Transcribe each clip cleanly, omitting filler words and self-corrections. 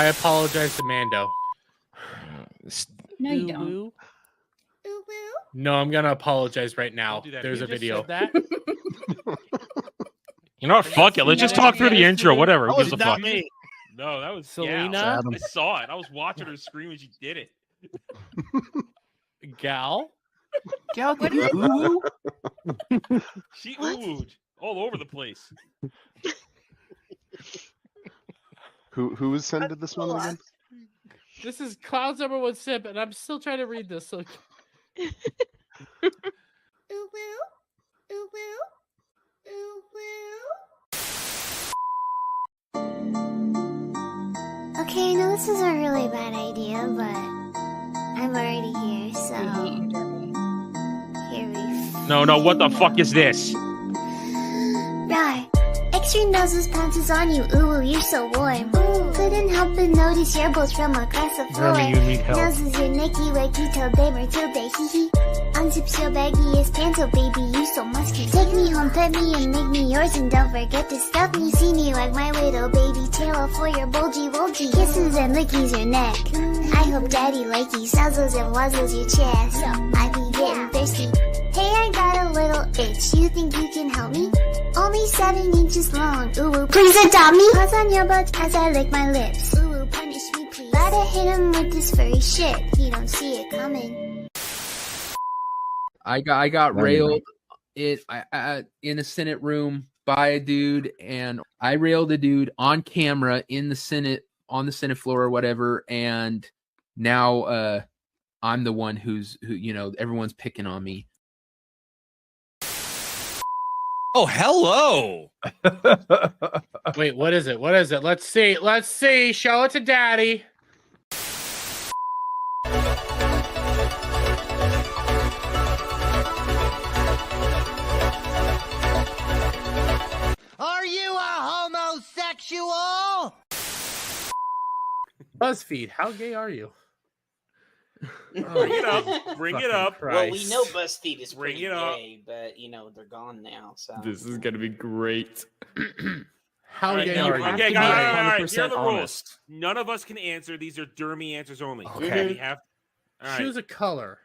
I apologize to Mando. No, you don't. No, I'm gonna apologize right now. There's a video. That? You know what? Fuck it. Let's just talk through the intro. Whatever. Who gives a fuck? Me. No, that was Selena. I saw it. I was watching her scream when she did it. GHAL. GHAL, did you ooh? She oohed all over the place. Who was sending this one again? This is Cloud's #1 sip, and I'm still trying to read this. So. Okay, I know this is a really bad idea, but I'm already here, so here we No, what the fuck is this? Right. Extra noses pounces on you, ooh, you're so warm. Couldn't help but notice your balls from across the floor. Jeremy, you need help. Noses your Nicky Wakey till they Matilda, hee hee. Unzips your baggiest pants, oh baby, you so musky. Take me home, pet me, and make me yours, and don't forget to stuff me. See me like my little baby tail for your bulgy wulgy. Kisses and lickies your neck. I hope daddy likey nuzzles and wuzzles your chest. I be getting thirsty. Hey, I got a little itch. You think you can help me? Only 7 inches long. Ooh, please adopt me. Pause on your butt as I lick my lips. Ooh, punish me, please. Gotta hit him with this furry shit. He don't see it coming. I got railed in a Senate room by a dude, and I railed a dude on camera in the Senate, on the Senate floor or whatever, and now I'm the one who everyone's picking on me. Oh, hello. Wait, what is it? What is it? Let's see. Show it to Daddy. Are you a homosexual? BuzzFeed, how gay are you? Bring it up. Bring it up. Well, we know BuzzFeed is Bring pretty it up. gay, but they're gone now. So This is gonna be great. How Right, gay now, are you? okay, be guys, all right, 100% here are the rules. honest. None of us can answer. These are dermy answers only. Okay. We have. All right. Choose a color.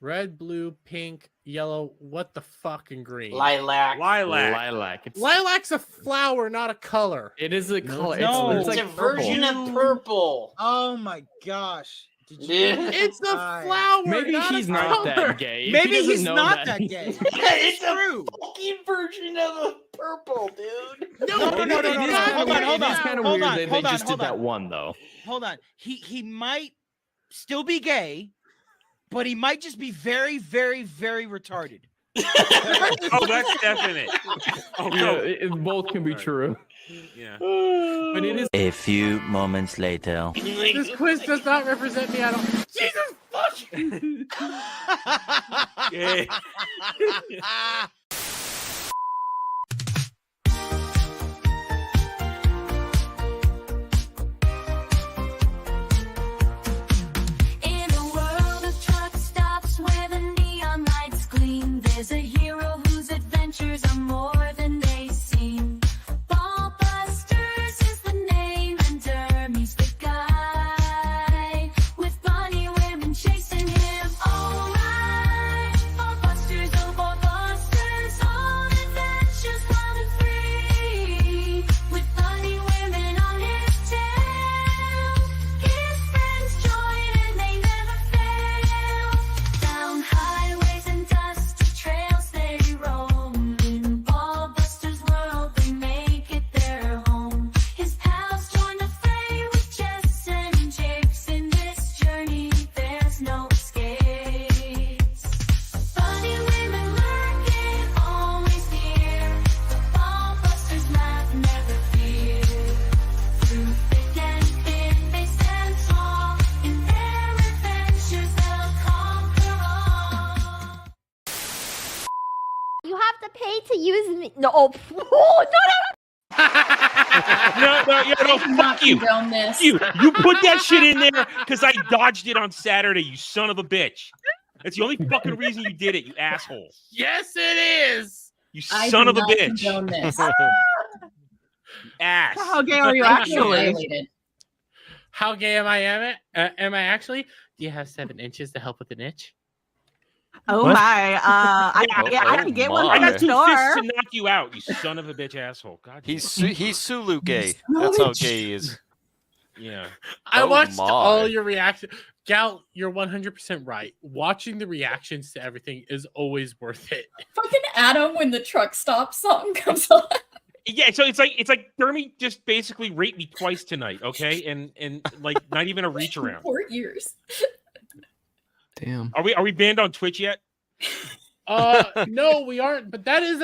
Red, blue, pink, yellow, what the fuck, and green. lilac. Lilac. Lilac's a flower, not a color. It is a color. No. It's like a version of purple. Oh my gosh. Did you It's a flower. Maybe not he's a not color. that gay. He Maybe doesn't he's know not that gay. It's true. a fucking version of a purple, dude. No. It is Hold on. kind of Hold weird on, that they hold on, just hold did that on. one, though. Hold on. He might still be gay, but he might just be very, very, very retarded. Oh, that's definite. Oh, Yeah, no. both can be true. Yeah. But it is. A few moments later. This quiz does not represent me. I don't. Jesus fuck! Yeah. In a world of truck stops where the neon lights gleam, there's a hero whose adventures are more than they seem. Ballbusters is the name, and Dermy's the guy, with bunny women chasing him all night. Ballbusters, oh ballbusters, all adventures wild and free, with bunny women on his tail. His friends join and they never fail. Down highways and dusty trails they roam. In Ballbuster's world they make it their home. His pals join the fray with Jess and Jakes. In this journey there's no escapes. Funny women lurking, always near. The Ballbusters laugh, never fear. Through thick and thin they stand tall. In their adventures they'll conquer all. You have to pay to use me. No, oh, no. No, fuck you. Condone this. You put that shit in there because I dodged it on Saturday, you son of a bitch. That's the only fucking reason you did it, you asshole. Yes, it is. You I son do of a not bitch. condone this. Ass. How gay are you actually? How gay am I? Am I actually? Do you have 7 inches to help with an itch? Oh What? my! I can get one I from the got 2 fists store. to knock you out, you son of a bitch asshole. God. He's Sulu gay. That's how gay he is. Yeah. I Oh watched my. all your reactions. Gal, you're 100% right. Watching the reactions to everything is always worth it. Fucking Adam when the truck stops song comes on. Yeah, so it's like Dermy just basically raped me twice tonight, okay? And like not even a reach around. 4 years. Damn. Are we banned on Twitch yet? No, we aren't. But that is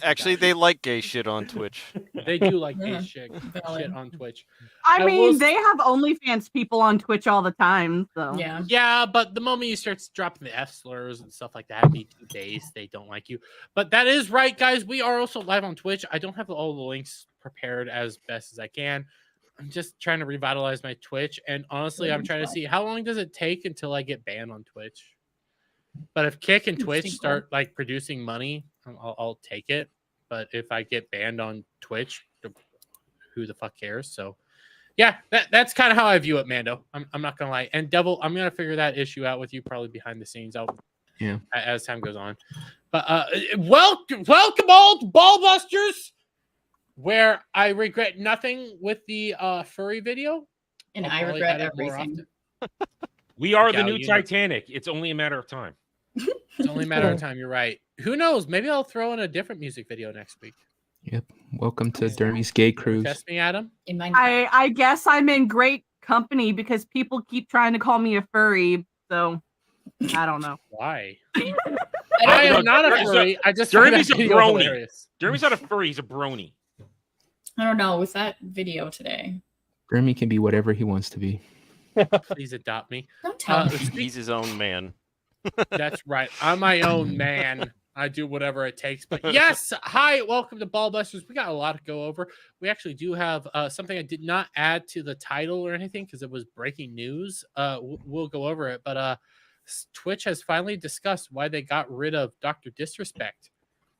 Actually, they like gay shit on Twitch. They do like gay Yeah, shit valid. on Twitch. I I mean, will- they have OnlyFans people on Twitch all the time. So Yeah. Yeah, but the moment you start dropping the F slurs and stuff like that, be too base, they don't like you. But that is right, guys. We are also live on Twitch. I don't have all the links prepared as best as I can. I'm just trying to revitalize my Twitch, and honestly, I'm trying to see how long does it take until I get banned on Twitch. But if Kick and Twitch start like producing money, I'll take it. But if I get banned on Twitch, who the fuck cares? So, yeah, that's kind of how I view it, Mando. I'm not gonna lie. And Devil, I'm gonna figure that issue out with you probably behind the scenes. As time goes on. But welcome all to Ballbusters, where I regret nothing with the furry video. And I'll I probably regret edit more everything. often. We are the Gal, new you know. Titanic. It's only a matter of time. It's only a matter of time. You're right. Who knows? Maybe I'll throw in a different music video next week. Yep. Welcome to Dermy's Gay Cruise. Test me, Adam. In my I guess I'm in great company because people keep trying to call me a furry. So I don't know. Why? I I don't am not a Dermy's furry. I just find Dermy's that a video brony. hilarious. Dermy's not a furry, he's a brony. know with that video today. Dermy can be whatever he wants to be. Please adopt me. Don't tell me. He's his own man. That's right. I'm my own man. I do whatever it takes. But yes, hi, welcome to Ballbusters. We got a lot to go over. We actually do have something I did not add to the title or anything because it was breaking news. We'll go over it. But Twitch has finally discussed why they got rid of Dr. Disrespect.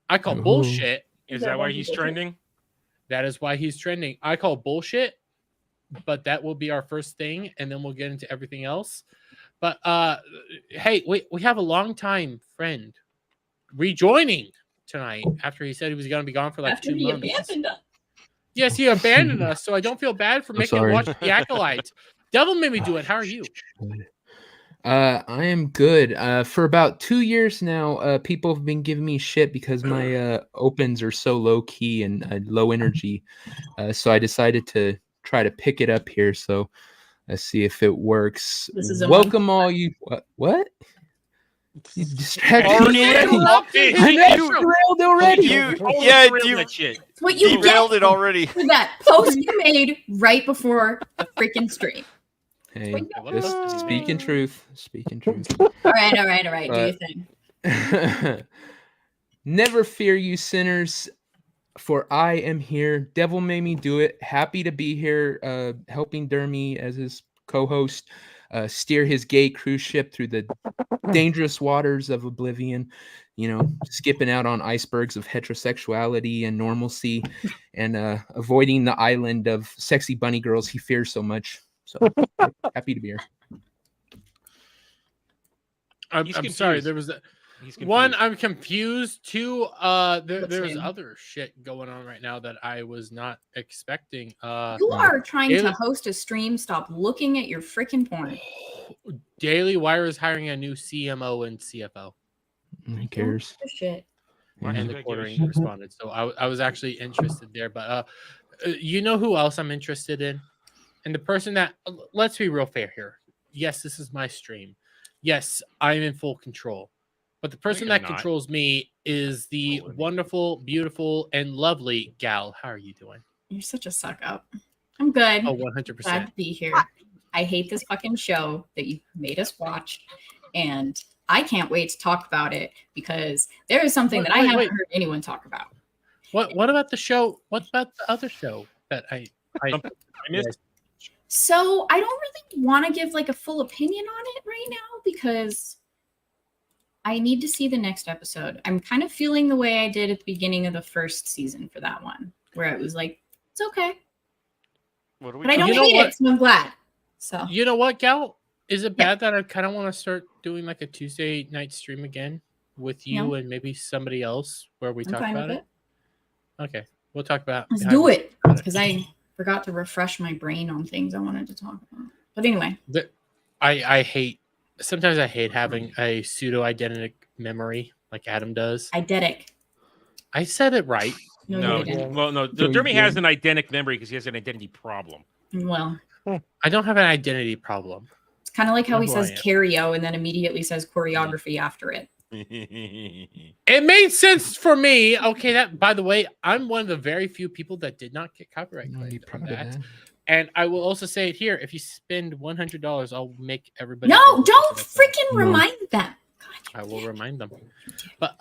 I call bullshit. Is that why he's trending? That is why he's trending. I call bullshit, but that will be our first thing, and then we'll get into everything else. But hey, we have a longtime friend rejoining tonight after he said he was going to be gone for like After 2 he months. abandoned us. Yes, he abandoned us, so I don't feel bad for I'm making him sorry. watch the Acolyte. Devil made me do it. How are you? I am good. For about 2 years now, people have been giving me shit because my opens are so low key and low energy. So I decided to try to pick it up here. So let's see if it works. This is a Welcome all you. What? You distracted Already me already. interrupted. I know, derailed already. That shit. What you derailed get it already. for that post you made right before the freaking stream. Hey, just speaking truth. Speaking truth. All right. Do your thing. Never fear, you sinners, for I am here. Devil made me do it. Happy to be here, helping Dermy as his co-host steer his gay cruise ship through the dangerous waters of oblivion. You know, skipping out on icebergs of heterosexuality and normalcy, and avoiding the island of sexy bunny girls he fears so much. So happy to be here. I'm sorry. There was one. I'm confused. Two. There's other shit going on right now that I was not expecting. You are trying to host a stream. Stop looking at your freaking porn. Daily Wire is hiring a new CMO and CFO. Who cares? Shit. And the quartering responded. So I was actually interested there. But you know who else I'm interested in? And the person that, let's be real fair here. Yes, this is my stream. Yes, I'm in full control. But the person that controls me is the wonderful, beautiful, and lovely Gal. How are you doing? You're such a suck up. I'm good. Oh, 100%. Glad to be here. I hate this fucking show that you made us watch. And I can't wait to talk about it because there is something that I haven't heard anyone talk about. What about the show? What about the other show that I missed? So I don't really want to give like a full opinion on it right now because I need to see the next episode. I'm kind of feeling the way I did at the beginning of the first season for that one, where it was like, it's okay. What are we But I don't You know hate what? it, so I'm glad. So You know what, Gal? Is it Yeah. bad that I kind of want to start doing like a Tuesday night stream again with you No. and maybe somebody else where we I'm talk fine about with it? Okay, we'll talk about. let's behind do the it. scenes about Because I forgot to refresh my brain on things I wanted to talk about. But anyway, I hate. Sometimes I hate having a pseudo identical memory like Adam does. eidetic. I said it right. No, No, you didn't. well, no. No, you Dermy has didn't. an identical memory because he has an identity problem. Well, I don't have an identity problem. it's kind of like how Know he who says I am. choreo and then immediately says choreography after it. It made sense for me. Okay, that by the way, I'm one of the very few people that did not get copyright No, you claimed on proud of that. that? And I will also say it here: if you spend $100, I'll make everybody. No, go don't listen to that song. freaking No. remind them. I will remind them. But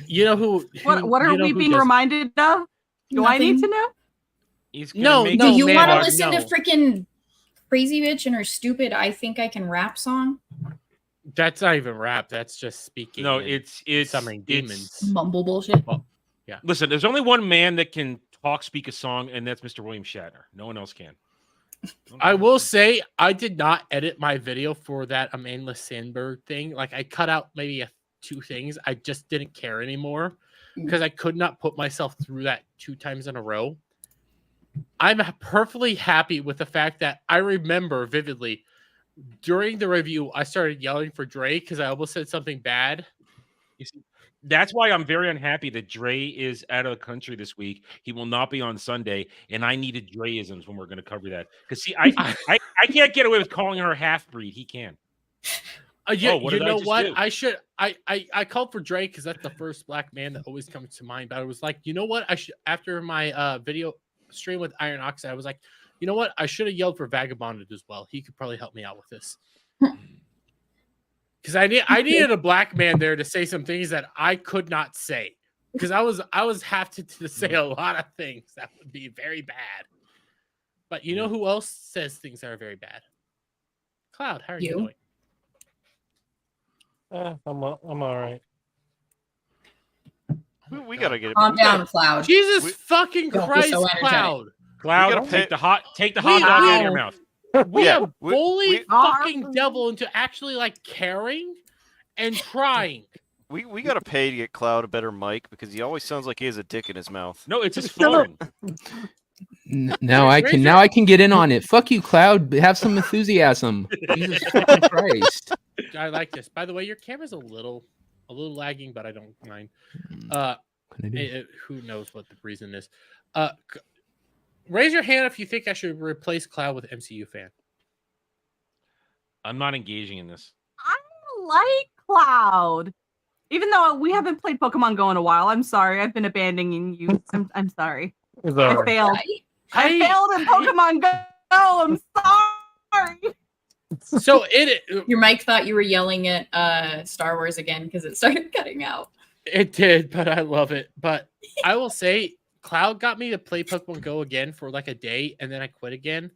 you know who? What are you know we who being does- reminded of? Do I need to Nothing. know? He's No, make Do no, you man, want to dog, listen no. to freaking Crazy Bitch and her stupid I Think I Can Rap song? That's not even rap. That's just speaking. No, and it's summoning it's- demons. Mumble bullshit. Well, Listen, there's only one man that can speak a song, and that's Mr. William Shatner. No one else can. I will say I did not edit my video for that Amanda Sandberg thing. Like I cut out maybe two things. I just didn't care anymore because I could not put myself through that 2 times in a row. I'm perfectly happy with the fact that I remember vividly during the review, I started yelling for Dre because I almost said something bad. You see, that's why I'm very unhappy that Dre is out of the country this week. He will not be on Sunday, and I needed Dre-isms when we're going to cover that. Because see, I can't get away with calling her a half breed. He can. You, Oh, what you did I know just what? do? I should. I called for Drake because that's the first black man that always comes to mind. But I was like, you know what? I should after my video stream with Iron Oxide, I was like, you know what? I should have yelled for Vagabonded as well. He could probably help me out with this. Because I needed a black man there to say some things that I could not say. Because I was have to say a lot of things that would be very bad. But you know who else says things that are very bad? Cloud, how are you doing? I'm all right. We gotta get it. Calm down, Cloud. Jesus fucking Don't be Christ, so energetic. Cloud. Cloud, gotta take pay- the hot dog out of your mouth. We Yeah, have we- bullied we- fucking devil into actually like caring and trying. We gotta pay to get Cloud a better mic because he always sounds like he has a dick in his mouth. No, it's his phone. Now I can get in on it. Fuck you, Cloud. Have some enthusiasm. Jesus fucking Christ. I like this. By the way, your camera's a little lagging, but I don't mind. Who knows what the reason is? Raise your hand if you think I should replace Cloud with MCU fan. I'm not engaging in this. I like Cloud. Even though we haven't played Pokemon Go in a while. I'm sorry. I've been abandoning you. I'm sorry. I failed. I failed in Pokemon Go. I'm sorry. So your mic thought you were yelling at Star Wars again because it started cutting out. It did, but I love it. But I will say, Cloud got me to play Pokemon Go again for like a day, and then I quit again.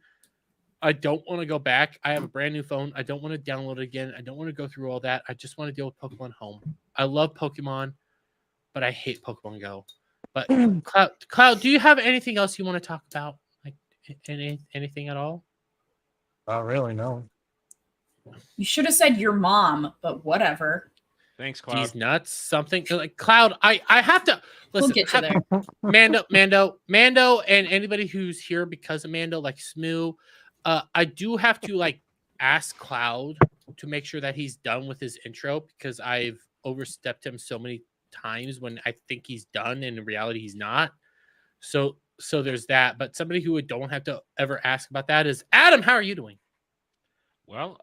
I don't want to go back. I have a brand new phone. I don't want to download it again. I don't want to go through all that. I just want to deal with Pokemon Home. I love Pokemon, but I hate Pokemon Go. But Cloud, do you have anything else you want to talk about? Like anything at all? Not really, no. You should have said your mom, but whatever. Thanks, Cloud. He's nuts. Something like Cloud. I have to listen. We'll get to there. Mando, and anybody who's here because of Mando, like Smoo. I do have to like ask Cloud to make sure that he's done with his intro because I've overstepped him so many times when I think he's done and in reality he's not. So there's that. But somebody who I don't have to ever ask about that is Adam. How are you doing? Well,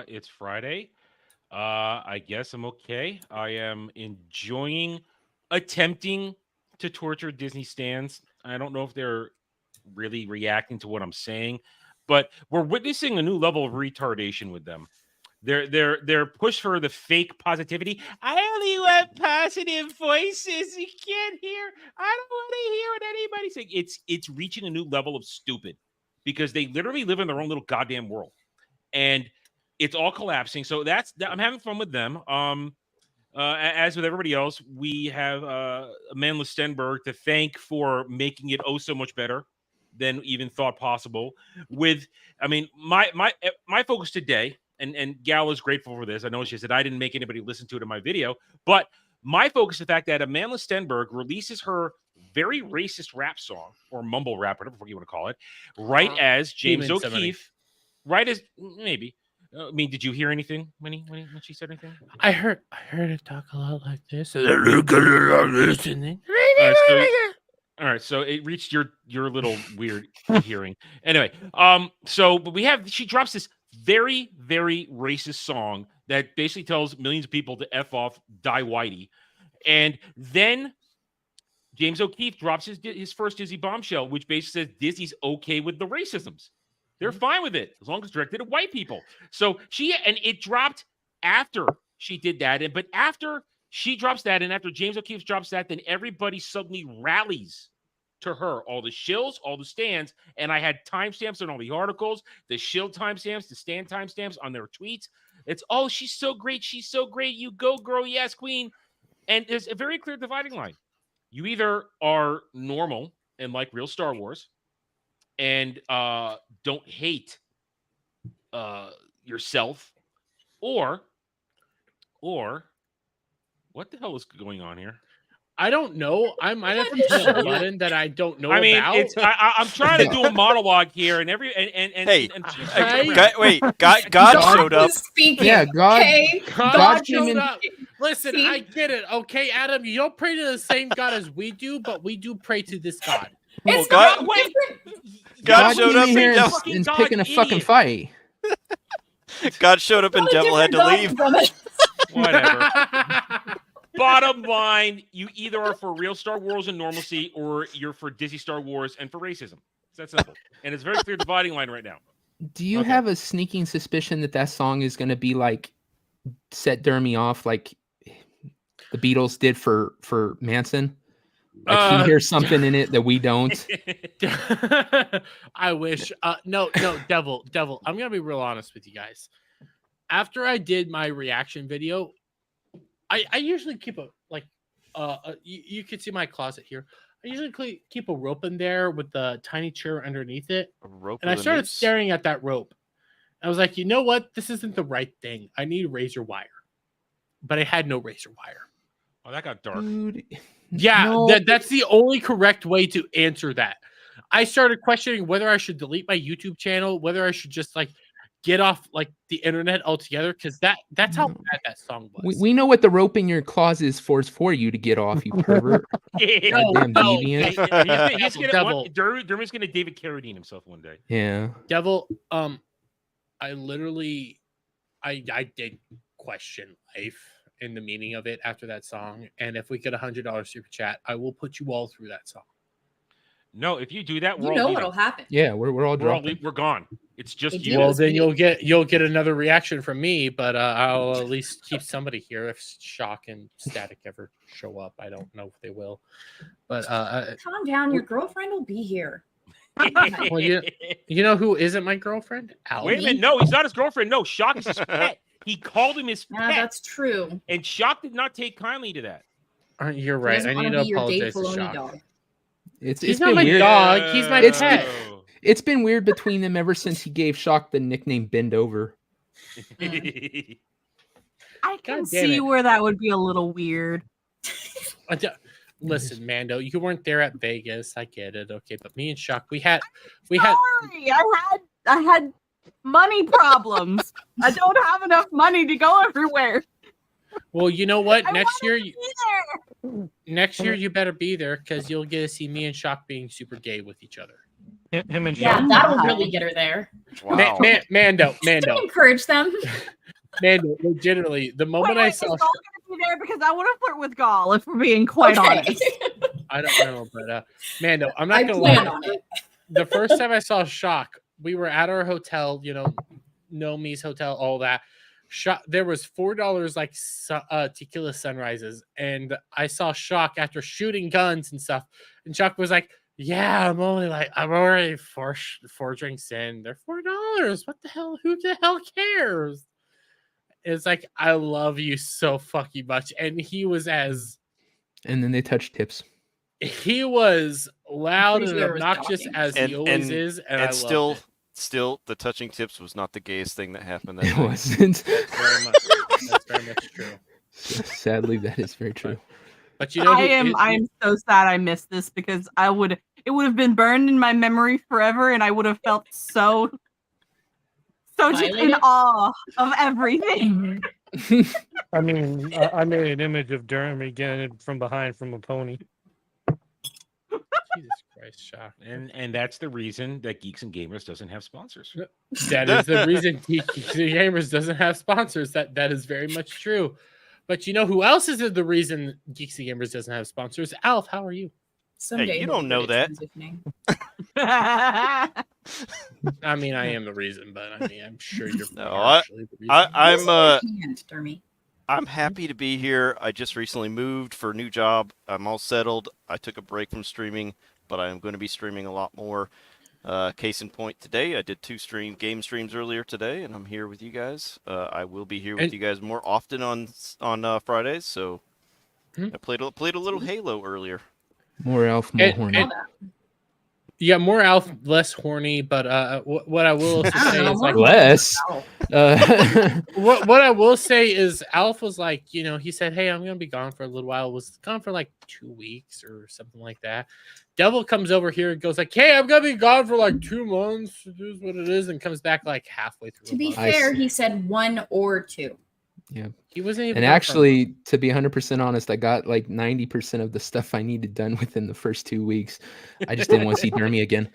it's Friday. I guess I'm okay. I am attempting to torture Disney stands. I don't know if they're really reacting to what I'm saying, but we're witnessing a new level of retardation with them. They're push for the fake positivity. I only want positive voices. You can't hear. I don't want to hear what anybody's saying. It's reaching a new level of stupid because they literally live in their own little goddamn world, and it's all collapsing. So I'm having fun with them. As with everybody else, we have Amanda Stenberg to thank for making it oh so much better. than even thought possible. With, I mean, my focus today, and GHAL is grateful for this. I know she said I didn't make anybody listen to it in my video, but my focus is the fact that Amanda Stenberg releases her very racist rap song, or mumble rap, whatever you want to call it, right as James O'Keefe, right as maybe. I mean, did you hear anything when she said anything? I heard it talk a lot like this. All right, so it reached your little weird hearing. Anyway, but she drops this very, very racist song that basically tells millions of people to F off, die whitey. And then James O'Keefe drops his first Disney bombshell, which basically says Disney's okay with the racisms. They're fine with it as long as it's directed at white people. So it dropped after she did that. But after she drops that, and after James O'Keefe drops that, then everybody suddenly rallies to her. All the shills, all the stands. And I had timestamps on all the articles, the shill timestamps, the stand timestamps on their tweets. It's, oh, she's so great. She's so great. You go, girl. Yes, queen. And there's a very clear dividing line. You either are normal and like real Star Wars and don't hate yourself, or what the hell is going on here? I don't know. I might have to push a button that I don't know about. I'm trying to do a monologue here, and God showed up. Speaking. Yeah, God. Okay? God came showed in. up. Listen, I get it. Okay, Adam, you don't pray to the same God as we do, but we do pray to this God. It's God- not different. God showed up came here fucking and God, picking a fucking idiot. fight. God showed up and Totally Devil had to different leave. God from it. Whatever. Bottom line, you either are for real Star Wars and normalcy, or you're for Disney Star Wars and for racism. It's that simple. And it's a very clear dividing line right now. Do you have a sneaking suspicion that song is going to be like set Dermy off like the Beatles did for Manson? Like he hears something in it that we don't. I wish. No, Devil. I'm gonna be real honest with you guys. After I did my reaction video, I usually keep you can see my closet here. I usually keep a rope in there with the tiny chair underneath it. And I started staring at that rope. I was like, you know what? This isn't the right thing. I need razor wire. But I had no razor wire. Oh, that got dark. Dude, yeah, no. that's the only correct way to answer that. I started questioning whether I should delete my YouTube channel, whether I should just get off the internet altogether, because that's how bad that song was. We know what the rope in your closet is for you to get off, you pervert. Goddamn deviant. Dermot's gonna David Carradine himself one day. Yeah. Devil, I literally did question life and the meaning of it after that song. And if we get $100 super chat, I will put you all through that song. No, if you do that, You know what'll happen. Yeah, we're all dropping. We're gone. It's just you. Well, then you'll get another reaction from me, but I'll at least keep somebody here if Shock and Static ever show up. I don't know if they will, but Calm down. Your girlfriend will be here. well, you know who isn't my girlfriend? Al. Wait a minute. No, he's not his girlfriend. No, Shock is his pet. He called him his pet. Yeah, that's true. And Shock did not take kindly to that. You're right. I need to apologize to Shock. Dog. He's not my dog. He's my pet. It's been weird between them ever since he gave Shock the nickname Bend Over. I can see where that would be a little weird. Listen, Mando, you weren't there at Vegas. I get it. Okay, but me and Shock, I had money problems. I don't have enough money to go everywhere. Well, you know what? Next year you better be there, because you'll get to see me and Shock being super gay with each other. Him and yeah, Shock. that'll really get her there. Wow. Mando. Don't encourage them. Mando, legitimately, the moment I saw Is Gaul gonna be there? Because I want to flirt with Gaul, if we're being quite honest. I don't know, but Mando, I'm not gonna lie. The first time I saw Shock, we were at our hotel, Nomi's hotel, all that. There was $4 tequila sunrises, and I saw Shock after shooting guns and stuff, and Shock was like, yeah, I'm already four drinks in. They're $4. What the hell? Who the hell cares? It's like, I love you so fucking much. And he was and then they touched tips. He was loud pretty and sure it was obnoxious shocking. as he always is, and I still, loved it. still, the touching tips was not the gayest thing that happened that It night. wasn't. That's very much true. Sadly, that is very true. But you know, I am so sad I missed this because it would have been burned in my memory forever, and I would have felt so just in Violated? awe of everything. I mean, I made an image of Jeremy getting it from behind from a pony. Jesus Christ, Shock. And that's the reason that Geeks and Gamers doesn't have sponsors. That is the reason Geeks and Gamers doesn't have sponsors. That is very much true. But you know who else is the reason Geeks and Gamers doesn't have sponsors? Alf, how are you? Someday you he'll don't know get that. transitioning. I mean, I am the reason, but I mean, I'm sure you're No, partially the reason. I'm happy to be here. I just recently moved for a new job. I'm all settled. I took a break from streaming, but I'm going to be streaming a lot more. Case in point, today I did 2 game streams earlier today, and I'm here with you guys. I will be here with you guys more often on Fridays. So I played a little Halo earlier. More Alf, more horny. Yeah, more Alf, less horny. But what I will also say is like less. What I will say is Alf was like, you know, he said, "Hey, I'm gonna be gone for a little while." Was gone for like 2 weeks or something like that. Devil comes over here and goes like, "Hey, I'm gonna be gone for like 2 months. It is what it is," and comes back like halfway through. To be fair, he said 1 or 2. Yeah. He wasn't even. And actually, to be 100% honest, I got like 90% of the stuff I needed done within the first 2 weeks. I just didn't want to see Jeremy again.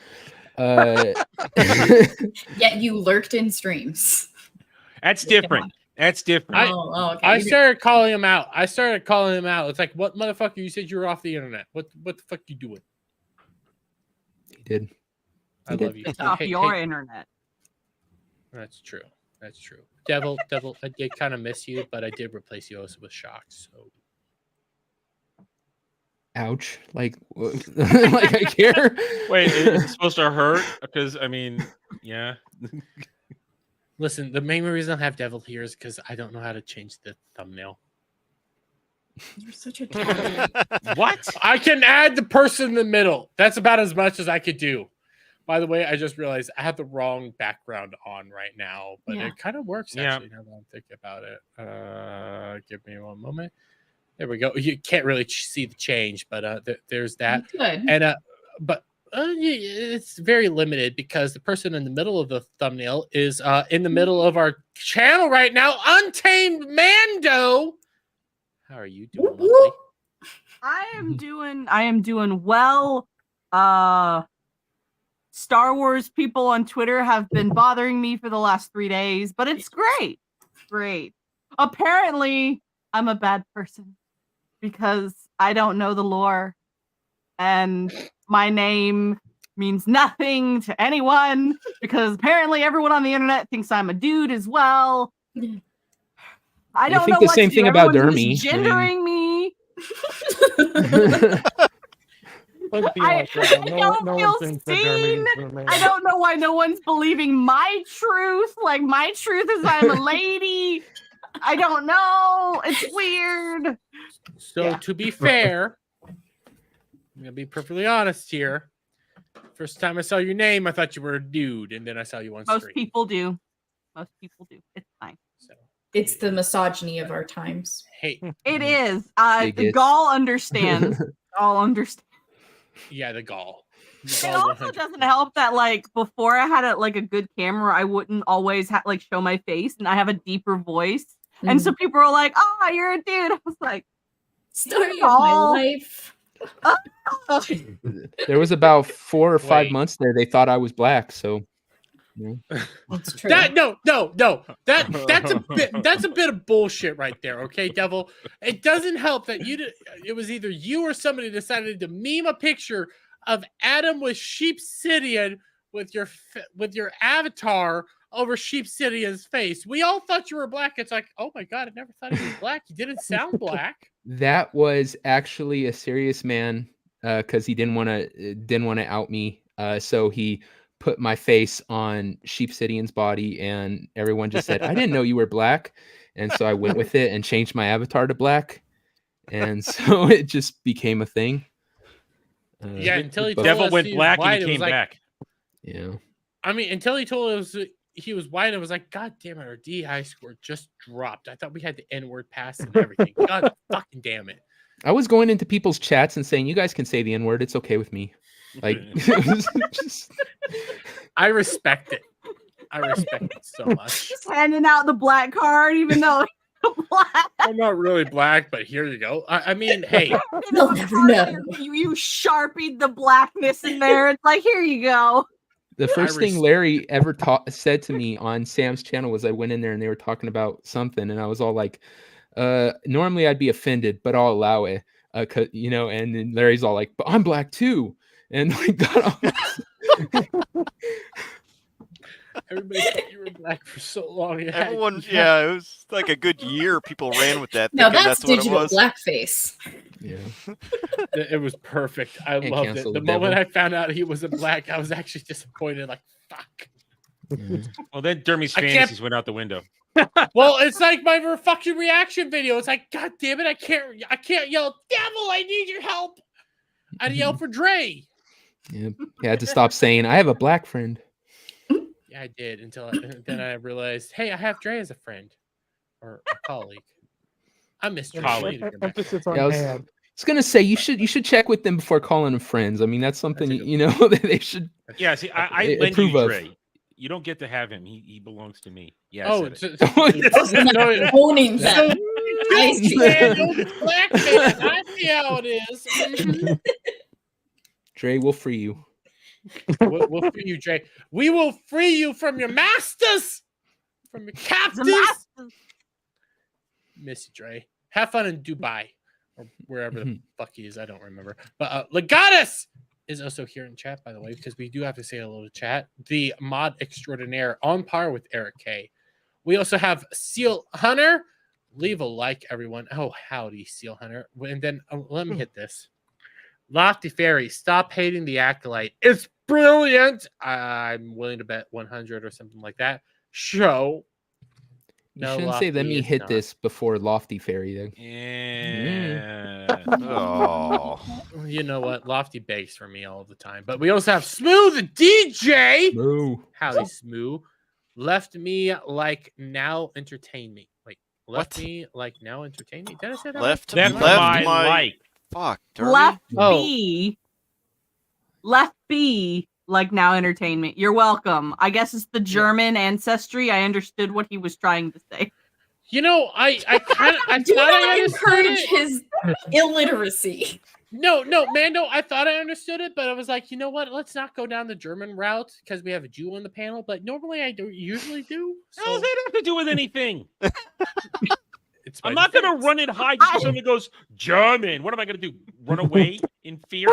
Yet you lurked in streams. That's different. That's different. Okay. I started calling him out. It's like, what motherfucker? You said you were off the internet. What the fuck you doing? He did. I love you. It's off your internet. That's true. That's true. Devil, I did kind of miss you, but I did replace you also with Shocks. So. Ouch! Like I care. Wait, is it supposed to hurt? Because I mean, yeah. Listen, the main reason I have Devil here is because I don't know how to change the thumbnail. You're such a What? I can add the person in the middle. That's about as much as I could do. By the way, I just realized I have the wrong background on right now, but it kind of works actually now that I'm thinking about it. Give me one moment. There we go. You can't really see the change, but there's that. Good. And but it's very limited because the person in the middle of the thumbnail is in the middle of our channel right now, Untamed Mando. How are you doing, lovely? I am doing well. Star Wars people on Twitter have been bothering me for the last 3 days, but it's great. Great. Apparently, I'm a bad person because I don't know the lore and my name means nothing to anyone because apparently everyone on the internet thinks I'm a dude as well. I don't know the what same to thing do. about Everyone's Dermy. gendering me. I don't feel seen. I don't know why no one's believing my truth. Like, my truth is I'm a lady. I don't know. It's weird. So to be fair, I'm gonna be perfectly honest here. First time I saw your name, I thought you were a dude, and then I saw you on Most stream. people do. Most people do. It's fine. So It's the misogyny of our times. hey, It is. Bigots. Gaul understands. Gaul understands. yeah, the gall. It also doesn't help that, like, before I had a good camera, I wouldn't always show my face, and I have a deeper voice, and so people are like, "Oh, you're a dude." I was like, "Story of my life." There was about 4 or 5 months there. They thought I was black, so. That's true. No. That's a bit of bullshit right there. Okay, Devil. It doesn't help that it was either you or somebody decided to meme a picture of Adam with Sheepsidian with your avatar over Sheepsidian's face. We all thought you were black. It's like, oh my god, I never thought he was black. He didn't sound black. That was actually a serious man because he didn't want to out me. So he put my face on Sheepsidian's body, and everyone just said, "I didn't know you were black," and so I went with it and changed my avatar to black, and so it just became a thing. Yeah, until he The told devil us went he was black white, and it he was came like, back. Yeah. I mean, until he told us he was white, it was like, God damn it, our DI score just dropped. I thought we had the N-word pass and everything. God fucking damn it. I was going into people's chats and saying, "You guys can say the N-word. It's okay with me." Like, just... I respect it. I respect it so much. Just handing out the black card, even though black. I'm not really black, but here you go. I mean, hey, They'll never know. You sharpied the blackness in there. It's like, here you go. The first thing Larry ever said to me on Sam's channel was I went in there and they were talking about something, and I was all like, normally I'd be offended, but I'll allow it. You know, and then Larry's all like, but I'm black too. And we got off. Everybody thought you were black for so long. Everyone, yeah, it was like a good year. People ran with that. No, thinking that's what it digital was. blackface. Yeah. It was perfect. I Can't loved it. cancel The the moment devil. I found out he wasn't black, I was actually disappointed. Like, fuck. Well, then Dermy's I can't- fantasies went out the window. Well, it's like my fucking reaction video. It's like, God damn it, I can't yell, devil, I need your help. I'd yell for Dre. Yeah, I had to stop saying I have a black friend. Yeah, I did until then I realized, hey, I have Dre as a friend or a colleague. I miss Dre. I need to get back to him. Yeah, I was gonna say you should check with them before calling them friends. I mean, that's something you know that they should. Yeah, see, I lend approve you of. Dre. You don't get to have him. He belongs to me. Yeah. Oh, I said it. Owning that. I see. Black man. I see how it is. Dre will free you. We'll free you, Dre. We will free you from your masters, from your captors. Miss you, Dre. Have fun in Dubai or wherever the fuck he is. I don't remember. But Legatus is also here in chat, by the way, because we do have to say hello to chat. The mod extraordinaire on par with Eric K. We also have Seal Hunter. Leave a like, everyone. Oh, howdy, Seal Hunter. And then let me hit this. Lofty Fairy, stop hating the Acolyte. It's brilliant. I'm willing to bet 100 or something like that. Show. You shouldn't say, let me hit this before Lofty Fairy. Then. Yeah. Oh. You know what? Lofty begs for me all the time. But we also have Smooth the DJ. Moo. Howdy, Smooth. Left me like now entertain me. Wait, left me like now entertain me? Did I say that? Left my like. Fuck. Dirty. Left Oh. B. Left B. Like now entertainment. You're welcome. I guess it's the German ancestry. I understood what he was trying to say. You know, I kind of I Do thought I not understood encourage it. his illiteracy. No, Mando, I thought I understood it, but I was like, you know what? Let's not go down the German route because we have a Jew on the panel, but normally I don't usually do. What does that have to do with anything? It's I'm my not going to defense. run and hide just because somebody goes, German. What am I going to do? Run away in fear?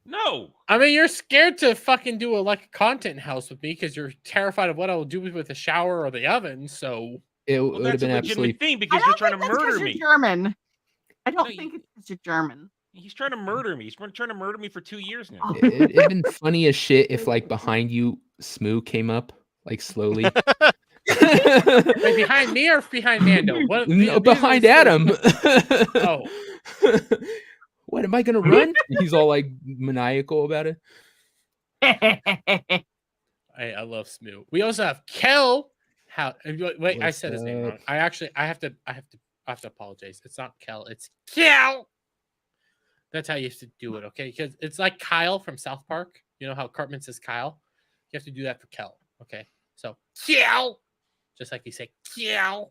No. I mean, you're scared to fucking do a content house with me because you're terrified of what I will do with the shower or the oven. So It Well, would have that's a been legitimate absolutely. thing I because don't you're trying to think that's 'cause murder you're me. German. I don't No, think it's because you're German. He's trying to murder me. He's been trying to murder me for 2 years now. It'd been funny as shit if behind you Smoo came up slowly. wait, behind me or behind Mando? What, No, behind Adam. Oh, What am I gonna run? He's all maniacal about it. I love Smoo. We also have Kel. Wait, I What's said his name up? wrong. I have to apologize. It's not Kel. It's Kel. That's how you have to do it, okay? Because it's like Kyle from South Park. You know how Cartman says Kyle? You have to do that for Kel, okay? So Kel, just like you say Kel.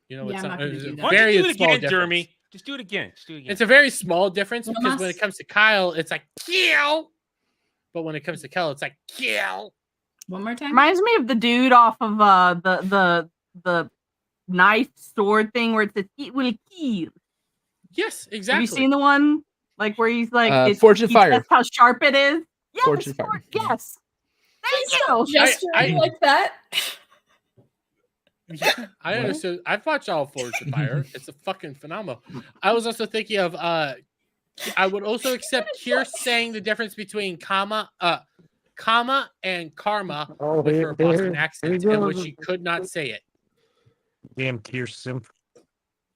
You know, Yeah, it's I'm not gonna do that. Why don't you do it small again, difference. Jeremy? Just do it again. Just do it again. It's a very small difference because when Yes. it comes to Kyle, it's like Kel, but when it comes to Kel, it's like Kel. One more time. Reminds me of the dude off of the knife sword thing where it says "it will kill." Yes, exactly. Have you seen the one where he's like, Forge of Fire. That's how sharp it is. Yes, Forge of Fire. yes. Thank you. Gesturing like that. Yeah, I What? understood. I've watched all Forge of Fire. It's a fucking phenomenal. I was also thinking of I would also accept here saying the difference between comma and karma Oh, with her here Boston he accent in which goes. she could not say it. Damn Kirsten.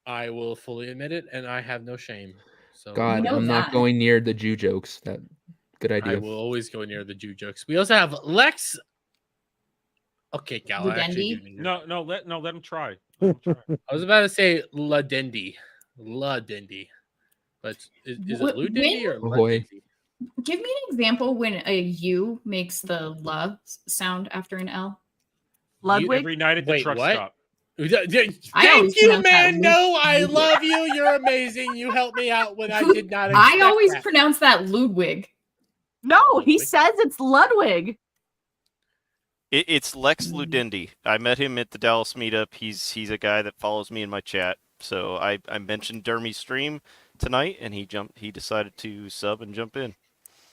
I will fully admit it, and I have no shame. So God, know I'm not that. going near the Jew jokes. That good I idea. will always go near the Jew jokes. We also have Lex. Okay, Gal. I actually do need to- Let him try. I was about to say La Dindy, but is it Lou Dindy or La Ahoy. Dindy? Give me an example when a U makes the "la" sound after an L. Ludwig. Every night at the Wait, truck what? stop. I Thank always you, pronounce that Mando. I Ludwig. love you. You're amazing. You helped me out when I did not I expect always that. pronounce that Ludwig. No, he says it's Ludwig. It's Lex Ludendi. I met him at the Dallas meetup. He's a guy that follows me in my chat. So I mentioned Dermy's stream tonight, and he decided to sub and jump in.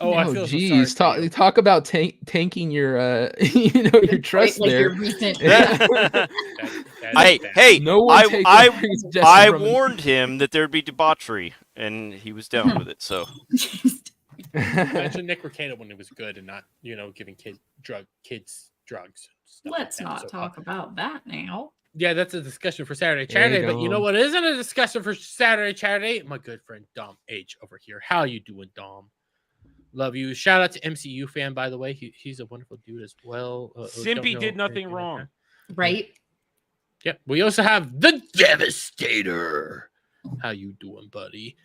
Oh, I Oh, feel geez. so sorry. Talk about tanking your your trust like there. your recent- Hey, No one take that suggestion I from him. warned him that there'd be debauchery, and he was down with it. So Mention Nick Ricada when it was good and not, giving kids drugs. And stuff Let's like that. not So, talk about that now. Yeah, that's a discussion for Saturday There you Chatterday. But you know go. what isn't a discussion for Saturday Chatterday? My good friend Dom H over here. How you doing, Dom? Love you. Shout out to MCU fan, by the way. He's a wonderful dude as well. Simpy did nothing wrong. Right? Yep. We also have the Devastator. How you doing, buddy?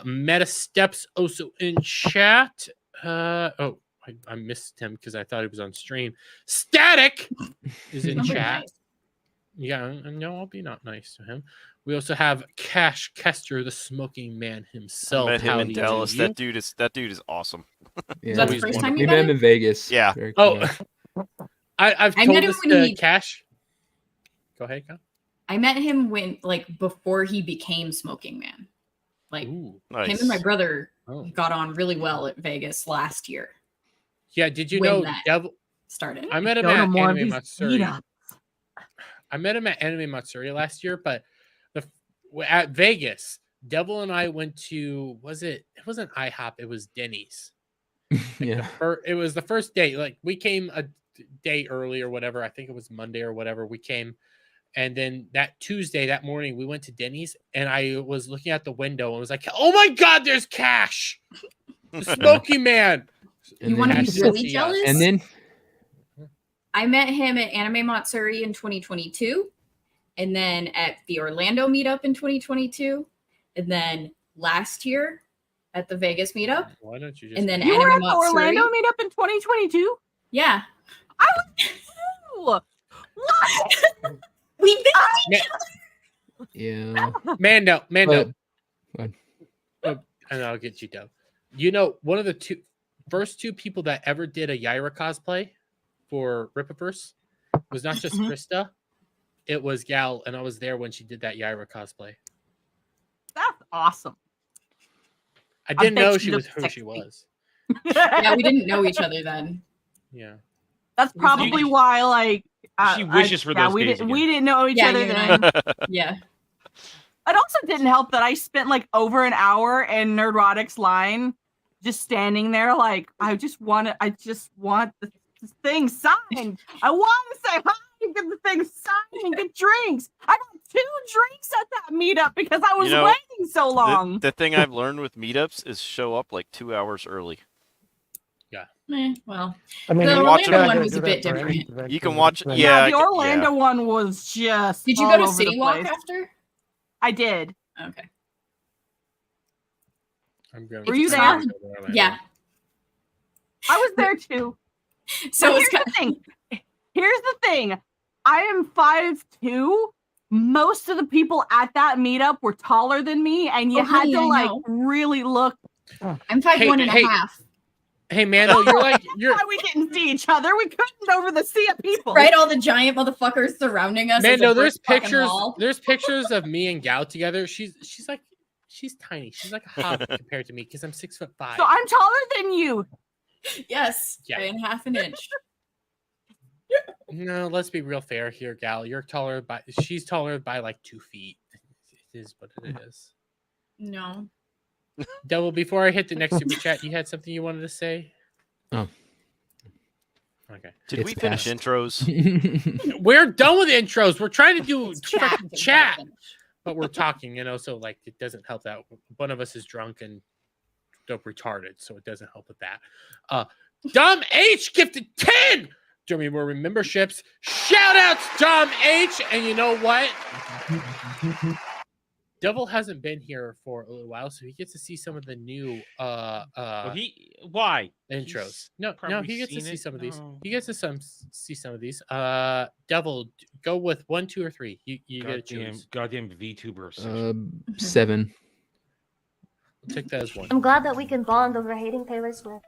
Meta Steps also in chat. I missed him because I thought he was on stream. Static is in chat. Yeah, no, I'll be not nice to him. We also have Cash Kester, the smoking man himself. I met him How in he Dallas. do That dude is awesome. Yeah. That's the first time We you met him met in Vegas. Yeah. Very Oh, cool. I've I told met him this when to he- Cash. Go ahead, Cal. I met him before he became Smoking Man. Like Ooh, Nice. him and my brother Oh. got on really well at Vegas last year. Yeah, did you When know that Devil? started. I met him Go to at more of Anime these Matsuri. meetups. I met him at Anime Matsuri last year, but at Vegas, Devil and I went to it wasn't IHOP, it was Denny's. Yeah. It was the first day. Like we came a day early or whatever. I think it was Monday or whatever. We came, and then that Tuesday, that morning, we went to Denny's, and I was looking out the window and was like, "Oh my God, there's Cash, the Smoky Man." And You want to then- be really jealous? And then I met him at Anime Matsuri in 2022, and then at the Orlando meetup in 2022, and then last year at the Vegas meetup, Why don't you just? and then You were Anime at the Matsuri. Orlando meetup in 2022? Yeah, I was too. What? we missed yeah. Mando. But- And I'll get you down. One of the first two people that ever did a Yaira cosplay for Rippaverse was not just Krista, it was Gal, and I was there when she did that Yaira cosplay. That's awesome. I didn't bet know she she was looks who sexy. she was. Yeah, we didn't know each other then. Yeah. That's probably why, like, She wishes for those we days we didn't know each other you and then. I. Yeah. It also didn't help that I spent like over an hour in Nerdrotic's line, just standing there, like I just want the thing signed. I want to say hi and get the thing signed and get drinks. I got 2 drinks at that meetup because I was waiting so long. The thing I've learned with meetups is show up like 2 hours early. Well, I mean, the you watch Orlando it. one gotta was do a that bit for any different. event You can too. watch. It's Yeah, the Orlando yeah. one was just. Did you all go to over the City Walk place. after? I did. Okay. I'm going Were you there? Yeah. I was there too. So But it's here's the thing. Here's the thing. I am 5'2". Most of the people at that meetup were taller than me, and you Oh, had honey, to I like know. really look. I'm 5'1" and a half. Hey, Mando, you're Why we didn't see each other? We couldn't over the sea of people. Right, all the giant motherfuckers surrounding us. as Mando, a there's brick fucking pictures. wall. There's pictures of me and Gal together. She's tiny. She's like a hub compared to me because I'm 6'5". So I'm taller than you. Yes, Yeah. and half an inch. No, let's be real fair here, Gal. She's taller by like 2 feet. It is what it is. No. Devil, before I hit the next super chat, you had something you wanted to say? Oh. Okay. Did we finish past. intros? We're done with intros. We're trying to do It's chat. freaking chat. but we're talking, so like it doesn't help that one of us is drunk and dope retarded, so it doesn't help with that. Dom H gifted 10 Jeremy Morgan memberships. Shout outs, Dom H. And you know what? Devil hasn't been here for a little while, so he gets to see some of the new why intros. No, probably he gets to seen see it. some of these. No. He gets to see some of these. Devil, go with 1, 2, or 3. You get to choose. Goddamn VTuber. 7. I'll take that as 1. I'm glad that we can bond over hating Taylor Swift.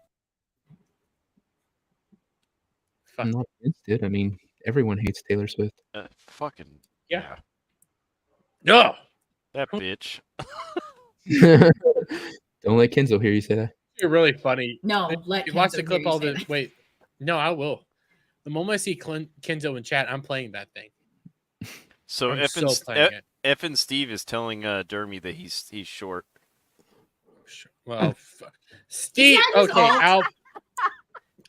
I'm not against it. I mean, everyone hates Taylor Swift. Fucking yeah. No, that bitch. Don't let Kenzo hear you say that. You're really funny. No, let you watch Kenzo the clip hear you all say the that. wait. No, I will. The moment I see Kenzo in chat, I'm playing that thing. So I'm F and Steve is telling Dermy that he's short. Well, Steve. Okay,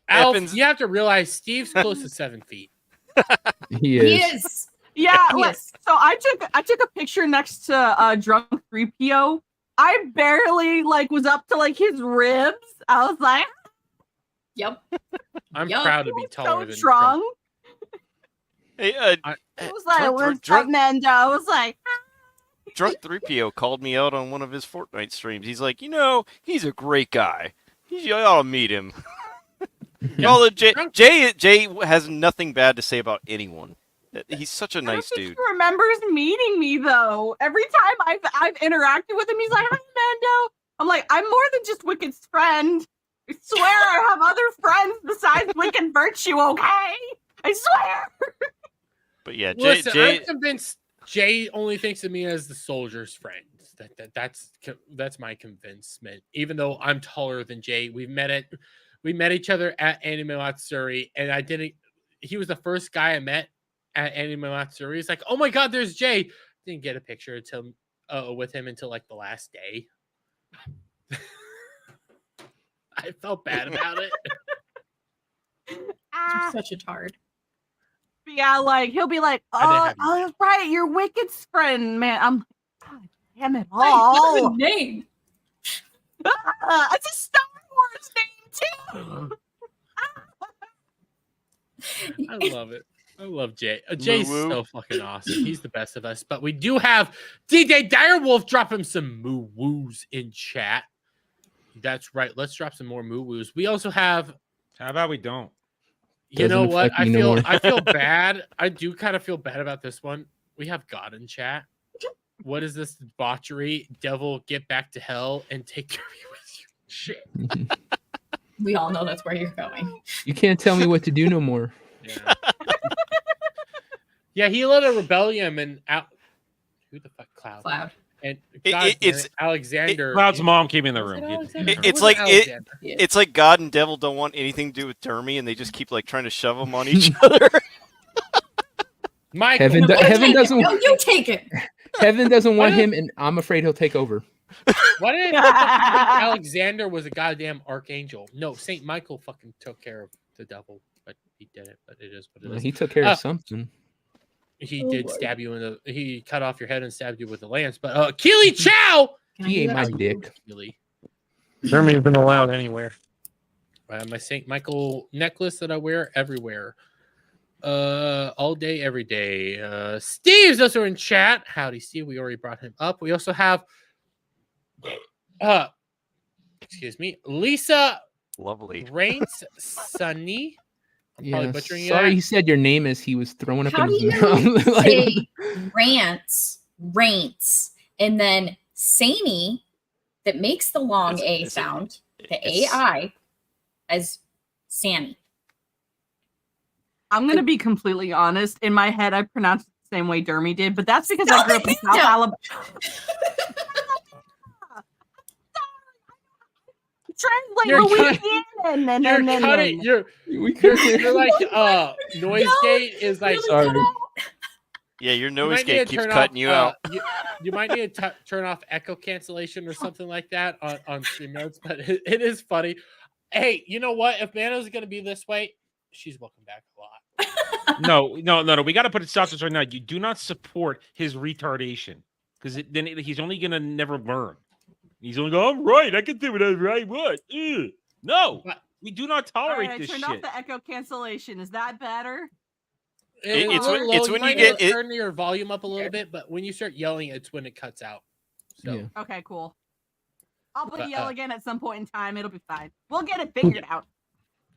Alf, you have to realize Steve's close to 7 feet. He He is. Yeah, Yes. so I took a picture next to drunk 3PO. I barely was up to his ribs. I was like, Yep. I'm proud to be taller so than strong. Hey, I was like, what's up, Mando? I was like, Drunk 3PO called me out on one of his Fortnite streams. He's like, he's a great guy. You ought to meet him. Although Jay has nothing bad to say about anyone. He's such a nice dude. He remembers meeting me though. Every time I've interacted with him, he's like, "Hi, Mando." I'm like, "I'm more than just Wicked's friend. I swear, I have other friends besides Wicked Virtue. Okay, I swear." But yeah, Listen, Jay. I'm convinced Jay only thinks of me as the soldier's friend. That's my convincement. Even though I'm taller than Jay, we met each other at Anime Matsuri, and he was the first guy I met at Anime Matsuri. He's like, "Oh my god, there's Jay." Didn't get a picture with him until the last day. I felt bad about it. You're such a tard. Yeah, he'll be like, "Oh, right, you're Wicked's friend, man." I'm like, "God damn it all!" What's the name? It's a Star Wars name too. I love it. I love Jay. Jay's Moo-woo. so fucking awesome. He's the best of us. But we do have DJ Direwolf dropping some moo woos in chat. That's right. Let's drop some more moo woos. We also have. How about we don't? You know what? I feel more. bad. I do kind of feel bad about this one. We have God in chat. What is this debauchery? Devil, get back to hell and take care with you. Shit. We all know that's where you're going. You can't tell me what to do no more. Yeah. Yeah, he led a rebellion and who the fuck Cloud? And It's Alexander. Cloud's mom came in the Was it room. Alexander? It's Or like was it Alexander? it's like God and Devil don't want anything to do with Dermy, and they just keep trying to shove them on each other. Mike, Heaven doesn't. No, you take it. Heaven doesn't want him, and I'm afraid he'll take over. Why did Alexander was a goddamn archangel? No, Saint Michael fucking took care of the devil, but he didn't. But it is what it is. He took care of something. He did stab you in the. He cut off your head and stabbed you with a lance. But Keely Chow, He ate my dick. Keely. Jeremy's been allowed anywhere. My Saint Michael necklace that I wear everywhere. All day, every day. Steve's also in chat. Howdy, Steve. We already brought him up. We also have excuse me, Lisa Lovely. Rains Sunny. I'm probably Yeah, butchering sorry, that. he said your name as he was throwing up How in do his you mouth. say rants, and then Sani that makes the long A sound, the AI, as Sani? I'm gonna be completely honest. In my head, I pronounced it the same way Dermy did, but that's because I grew up in South Alabama. Translate Louisiana. You're like noise gate is like. Sorry. Yeah, your You noise might need gate to keeps turn cutting off, you out. You might need to turn off echo cancellation or something like that on stream notes, but it is funny. Hey, you know what? If Mano's going to be this way, she's welcome back a lot. No. We got to put it stop this right now. You do not support his retardation. because then he's only gonna never learn. He's only go, I'm right. I can do whatever I want. Ugh. No, we do not All tolerate right, I this turned shit. off the echo cancellation. Is that better? It's when you might get it. turn your volume up a little bit, but when you start yelling, it's when it cuts out. So Yeah. Okay, cool. I'll But, yell again at some point in time. It'll be fine. We'll get it figured out.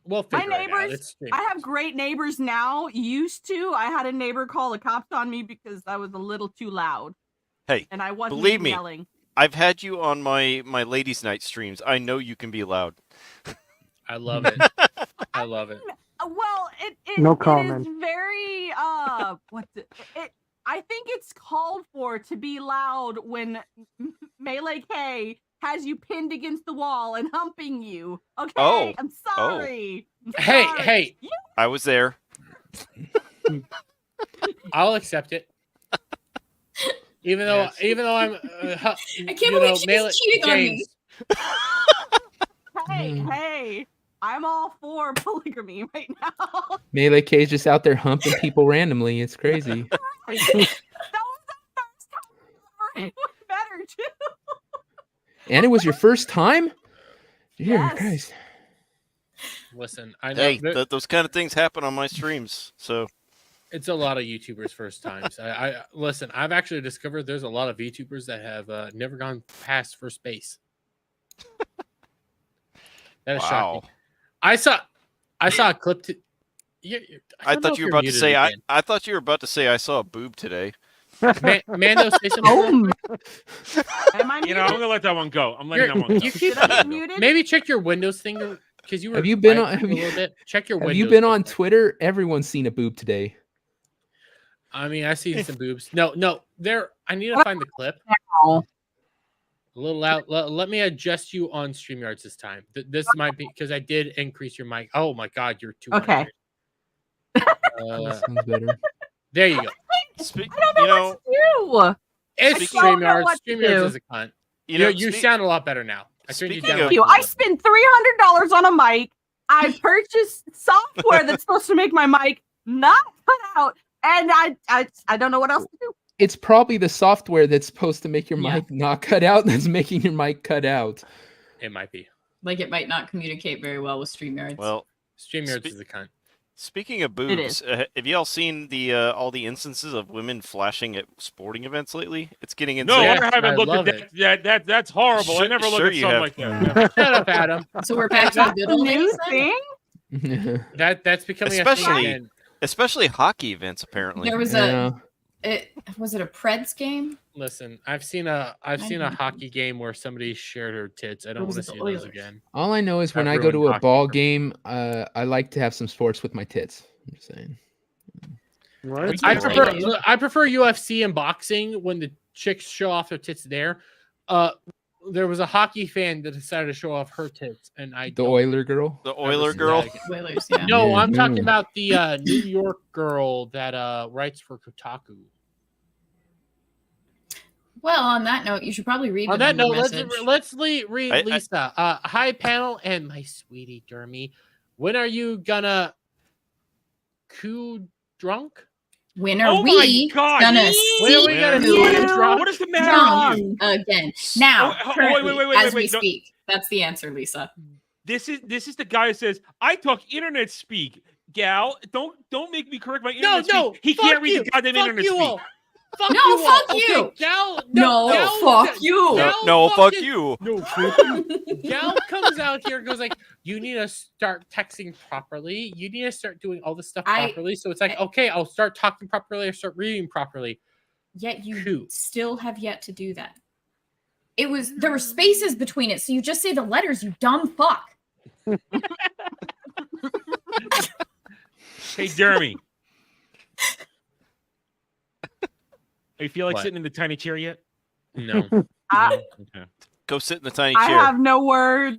we'll My figure it out. neighbors, It's I have great neighbors now. Used to, I had a neighbor call the cops on me because I was a little too loud. Hey, and I wasn't believe me, yelling. I've had you on my ladies' night streams. I know you can be loud. I love it. I love it. Well, No it comment. is very I think it's called for to be loud when Melee K has you pinned against the wall and humping you. Okay, Oh. I'm sorry. I'm Hey, sorry. hey, I was there. I'll accept it. Even though I'm, I can't believe she's cheating on me. Hey, I'm all for polygamy right now. Melee K's just out there humping people randomly. It's crazy. That was the first time I ever better too. And it was your first time? Dear Yes. Christ. Listen, I know Hey, those kind of things happen on my streams. So it's a lot of YouTubers' first times. I listen. I've actually discovered there's a lot of YouTubers that have never gone past first base. That is wow. shocking. I saw a clip. I thought you were about to say. I thought you were about to say I saw a boob today. Mando, say something. Am I You know, I'm gonna let that one go. I'm letting that one go. You keep Should I be muted? maybe check your Windows thing because you were. Have you been quiet on- have for a you- little bit? Check your Have Windows. you been on Twitter? Everyone's seen a boob today. I mean, I see some boobs. No, there. I need to find the clip. Ow. A little out. Let me adjust you on StreamYards this time. This might be because I did increase your mic. Oh my God, you're too. Okay. That sounds better. There you go. I don't know what to do. It's I don't know StreamYards. what to StreamYards do. is a cunt. You You sound a lot better now. I turned you speaking down. of- like You. a I little. spent $300 on a mic. I purchased software that's supposed to make my mic not cut out, and I don't know what else to do. It's probably the software that's supposed to make your Yeah. mic not cut out that's making your mic cut out. It might be. Like it might not communicate very well with StreamYards. Well, StreamYards is a cunt. speaking of It boobs, have y'all seen the all the instances of women flashing at sporting events lately? It's getting No, insane. Yes, I haven't I looked love at that. That's horrible. I Sure- never look sure at you something have. like that. Shut up, Adam. So we're back to the good old New days then? thing? That's becoming a Especially- thing. again. Especially hockey events, apparently. There was Yeah. was it a Preds game? Listen, I've seen a hockey game where somebody shared her tits. I don't Or want was to it see the those Oilers? again. All I know is when That I go to ruined a hockey ball for me. game, I like to have some sports with my tits. I'm just saying. Right? I That's prefer right. I prefer UFC and boxing when the chicks show off their tits there. There was a hockey fan that decided to show off her tits, and I The don't Oiler girl. The ever Oiler see girl. that again. Whalers, yeah. No, Yeah. I'm talking Mhm. about the New York girl that writes for Kotaku. Well, on that note, you should probably read On the that number note, message. let's read I- Lisa. Hi, panel, and my sweetie Dermy. When are you gonna drunk? When are Oh my we God, gonna when When are we see gonna you see drunk? What is the matter with you? again? Now, Oh, currently, wait, as we no. speak. That's the answer, Lisa. This is the guy who says, I talk internet speak. Gal, don't make me correct my internet No, speak. He fuck can't read you. the goddamn Fuck internet you speak. all. Fuck No, you all. fuck Okay, you. Gal, No, fuck you. No, fuck you. No, Gal comes out here and goes like, you need to start texting properly. You need to start doing all this stuff properly. So it's like, okay, I'll start talking properly or start reading properly. Yet you Who? still have yet to do that. There were spaces between it, so you just say the letters, you dumb fuck. Hey, Jeremy. You feel like What? sitting in the tiny chair yet? No. I Okay. Go sit in the tiny I chair. have no words.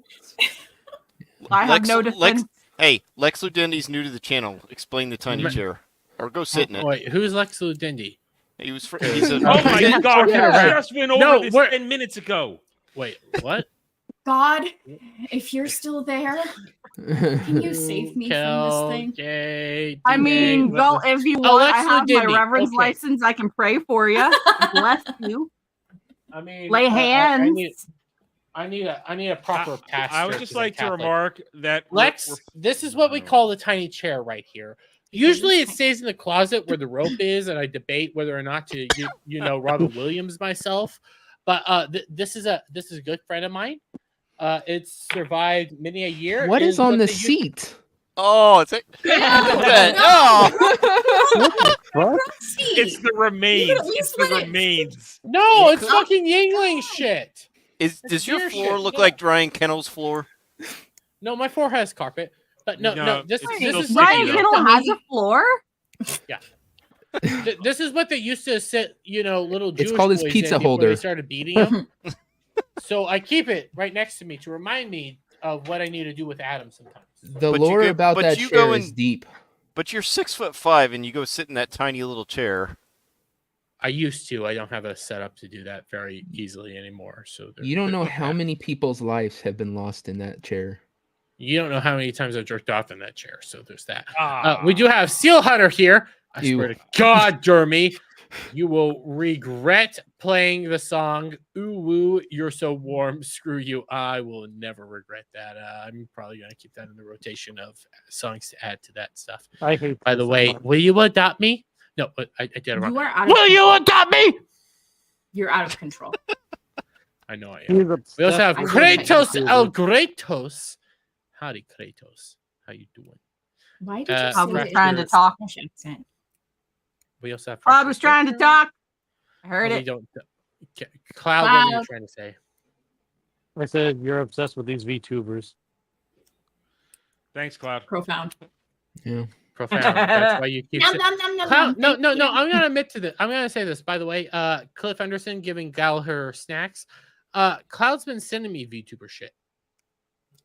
I have no Lex, defense. hey, Lex Ludendi's new to the channel. Explain the tiny Ma- chair. Or go sit in it. Wait, who's Lex Ludendi? He was he's a, Oh my Yeah. God! Yeah. We just went over No, this we're- 10 minutes ago. Wait, what? God, if you're still there, can you save me from this thing? Okay, I mean, go if you want. I Alexa have my Dindy, reverence okay. license. I can pray for you. Bless you. I mean, Lay hands. I need a proper pastor. I would just like to remark that Lex, this is what we call the tiny chair right here. Usually it stays in the closet where the rope is, and I debate whether or not to, Robin Williams myself. But this is a good friend of mine. It's survived many a year. What is on the seat? Oh, it's It's the remains. It's the remains. No, it's fucking Yingling shit. Does your deer floor shit, look yeah. like Ryan Kennel's floor? No, my floor has carpet. But no, this is Ryan Kennel has a floor. Yeah. This is what they used to sit, little Jewish It's called his boys pizza in before holder. They started beating him. So I keep it right next to me to remind me of what I need to do with Adam sometimes. The lore about that chair is deep. But you're 6'5" and you go sit in that tiny little chair. I used to. I don't have a setup to do that very easily anymore. So You don't know how many people's lives have been lost in that chair. You don't know how many times I've jerked off in that chair. So there's that. We do have Seal Hunter here. I swear to God, Jeremy, you will regret playing the song "Ooh Woo, You're So Warm, Screw You." I will never regret that. I'm probably going to keep that in the rotation of songs to add to that stuff. I hate. By the way, will you adopt me? No, I did it wrong. You are out of Will you control. adopt me? You're out of control. I know I am. We also have I will Kratos take El Kratos. Howdy, Kratos. How you doing? Why did you I say was it trying in to a talk. Spanish accent? We also have. I was trying to talk. I heard We it. don't. Cloud, what were you trying to say? I said you're obsessed with these VTubers. Thanks, Cloud. Profound. Yeah. Profound. That's why you keep Nom, saying. nom, nom, nom, Cloud, nom. no. Thank you. I'm gonna admit to this. I'm gonna say this. By the way, Cliff Anderson giving Gal her snacks. Cloud's been sending me VTuber shit.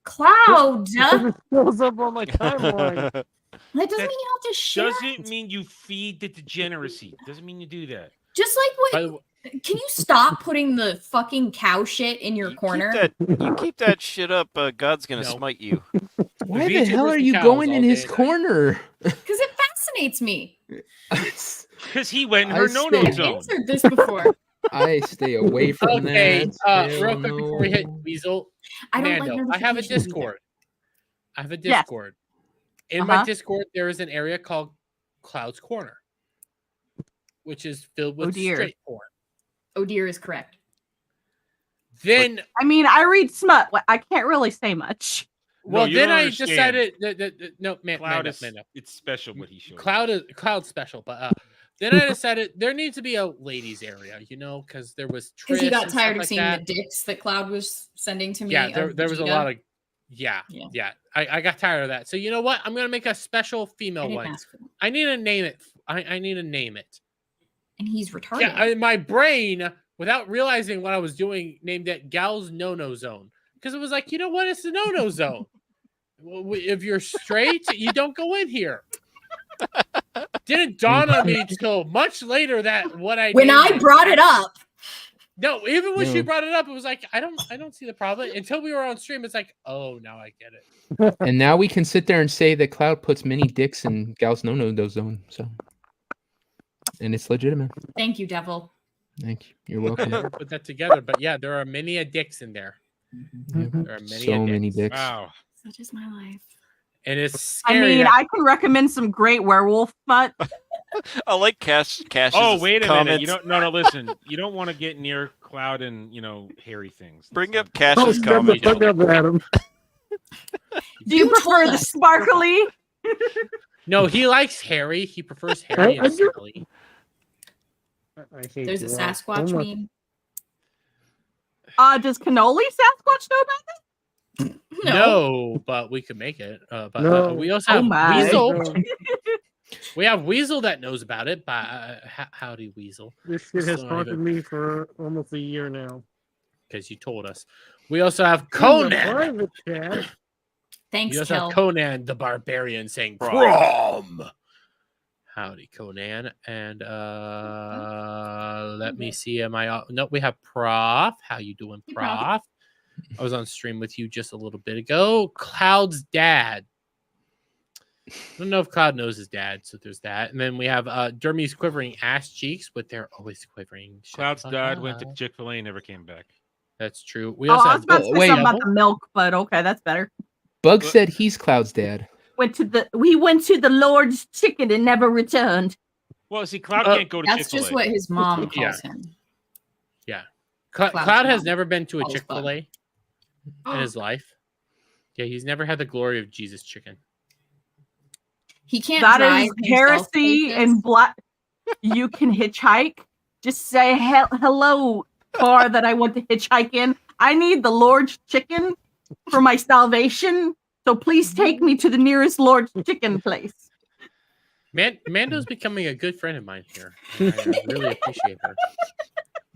Cloud. It shows up on my timeline. That doesn't mean you have to share. Doesn't mean you feed the degeneracy. Doesn't mean you do that. Just like what? Can you stop putting the fucking cow shit in your corner? You keep that shit up. God's gonna smite you. Why the hell are you going in his corner? Because it fascinates me. Because he went in her I no-no stay- I've zone. answered this before. I stay away from Okay, that. real quick before we hit Weasel, I don't like Mando, I have a notifications either. Discord. I have a Yes. Discord. In my Uh-huh. Discord, there is an area called Cloud's Corner, which is filled with dear. straight porn. Oh dear is correct. Then, I mean, I read smut. I can't really say much. well, you then don't I understand. decided that no, man, Cloud man, is man, it's special what he showed. Cloud's special, but then I decided there needs to be a ladies area, because there was Because he trysts got and tired stuff of like seeing that. the dicks that Cloud was sending to me. Yeah, of there was a Vegeta. lot of yeah. I got tired of that. So you know what? I'm gonna make a special I female didn't one. ask for them. I need to name it. I need to name it. And he's retarded. Yeah, my brain, without realizing what I was doing, named it Gal's No-No Zone. Because it was like, you know what? It's the no-no zone. If you're straight, you don't go in here. Didn't dawn on me until much later that what I when named I was brought it actually- up, No, even when she No. brought it up, it was like, I don't see the problem. Until we were on stream, it's like, oh, now I get it. And now we can sit there and say that Cloud puts many dicks in Gal's no zone. So, and it's legitimate. thank you, devil. Thank you. You're welcome. Never put that together, but yeah, there are many a dicks in there. There are many So a many dicks. dicks. Wow. Such is my life. And it's I scary. mean, that- I can recommend some great werewolf smut. I like Cash's Oh, wait a minute. comments. You don't. No. Listen. You don't want to get near Cloud and hairy things. Bring up Oh, Cash's shut the comments. fuck up, Adam. Do you You prefer told the us. sparkly? No, he likes Harry. He prefers Harry I and do- Sally. I hate There's a you all Sasquatch so much. meme. Does Cannoli Sasquatch know about that? No, but we could make it. But No. we also Oh have my. Weasel. No, We have Weasel that knows about it. But howdy, Weasel, this shit has Still haunted even- me for almost a year now. because you told us. We also have In the Conan. private chat, Thanks, You also Kel. have Conan the Barbarian saying prom. Howdy, Conan. And let me see. Am I? No, we have Prof. How you doing, Hey, Prof? Prof. I was on stream with you just a little bit ago. Cloud's dad. I don't know if Cloud knows his dad, so there's that. And then we have Dermy's quivering ass cheeks, but they're always quivering. Shut Cloud's the fuck dad went to up. Chick-fil-A and never came back. That's true. We Oh, also I have was about to say wait, something about the milk, but okay, that's better. Bug But- said he's Cloud's dad. We went to the Lord's Chicken and never returned. Well, see, Cloud can't go to That's Chick-fil-A. just what his mom Yeah. calls him. Yeah. Cloud's Cloud has mom never been to a calls Chick-fil-A in his life. Yeah, he's never had the glory of Jesus chicken. He can't That drive is himself heresy places. and black. You can hitchhike. Just say hello, car that I want to hitchhike in. I need the Lord's Chicken for my salvation. So please take me to the nearest Lord's Chicken place. Mando's becoming a good friend of mine here. I really appreciate her.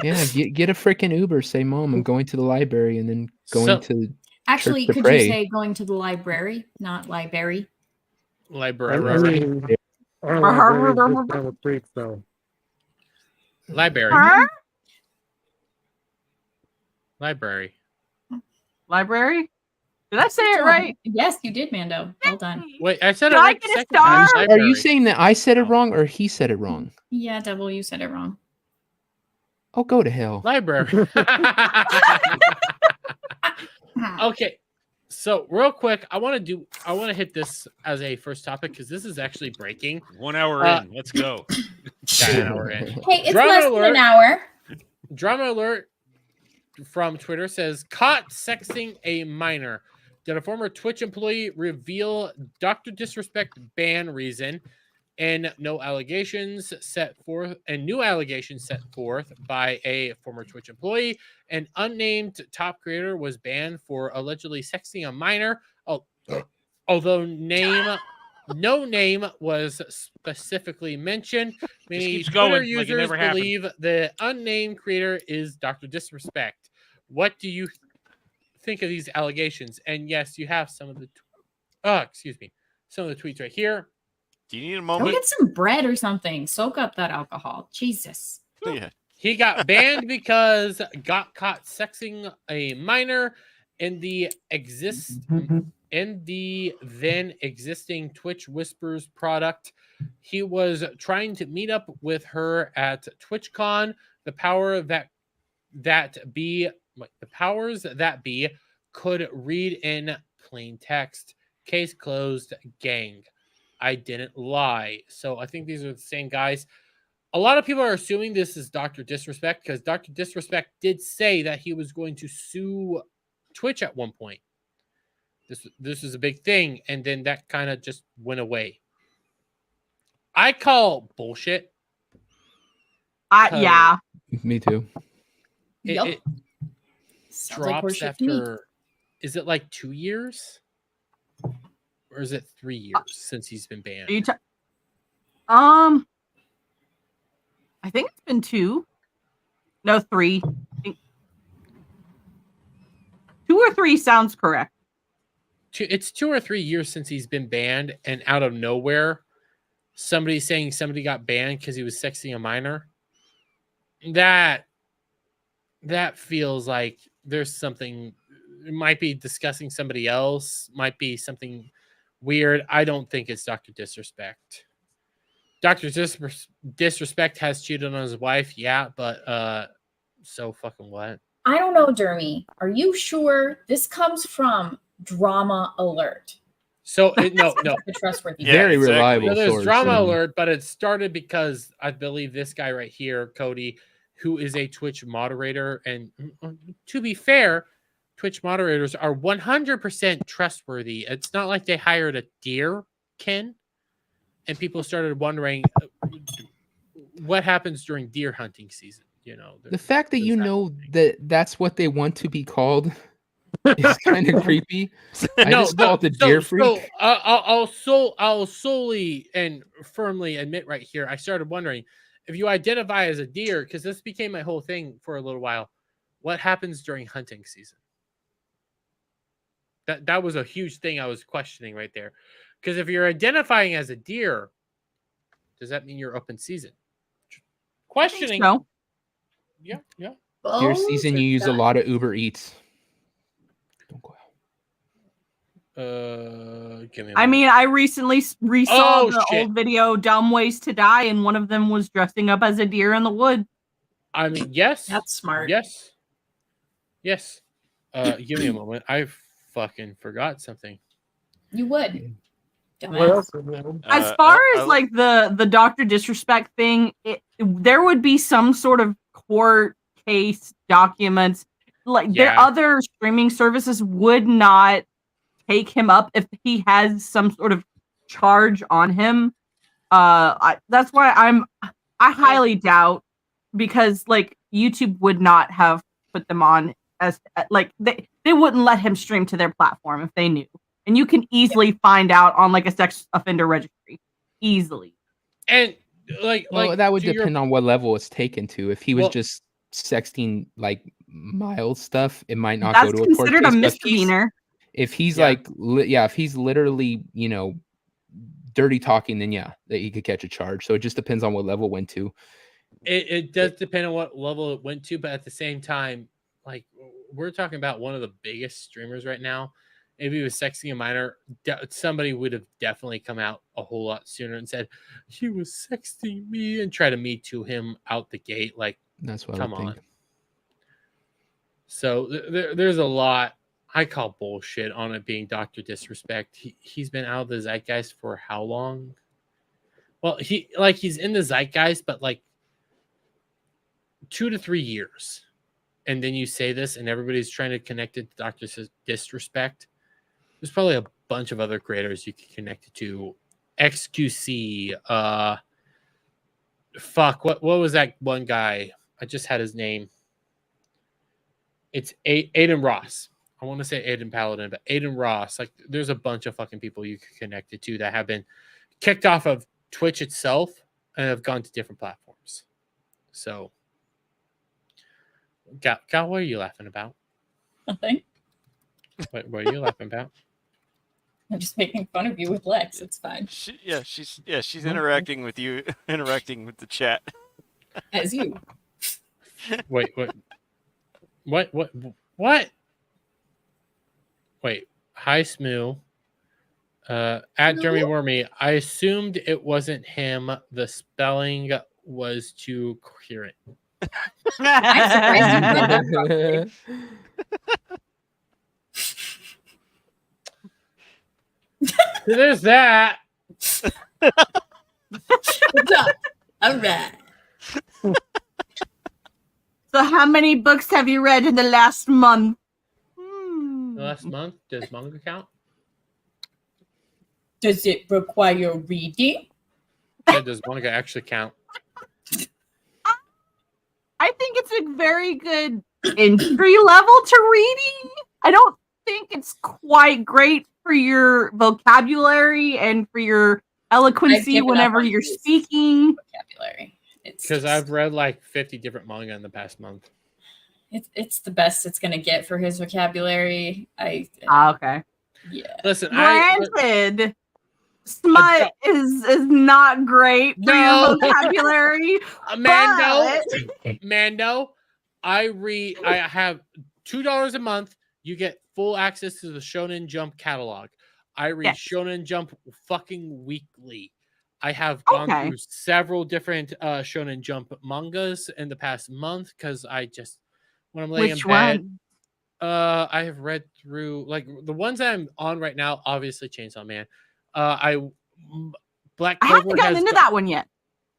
Yeah, get a freaking Uber. Say, Mom, I'm going to the library, and then going So- to Actually, church to could pray. you say going to the library, not library? Library. Our library is just down the street, so. Library. Huh? Library. Library? Did I say it right? Yes, you did, Mando. Well done. Wait, I said Did it I right get the a second time. star? Are you Library. saying that I said it wrong or he said it wrong? Yeah, Devil, you said it wrong. Oh, go to hell. Library. Okay. So real quick, I want to hit this as a first topic because this is actually breaking. 1 hour in. Let's go. An hour in. Hey, it's Drama less than alert. an hour. Drama alert from Twitter says caught sexting a minor. Did a former Twitch employee reveal Dr. Disrespect ban reason and new allegations set forth by a former Twitch employee? An unnamed top creator was banned for allegedly sexting a minor. Although no name was specifically mentioned. Many keeps Twitter going like it users never happened. believe the unnamed creator is Dr. Disrespect. What do you think of these allegations? And yes, you have some of the some of the tweets right here. Do you need a Go moment? get some bread or something. Soak up that alcohol. Jesus. Yeah. He got banned because got caught sexing a minor in the then existing Twitch Whispers product. He was trying to meet up with her at TwitchCon. The powers that be could read in plain text. Case closed, gang. I didn't lie. So I think these are the same guys. A lot of people are assuming this is Dr. Disrespect because Dr. Disrespect did say that he was going to sue Twitch at one point. This is a big thing, and then that kind of just went away. I call bullshit. Yeah. Me too. It Sounds like drops worship to me. after, is it like 2 years? Or is it 3 years since he's been banned? Are you I think it's been 2. No, 3. 2 or 3 sounds correct. It's 2 or 3 years since he's been banned, and out of nowhere, somebody's saying somebody got banned because he was sexting a minor. That feels like there's something. It might be discussing somebody else. Might be something weird. I don't think it's Dr. Disrespect. Dr. Disrespect has cheated on his wife, yeah, but so fucking what? I don't know, Dermy. Are you sure this comes from Drama Alert? So no. The trustworthy. Yeah, Very exactly. reliable So there's source. drama and- alert, but it started because I believe this guy right here, Cody, who is a Twitch moderator, and to be fair, Twitch moderators are 100% trustworthy. It's not like they hired a deer, Ken, and people started wondering what happens during deer hunting season. You know, The fact that there's you that know whole thing. that that's what they want to be called is kind of creepy. I just call it the deer freak. I'll solely and firmly admit right here, I started wondering if you identify as a deer, because this became my whole thing for a little while. What happens during hunting season? That was a huge thing I was questioning right there. Because if you're identifying as a deer, does that mean you're open season? Questioning. No. Yeah. Deer season, you use a lot of Uber Eats. Don't go out. Give me a I moment. mean, I recently resaw Oh, the shit. old video "Dumb Ways to Die," and one of them was dressing up as a deer in the wood. I mean, yes. That's smart. Yes. Yes. Give me a moment. I fucking forgot something. You would. What Dumbass. else is new? As far as like the Dr. Disrespect thing, there would be some sort of court case documents. Like their Yeah. other streaming services would not take him up if he has some sort of charge on him. That's why I highly doubt, because like YouTube would not have put them on as like they wouldn't let him stream to their platform if they knew. And you can easily find out on like a sex offender registry. Easily. And like that would to your- depend on what level it's taken to. If he was Well- just sexting like mild stuff, it might not That's go to a court considered a case. But misdemeanor. If he's Yeah. like, if he's literally, dirty talking, then yeah, that he could catch a charge. So it just depends on what level it went to. It does depend on what level it went to, but at the same time, like we're talking about one of the biggest streamers right now. If he was sexting a minor, somebody would have definitely come out a whole lot sooner and said he was sexting me and try to Me Too him out the gate. Like, That's what come I would on. think. So there's a lot. I call bullshit on it being Dr. Disrespect. He's been out of the zeitgeist for how long? Well, he's in the zeitgeist, but like 2 to 3 years. And then you say this and everybody's trying to connect it to Dr. Disrespect. There's probably a bunch of other creators you can connect it to. XQC. Fuck. What was that one guy? I just had his name. It's Aiden Ross. I want to say Aiden Paladin, but Aiden Ross. Like, there's a bunch of fucking people you can connect it to that have been kicked off of Twitch itself and have gone to different platforms. So, Gal, what are you laughing about? Nothing. What are you laughing about? I'm just making fun of you with Lex. It's fine. She's interacting with you, interacting with the chat. As you. Wait. What? Wait. Hi, Smoo. At Jeremy Wormy, I assumed it wasn't him. The spelling was too coherent. I'm surprised you read that properly. So there's that. Good job. All right. So how many books have you read in the last month? The last month, does manga count? Does it require reading? Yeah, does manga actually count? I think it's a very good entry level to reading. I don't think it's quite great for your vocabulary and for your eloquency given up whenever on you're this. speaking. Vocabulary. It's Because just- I've read like 50 different manga in the past month. it's the best it's gonna get for his vocabulary. Okay. Yeah. Listen, Granted, smut is not great for No. your vocabulary. Mando, I have $2 a month. You get full access to the Shonen Jump catalog. I read Yes. Shonen Jump fucking weekly. I have gone Okay. through several different Shonen Jump mangas in the past month because when I'm laying Which in bed, one? I have read through like the ones I'm on right now. Obviously, Chainsaw Man. Black I Clover haven't gotten has into that one yet.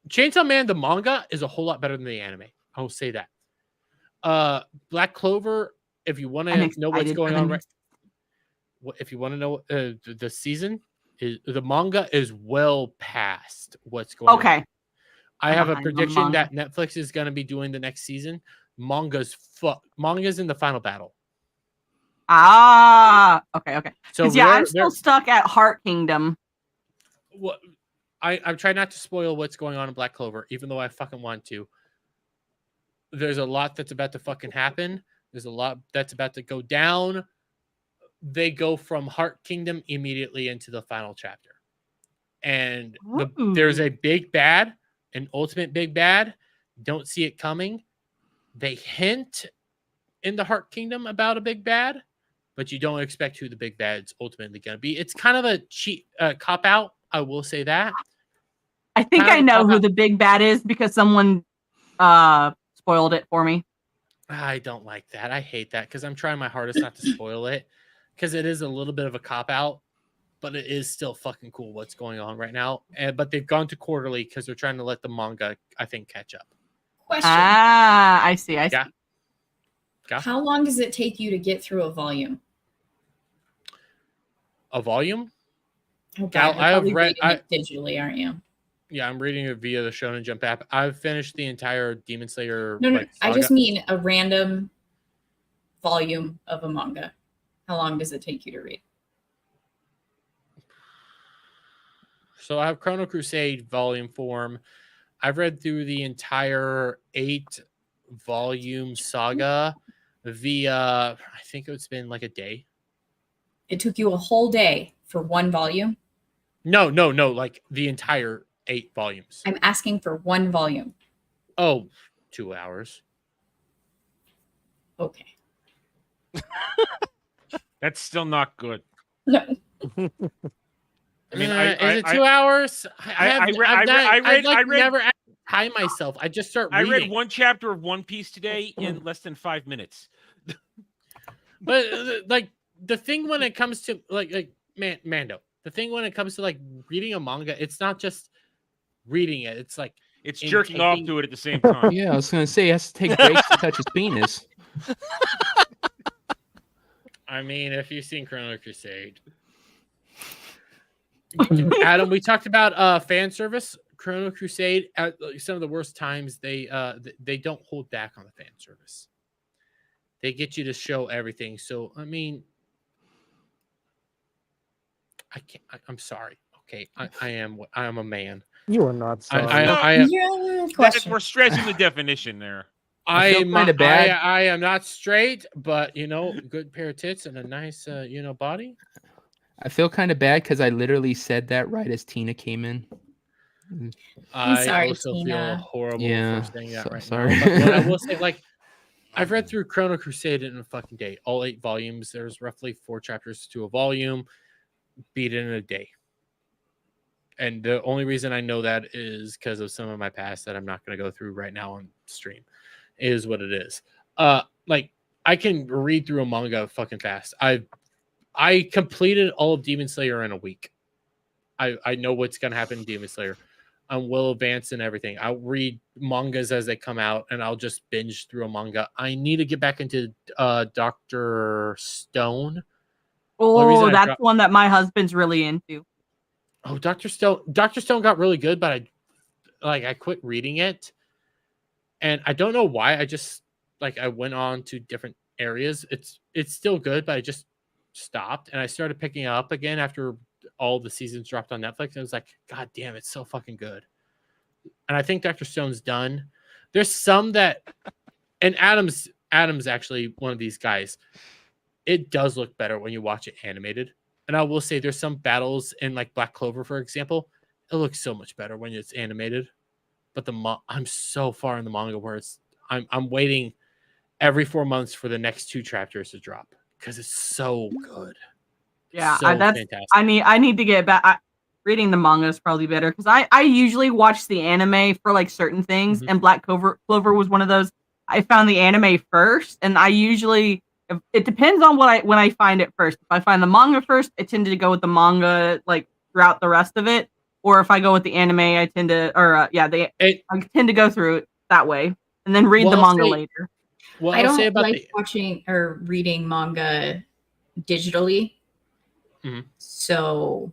Chainsaw Man, the manga, is a whole lot better than the anime. I will say that. Black Clover, if you want I'm to know what's excited going for the on, new right? If you want to know the season, the manga is well past what's going on. Okay. I have a behind on the prediction manga. that Netflix is going to be doing the next season. Manga's in the final battle. Okay. So So yeah, I'm they're- still stuck at Heart Kingdom. what I'm trying not to spoil what's going on in Black Clover, even though I fucking want to. There's a lot that's about to fucking happen. There's a lot that's about to go down. They go from Heart Kingdom immediately into the final chapter. And there's a big bad, an ultimate big bad. Don't see it coming. They hint in the Heart Kingdom about a big bad, but you don't expect who the big bad's ultimately going to be. It's kind of a cheap cop out. I will say that. I think Kind of I a know who cop-out. the big bad is because someone spoiled it for me. I don't like that. I hate that because I'm trying my hardest not to spoil it because it is a little bit of a cop out, but it is still fucking cool what's going on right now. But they've gone to quarterly because they're trying to let the manga, I think, catch up. Question. Ah, I see. I see. Yeah. How long does it take you to get through a volume? A volume? Okay, Gal, you're I have probably read. reading it digitally, aren't you? Yeah, I'm reading it via the Shonen Jump app. I've finished the entire Demon Slayer. No, like, I saga. just mean a random volume of a manga. How long does it take you to read? So I have Chrono Crusade volume form. I've read through the entire 8-volume saga via, I think it's been like a day. It took you a whole day for one volume? No, like the entire 8 volumes. I'm asking for one volume. Oh, 2 hours. Okay. That's still not good. No. I mean, is it 2 hours? I read never time myself. I just start I reading. read one chapter of One Piece today in less than 5 minutes. But like the thing when it comes to Mando, the thing when it comes to like reading a manga, it's not just reading it. It's like it's jerking off to it at the same time. Yeah, I was gonna say he has to take breaks to touch his penis. I mean, if you've seen Chrono Crusade, Adam, we talked about fan service. Chrono Crusade at some of the worst times they don't hold back on the fan service. They get you to show everything. So I mean, I'm sorry. Okay, I am a man. You are not sorry. We're stressing the definition there. I feel kinda bad. I am not straight, but good pair of tits and a nice body. I feel kind of bad because I literally said that right as Tina came in. I sorry, also Tina. feel horrible Yeah, for saying that so- right sorry. now. But what I will say, like, I've read through Chrono Crusade in a fucking day. All 8 volumes. There's roughly 4 chapters to a volume. Beat it in a day. And the only reason I know that is because of some of my past that I'm not going to go through right now on stream. Is what it is. Like I can read through a manga fucking fast. I completed all of Demon Slayer in a week. I know what's gonna happen in Demon Slayer. I'm well advanced in everything. I'll read mangas as they come out, and I'll just binge through a manga. I need to get back into Dr. Stone. Oh, that's one that my husband's really into. Oh, Dr. Stone. Dr. Stone got really good, but I quit reading it. And I don't know why. I just I went on to different areas. It's still good, but I just stopped and I started picking it up again after all the seasons dropped on Netflix. And I was like, God damn, it's so fucking good. And I think Dr. Stone's done. There's some that, and Adam's actually one of these guys. It does look better when you watch it animated. And I will say there's some battles in like Black Clover, for example. It looks so much better when it's animated. But I'm so far in the manga where I'm waiting every 4 months for the next 2 chapters to drop because it's so good. Yeah, so that's fantastic. I need to get back. Reading the manga is probably better because I usually watch the anime for like certain things, and Black Clover was one of those. I found the anime first, and I usually it depends on when I find it first. If I find the manga first, I tend to go with the manga like throughout the rest of it. Or if I go with the anime, I tend to, I tend to go through it that way and then read the manga later. Well, I don't like watching or reading manga digitally, so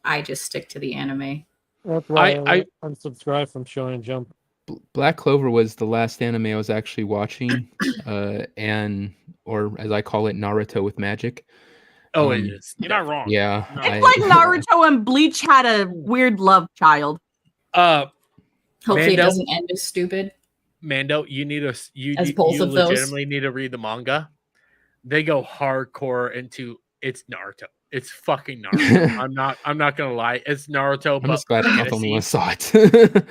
I just stick to the anime. That's why I unsubscribe from Shonen Jump. Black Clover was the last anime I was actually watching, or as I call it, Naruto with magic. Oh, it is. You're not wrong. Yeah, it's like Naruto and Bleach had a weird love child. Hopefully, it doesn't end as stupid. Mando, you need you legitimately those. Need to read the manga. They go hardcore into it's Naruto. It's fucking Naruto. I'm not gonna lie. It's Naruto. I'm but just glad I'm not the only one saw it.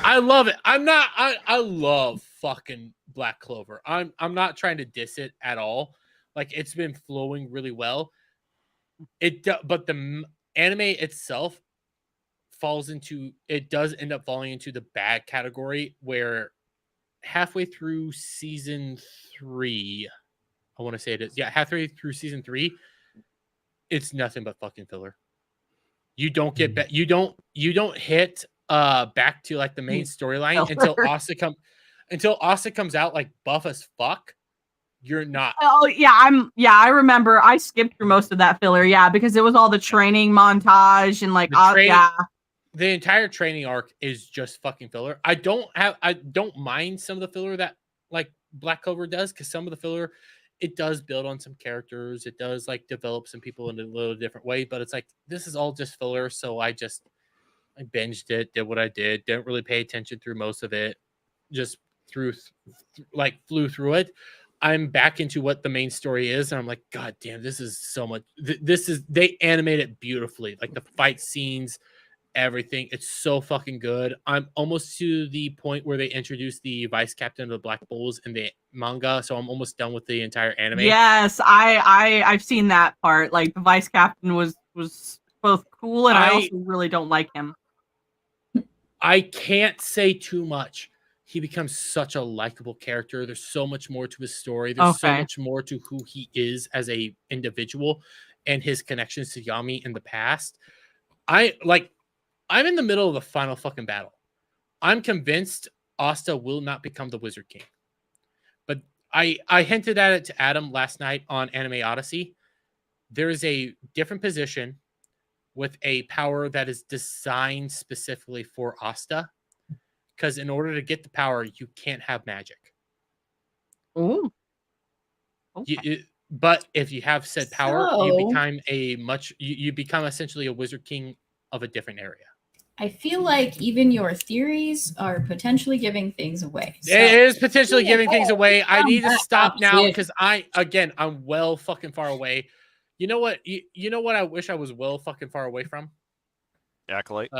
I love it. I love fucking Black Clover. I'm not trying to diss it at all. Like it's been flowing really well. But the anime itself does end up falling into the bad category where halfway through season 3, I want to say it is. Yeah, halfway through season 3, it's nothing but fucking filler. You don't get back. You don't hit back to like the main storyline until Asa comes out like buff as fuck. You're not. Oh yeah, I remember I skipped through most of that filler, because it was all the training montage and like the entire training arc is just fucking filler. I don't mind some of the filler that like Black Clover does, because some of the filler, it does build on some characters. It does like develop some people in a little different way, but it's like, this is all just filler. So I binged it, did what I did, didn't really pay attention through most of it, just flew through it. I'm back into what the main story is, and I'm like, God damn, this is so much. They animate it beautifully, like the fight scenes, everything. It's so fucking good. I'm almost to the point where they introduced the vice captain of the Black Bulls in the manga, so I'm almost done with the entire anime. Yes, I've seen that part. Like the vice captain was both cool, and I also really don't like him. I can't say too much. He becomes such a likable character. There's so much more to his story. There's so much more to who he is as a individual and his connections to Yami in the past. I'm in the middle of the final fucking battle. I'm convinced Asta will not become the Wizard King. But I hinted at it to Adam last night on Anime Odyssey. There is a different position with a power that is designed specifically for Asta. Because in order to get the power, you can't have magic. Ooh. Okay. But if you have said power, you become essentially a Wizard King of a different area. I feel like even your theories are potentially giving things away. So. It is potentially giving things away. I need to stop now because I'm well fucking far away. You know what? You know what I wish I was well fucking far away from? Acolyte.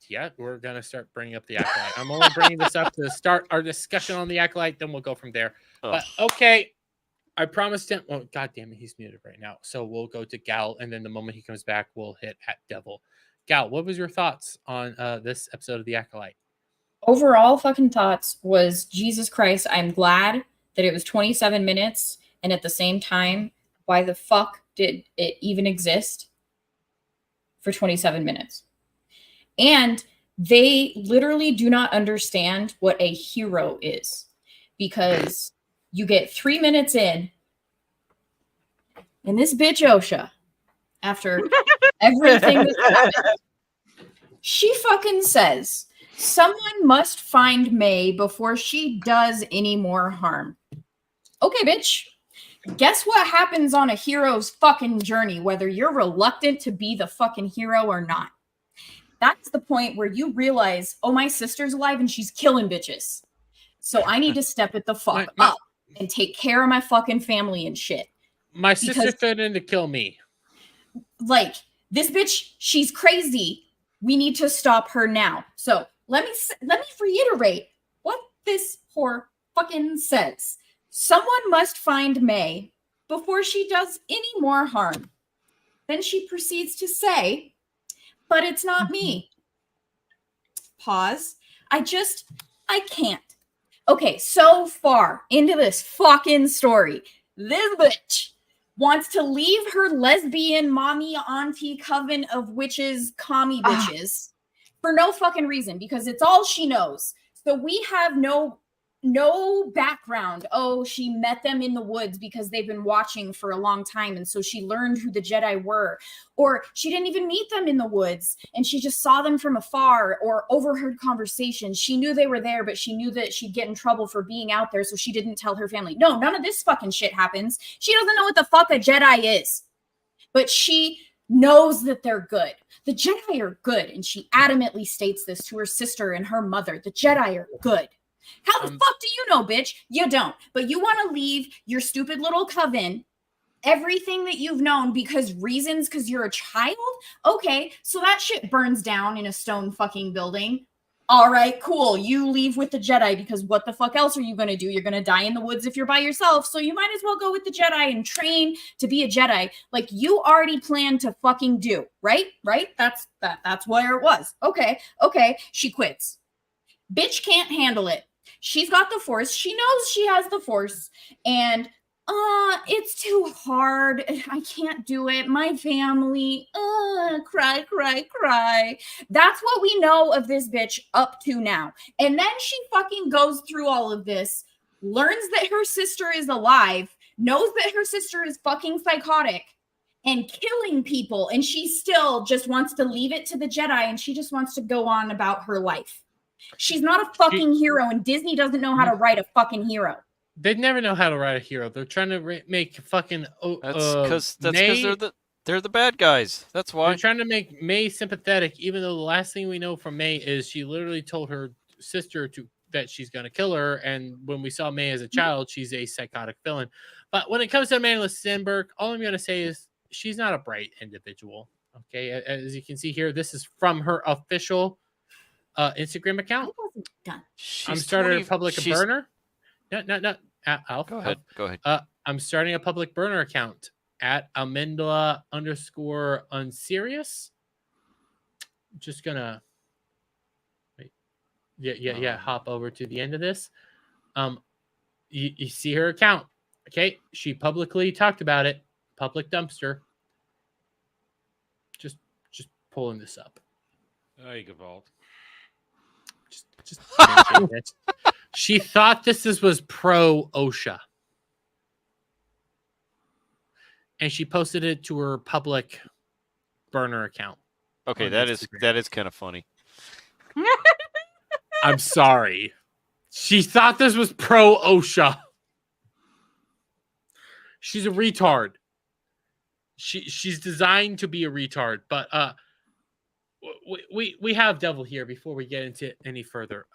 Yeah, we're gonna start bringing up the Acolyte. I'm only bringing this up to start our discussion on the Acolyte, then we'll go from there. But okay, I promised him. Oh, God damn it, he's muted right now. So we'll go to GHAL, and then the moment he comes back, we'll hit at Devil. GHAL, what was your thoughts on this episode of the Acolyte? Overall, fucking thoughts was Jesus Christ. I'm glad that it was 27 minutes, and at the same time, why the fuck did it even exist for 27 minutes? And they literally do not understand what a hero is, because you get 3 minutes in, and this bitch Osha, after everything that happened, she fucking says, someone must find May before she does any more harm. Okay, bitch. Guess what happens on a hero's fucking journey, whether you're reluctant to be the fucking hero or not? That's the point where you realize, oh, my sister's alive and she's killing bitches. So I need to step it the fuck up and take care of my fucking family and shit. My sister fit in to kill me. Like, this bitch, she's crazy. We need to stop her now. So let me reiterate what this whore fucking says. Someone must find May before she does any more harm. Then she proceeds to say, but it's not me. Pause. I can't. Okay, so far into this fucking story, this bitch wants to leave her lesbian mommy auntie coven of witches, commie bitches, for no fucking reason, because it's all she knows. So we have no background. Oh, she met them in the woods because they've been watching for a long time, and so she learned who the Jedi were. Or she didn't even meet them in the woods, and she just saw them from afar or overheard conversations. She knew they were there, but she knew that she'd get in trouble for being out there, so she didn't tell her family. No, none of this fucking shit happens. She doesn't know what the fuck a Jedi is. But she knows that they're good. The Jedi are good, and she adamantly states this to her sister and her mother. The Jedi are good. How the fuck do you know, bitch? You don't. But you want to leave your stupid little coven, everything that you've known because you're a child? Okay, so that shit burns down in a stone fucking building. All right, cool. You leave with the Jedi because what the fuck else are you going to do? You're going to die in the woods if you're by yourself. So you might as well go with the Jedi and train to be a Jedi like you already planned to fucking do, right? Right? That's where it was. Okay. She quits. Bitch can't handle it. She's got the Force. She knows she has the Force. And it's too hard. I can't do it. My family, cry. That's what we know of this bitch up to now. And then she fucking goes through all of this, learns that her sister is alive, knows that her sister is fucking psychotic and killing people, and she still just wants to leave it to the Jedi, and she just wants to go on about her life. She's not a fucking hero, and Disney doesn't know how to write a fucking hero. They never know how to write a hero. They're trying to make fucking. That's because they're the bad guys. That's why. They're trying to make May sympathetic, even though the last thing we know from May is she literally told her sister that she's going to kill her. And when we saw May as a child, she's a psychotic villain. But when it comes to Amanda Stenberg, all I'm going to say is she's not a bright individual. Okay, as you can see here, this is from her official Instagram account. I'm starting a public burner. No. Alf. Go ahead. I'm starting a public burner account at Amanda_unserious. Just gonna wait. Yeah. Hop over to the end of this. You see her account. Okay, she publicly talked about it. Public dumpster. Just pulling this up. There you go, Vault. Just she thought this was pro OSHA. And she posted it to her public burner account. Okay, that is kind of funny. I'm sorry. She thought this was pro OSHA. She's a retard. She's designed to be a retard, but we have Devil here before we get into any further.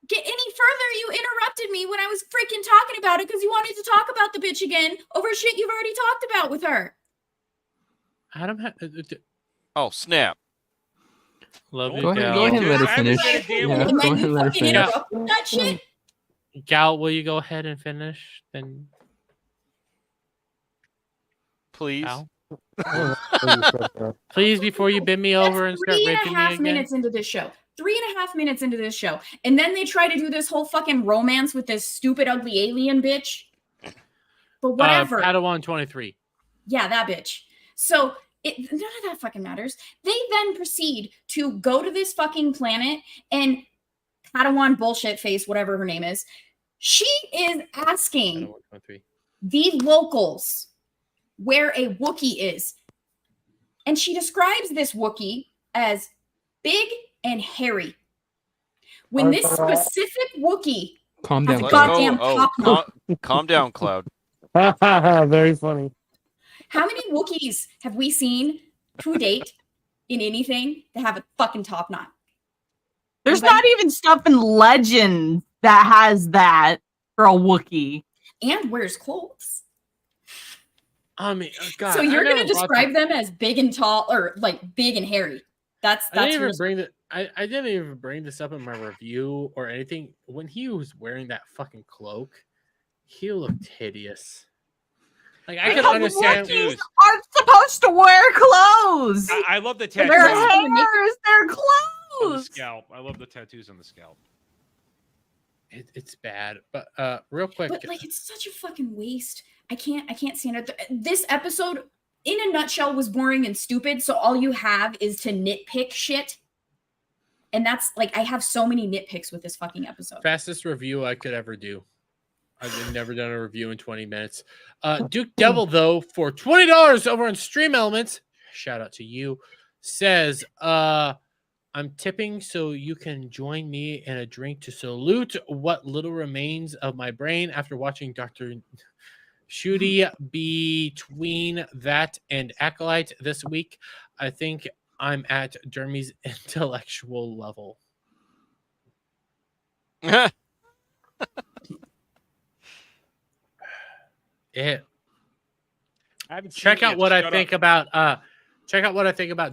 Get any further? You interrupted me when I was freaking talking about it because you wanted to talk about the bitch again over shit you've already talked about with her. Adam, oh snap! Love you, Go Gal. ahead and let her finish. And Yeah, then go ahead you and let her fucking finish. interrupted that shit. Gal, will you go ahead and finish? Then, Please. Gal? Please, before you bend me over and start raping me 3.5 again. minutes into this show. 3.5 minutes into this show. And then they try to do this whole fucking romance with this stupid, ugly alien bitch. But whatever. Padawan 23. Yeah, that bitch. So none of that fucking matters. They then proceed to go to this fucking planet and Padawan bullshit face, whatever her name is. She is asking the locals where a Wookiee is. And she describes this Wookiee as big and hairy. When this specific Wookiee Calm has down. a goddamn top knot. Calm down, Cloud. Very funny. How many Wookiees have we seen to date in anything that have a fucking top knot? There's not even stuff in Legend that has that for a Wookiee. And wears clothes. I mean, God. So you're going to describe them as big and tall, or like big and hairy. That's I didn't even bring this up in my review or anything. When he was wearing that fucking cloak, he looked hideous. Like I can understand. Wookiees aren't supposed to wear clothes. I love the tattoos. Their hairs, their On the clothes. scalp. I love the tattoos on the scalp. It's bad, but real quick. But like, it's such a fucking waste. I can't stand it. This episode, in a nutshell, was boring and stupid. So all you have is to nitpick shit. And that's like, I have so many nitpicks with this fucking episode. Fastest review I could ever do. I've never done a review in 20 minutes. Duke Devil, though, for $20 over on Stream Elements, shout out to you, says, I'm tipping so you can join me in a drink to salute what little remains of my brain after watching Dr. Shooty between that and Acolyte this week. I think I'm at Dermy's intellectual level. Check out what I think about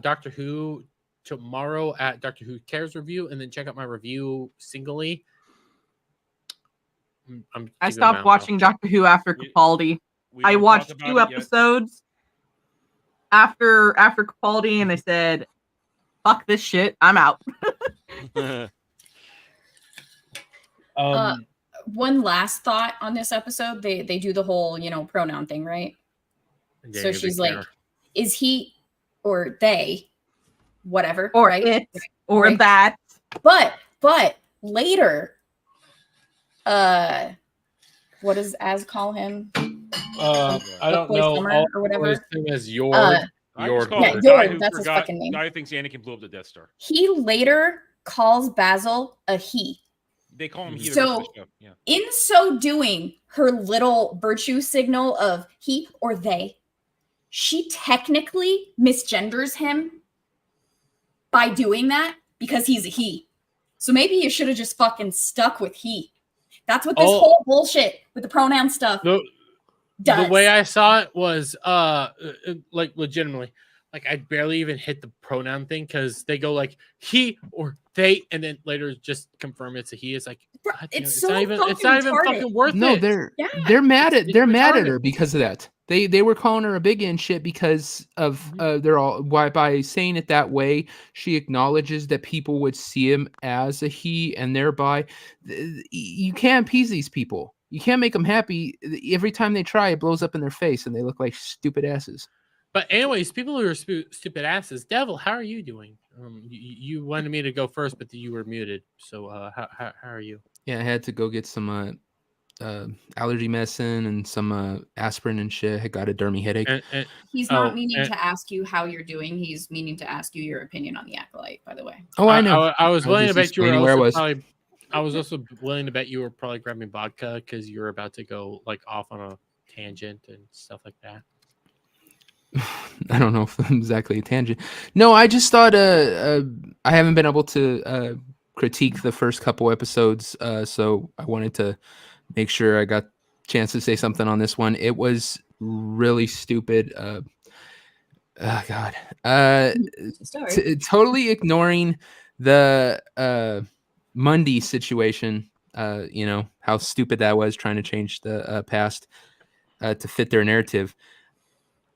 Doctor Who tomorrow at Doctor Who Cares review, and then check out my review singly. I stopped watching Doctor Who after Capaldi. I watched 2 episodes after Capaldi, and I said, "Fuck this shit, I'm out." One last thought on this episode. They do the whole, pronoun thing, right? Yeah, So she's like, is he or they, whatever, or right? it, or right? that. But later, what does Az call him? I don't know. Summer or whatever. As Yord. Yord. Yeah, Yord. That's his fucking name. Guy who thinks Anakin blew up the Death Star. He later calls Basil a he. They call him he. So, in so doing, her little virtue signal of he or they, she technically misgenders him by doing that because he's a he. So maybe you should have just fucking stuck with he. That's what this whole bullshit with the pronoun stuff does. The way I saw it was like legitimately, like I barely even hit the pronoun thing because they go like he or they, and then later just confirm it's a he. It's like it's not even fucking worth it. No, they're mad at her because of that. They were calling her a big and shit because of by saying it that way, she acknowledges that people would see him as a he, and thereby you can't appease these people. You can't make them happy. Every time they try, it blows up in their face, and they look like stupid asses. But anyways, people who are stupid asses. Devil, how are you doing? You wanted me to go first, but you were muted. So how are you? Yeah, I had to go get some allergy medicine and some aspirin and shit. I got a dermy headache. He's not meaning to ask you how you're doing. He's meaning to ask you your opinion on the Acolyte, by the way. Oh, I know. I was willing to bet you were where also I was also willing to bet you were probably grabbing vodka because you were about to go like off on a tangent and stuff like that. I don't know if I'm exactly a tangent. No, I just thought I haven't been able to critique the first couple episodes, so I wanted to make sure I got a chance to say something on this one. It was really stupid. Totally ignoring the Mundy situation. How stupid that was, trying to change the past to fit their narrative.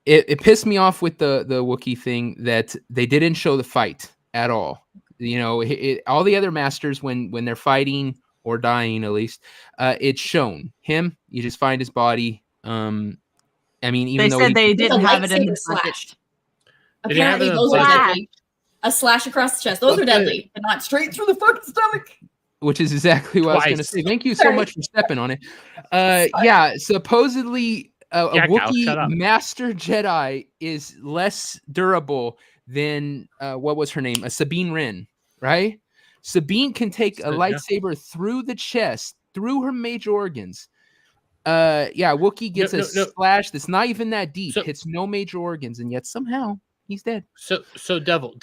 It pissed me off with the Wookiee thing that they didn't show the fight at all. All the other masters when they're fighting or dying, at least, it's shown. Him, you just find his body. Even they said they didn't have it in the slashed. Apparently, those are deadly. A slash across the chest. Those are deadly, but not straight through the fucking stomach. Which is exactly what I was going to say. Thank you so much for stepping on it. Supposedly a Wookiee Master Jedi is less durable than what was her name? Sabine Wren, right? Sabine can take a lightsaber through the chest, through her major organs. Wookiee gets a slash that's not even that deep, hits no major organs, and yet somehow he's dead. So Devil.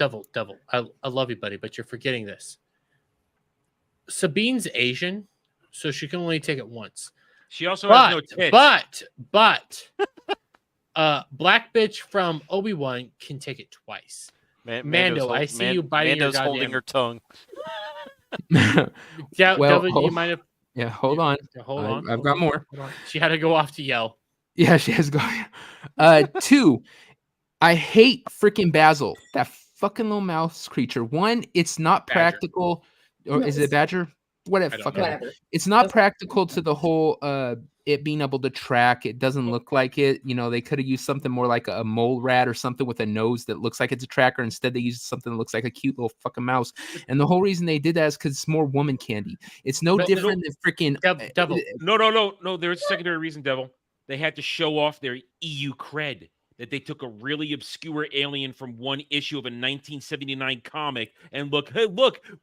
I love you, buddy, but you're forgetting this. Sabine's Asian, so she can only take it once. She also has no tits. But black bitch from Obi-Wan can take it twice. Mando, I see you biting Mando's your holding her tongue. Devil, you might have. Yeah, hold on. I've got more. She had to go off to yell. Yeah, she has gone. 2, I hate freaking Basil, that fucking little mouse creature. 1, it's not practical. Or is it Badger? Whatever. It's not practical to the whole it being able to track. It doesn't look like it. They could have used something more like a mole rat or something with a nose that looks like it's a tracker. Instead, they used something that looks like a cute little fucking mouse. And the whole reason they did that is because it's more woman candy. It's no different than freaking Devil. No. There's a secondary reason, Devil. They had to show off their EU cred. That they took a really obscure alien from one issue of a 1979 comic and look,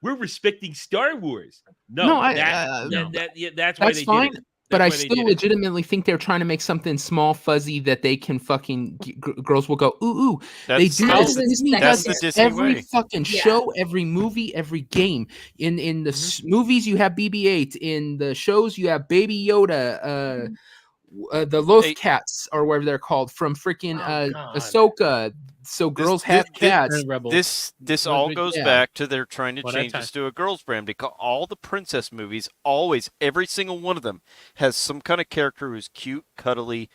we're respecting Star Wars. That's why they fine. did it. But I still legitimately think they're trying to make something small, fuzzy that they can fucking girls will go ooh. They do this. Disney does this every fucking show, every movie, every game. In the movies, you have BB-8. In the shows, you have Baby Yoda. The Loth Cats, or whatever they're called, from freaking Ahsoka. so girls have cats. This all goes Yeah. back to they're trying to One at a change this to a girls' brand because all the princess movies, always, every single one of them has some kind of character who's cute, cuddly.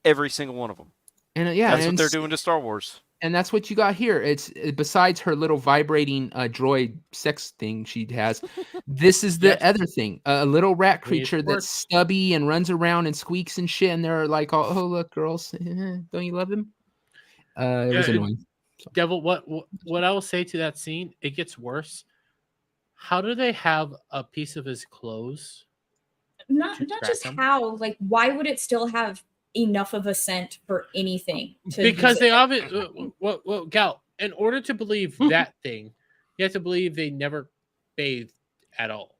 Every single one of them. And yeah, that's and what they're doing to Star Wars. And that's what you got here. It's besides her little vibrating droid sex thing she has. This is the other thing. A little rat creature that's stubby and runs around and squeaks and shit. And they're like, "Oh, look, girls, don't you love him?" It was annoying. Devil, what I will say to that scene, it gets worse. How do they have a piece of his clothes? Not just how, like, why would it still have enough of a scent for anything? Because they obviously, well, Gal, in order to believe that thing, you have to believe they never bathed at all.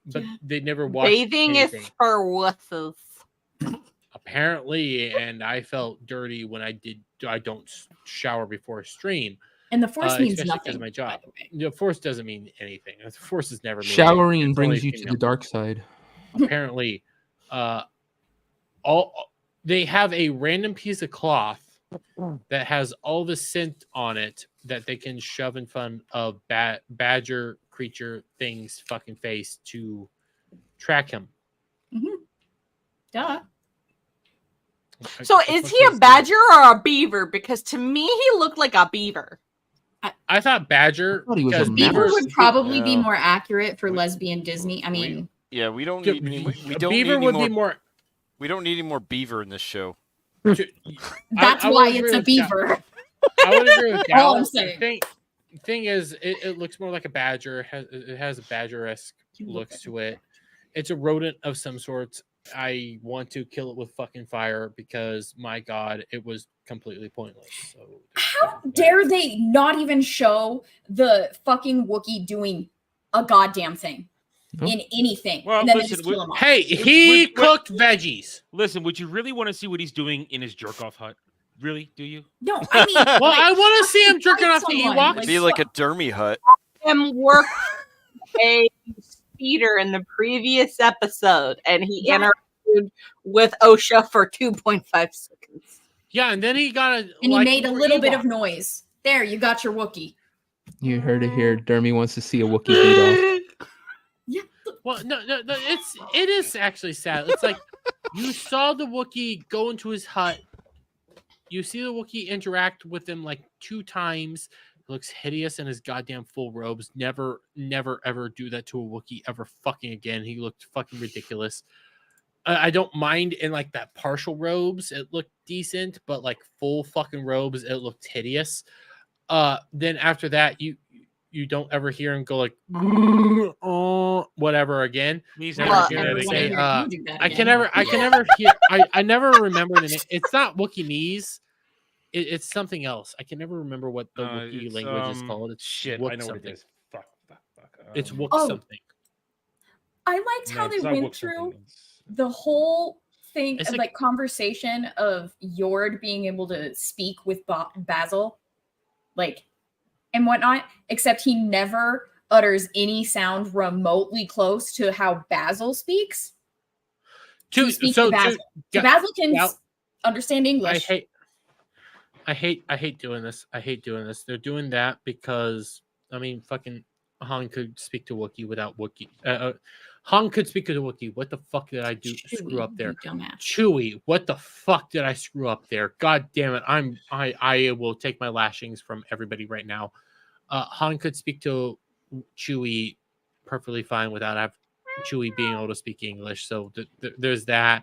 But they never washed Bathing anything. is for wusses. Apparently, and I felt dirty when I don't shower before a stream. And the Force means especially nothing. because of my job. The Force doesn't mean anything. The Force has never mean Showering anything. brings you to the dark side. Apparently, they have a random piece of cloth that has all the scent on it that they can shove in front of badger creature thing's fucking face to track him. Duh. So is he a badger or a beaver? Because to me, he looked like a beaver. I thought badger. Because beaver would probably be more accurate for lesbian Disney. I mean, Yeah, we don't need any. We don't beaver need would any be more. We don't need any more beaver in this show. that's I why would it's agree a with beaver. I would agree with All Gal. I'm saying. Thing is, it looks more like a badger. It has a badger-esque looks to it. It's a rodent of some sorts. I want to kill it with fucking fire because, my God, it was completely pointless. So, how dare they not even show the fucking Wookiee doing a goddamn thing in anything? Well, and then listen, they just kill him off. Hey, he cooked veggies. Listen, would you really want to see what he's doing in his jerk-off hut? Really? Do you? No, I mean, well, I want to see him jerking off the Ewoks. It'd be like a Dermy hut. Him worked a speeder in the previous episode, and he interacted with OSHA for 2.5 seconds. Yeah, and then he got and he made a little bit of noise. There, you got your Wookiee. You heard it here. Dermy wants to see a Wookiee beat off. Well, no, it is actually sad. It's like you saw the Wookiee go into his hut. You see the Wookiee interact with him like 2 times. He looks hideous in his goddamn full robes. Never, ever do that to a Wookiee ever fucking again. He looked fucking ridiculous. I don't mind in like that partial robes. It looked decent, but like full fucking robes, it looked hideous. Then after that, you don't ever hear him go like, oh, whatever again. He's never never say, say, I can never hear. I never remember the name. It's not Wookieese. It's something else. I can never remember what the Wookiee language is called. It's shit. Wook I know something. what it is. Fuck. It's Wook something. I liked how they it's not went Wook through something. the whole thing It's of like conversation of Yord being able to speak with Basil, like, and whatnot, except he never utters any sound remotely close to how Basil speaks. He speaks to Basil. So Basil can understand English. I hate doing this. I hate doing this. They're doing that because I mean, fucking Han could speak to Wookiee without Wookiee. Han could speak to the Wookiee. What the fuck did I do? Screw up there. Chewie, what the fuck did I screw up there? God damn it! I will take my lashings from everybody right now. Han could speak to Chewie perfectly fine without Chewie being able to speak English. So there's that.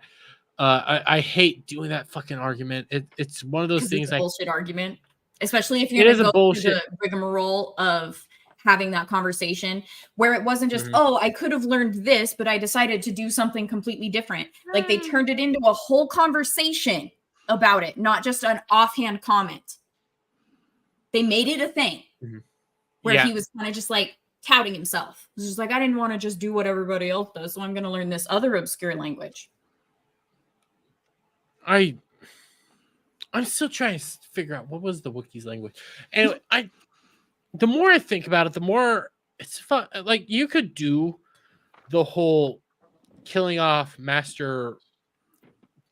I hate doing that fucking argument. It's one of those things. It's a like bullshit argument, especially if you're it is going a to go bullshit. through the rigmarole of having that conversation where it wasn't just, oh, I could have learned this, but I decided to do something completely different. Like they turned it into a whole conversation about it, not just an offhand comment. They made it a thing where he was kind of just like touting himself. It was just like, I didn't want to just do what everybody else does, so I'm going to learn this other obscure language. I'm still trying to figure out what was the Wookiee's language. Anyway, the more I think about it, the more it's fun. Like you could do the whole killing off Master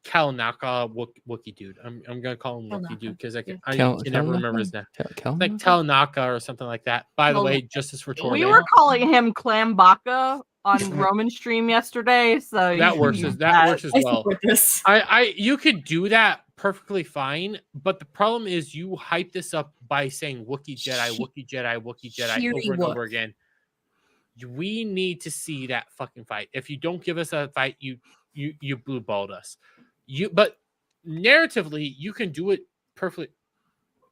Kalanaka Wookie dude. I'm gonna call him Wookie dude because I can never remember his name. Kel- Like Kalanaka or something like that. By the way, justice for Torben. We were calling him Clam Baka on Roman stream yesterday, so that works as well. You could do that perfectly fine, but the problem is you hype this up by saying Wookiee Jedi, Wookiee Jedi, Wookiee Jedi over and over again. We need to see that fucking fight. If you don't give us a fight, you blue balled us. But narratively, you can do it perfectly.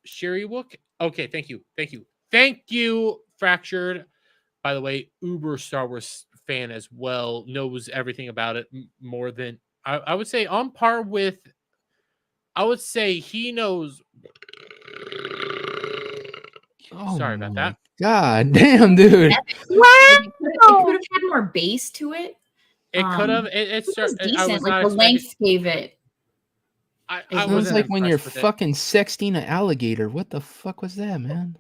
Sherry Wook. Okay, thank you, Fractured. By the way, uber Star Wars fan as well, knows everything about it more than I would say on par with. I would say he knows. Sorry about that. God damn, dude. It could have had more base to it. It could have. It was decent. Like the length gave it. It was like when you're fucking sexting an alligator. What the fuck was that, man?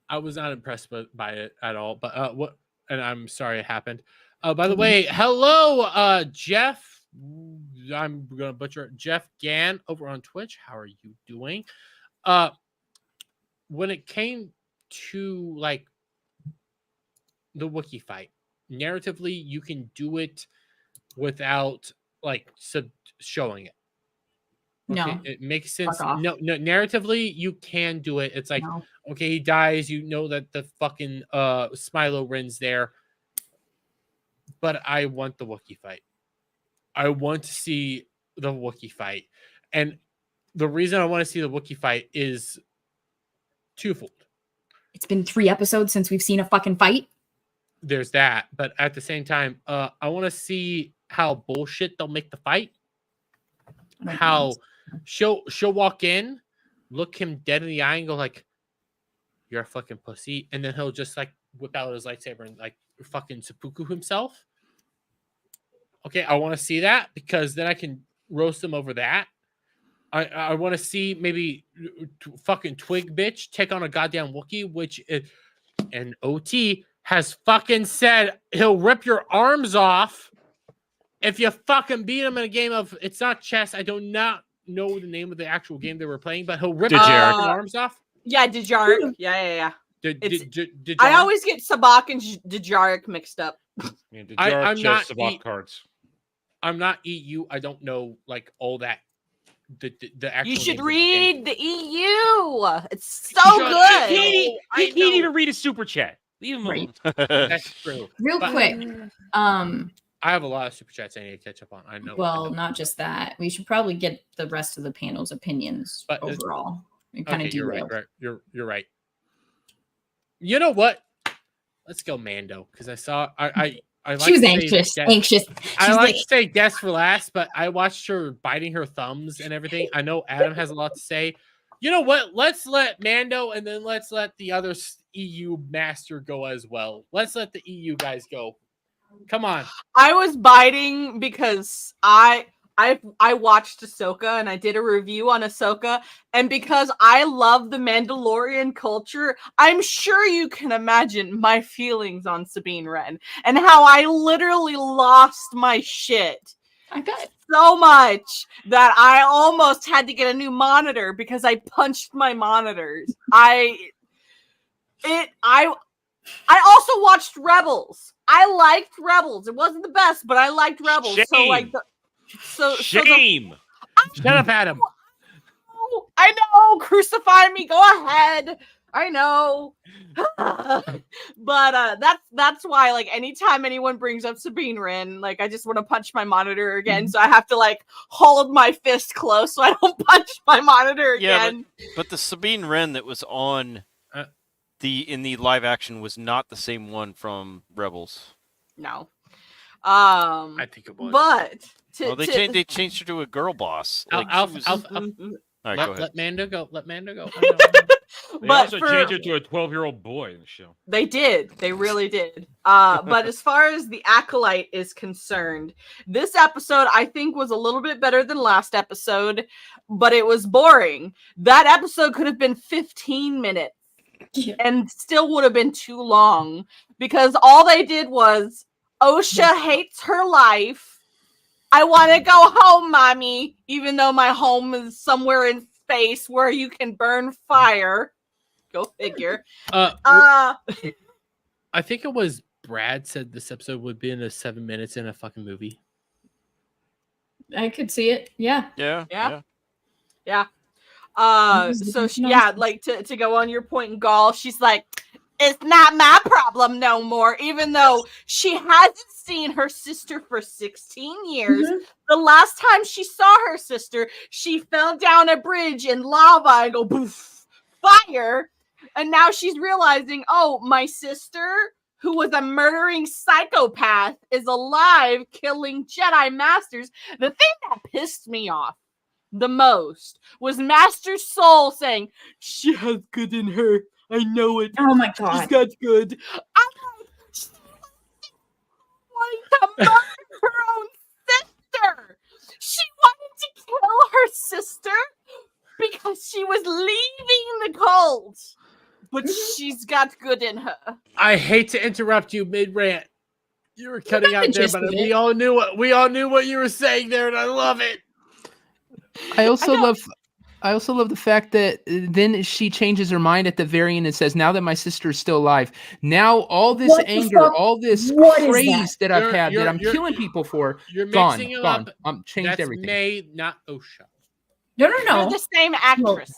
I was not impressed by it at all. But what? And I'm sorry it happened. By the way, hello, Jeff. I'm gonna butcher it. Jeff Gann over on Twitch. How are you doing? When it came to like the Wookiee fight, narratively, you can do it without like showing it. Okay? No, it makes sense. No, narratively, you can do it. It's like, okay, he dies. You know that the fucking Smilo Ren's there. But I want the Wookiee fight. I want to see the Wookiee fight. And the reason I want to see the Wookiee fight is twofold. It's been 3 episodes since we've seen a fucking fight. There's that. But at the same time, I want to see how bullshit they'll make the fight. How she'll walk in, look him dead in the eye and go like, you're a fucking pussy. And then he'll just like whip out his lightsaber and like fucking seppuku himself. Okay, I want to see that because then I can roast him over that. I want to see maybe fucking Twig bitch take on a goddamn Wookiee, which is, and OT has fucking said he'll rip your arms off if you fucking beat him in a game of, it's not chess. I do not know the name of the actual game they were playing, but he'll rip your arms off. Yeah, Dejarik. Yeah. Dejarik? I always get Sabak and Dejarik mixed up. Yeah, I'm not Sabak cards. I'm not EU. I don't know like all that. The actual. You should read the EU. It's so good. He can't even read a super chat. Leave him alone. That's true. Real quick. I have a lot of super chats I need to catch up on. I know. Well, not just that. We should probably get the rest of the panel's opinions overall. We kind of derailed. You're right. You know what? Let's go Mando because I saw I like she was anxious. I like to say guest for last, but I watched her biting her thumbs and everything. I know Adam has a lot to say. You know what? Let's let Mando and then let's let the other EU master go as well. Let's let the EU guys go. Come on. I was biting because I watched Ahsoka and I did a review on Ahsoka, and because I love the Mandalorian culture, I'm sure you can imagine my feelings on Sabine Wren and how I literally lost my shit. I bet so much that I almost had to get a new monitor because I punched my monitors. I also watched Rebels. I liked Rebels. It wasn't the best, but I liked Rebels. Shame. So like Shame. Shut up, Adam. I know. Crucify me. Go ahead. I know. But that's why like anytime anyone brings up Sabine Wren, like I just want to punch my monitor again. So I have to like hold my fist close so I don't punch my monitor again. But the Sabine Wren that was on in the live action was not the same one from Rebels. No. I think it was. But they changed her to a girl boss. Like All right, go ahead. Let Mando go. Let Mando go. They also changed it to a 12-year-old boy in the show. They did. They really did. But as far as the Acolyte is concerned, this episode I think was a little bit better than last episode, but it was boring. That episode could have been 15 minutes and still would have been too long because all they did was Osha hates her life I want to go home, mommy, even though my home is somewhere in space where you can burn fire. Go figure. I think it was Brad said this episode would be in the 7 minutes in a fucking movie. I could see it. Yeah. Yeah. So Nice. like to go on your point in golf, she's like, it's not my problem no more, even though she hasn't seen her sister for 16 years. Mhm. The last time she saw her sister, she fell down a bridge in lava and go poof, fire. And now she's realizing, oh, my sister, who was a murdering psychopath, is alive killing Jedi Masters. The thing that pissed me off the most was Master Soul saying, she has good in her. I know it. Oh my She's god. got good. I'm like, she wanted to murder her own sister. She wanted to kill her sister because she was leaving the cult. But she's got good in her. I hate to interrupt you mid rant. You were cutting got out the there, gist but of we it. all knew what you were saying there, and I love it. I also love the fact that then she changes her mind at the very end and says, now that my sister is still alive, now all this What the anger, fuck? all this What is craze that I've You're- had you're- that I'm you're- killing people for, You're gone, mixing it gone. up. Changed That's everything. May, not Osha. No. They're the same actress.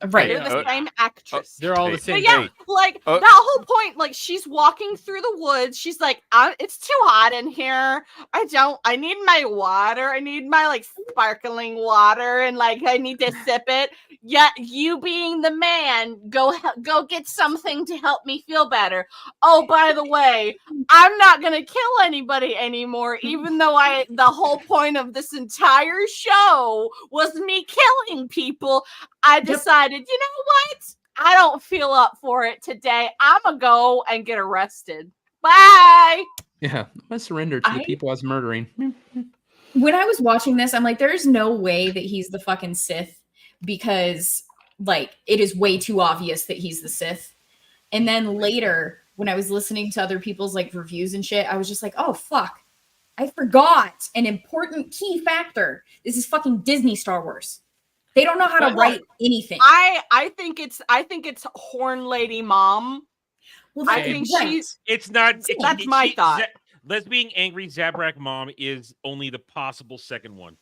Right. They're the same actress. They're all the Hey, same. But yeah, thing. like Oh. that whole point, like she's walking through the woods. She's like, it's too hot in here. I need my water. I need my like sparkling water, and like I need to sip it. Yet you being the man, go get something to help me feel better. Oh, by the way, I'm not gonna kill anybody anymore, even though the whole point of this entire show was me killing people. I decided, you know what? I don't feel up for it today. I'm gonna go and get arrested. Bye. Yeah, I'm gonna surrender to the I- people I was murdering. When I was watching this, I'm like, there's no way that he's the fucking Sith because, like, it is way too obvious that he's the Sith. And then later, when I was listening to other people's like reviews and shit, I was just like, oh fuck, I forgot an important key factor. This is fucking Disney Star Wars. They don't know how to write anything. I think it's Horn Lady Mom. Well, I that- think right. she's It's not. That's my thought. Lesbian angry Zabrak mom is only the possible second one.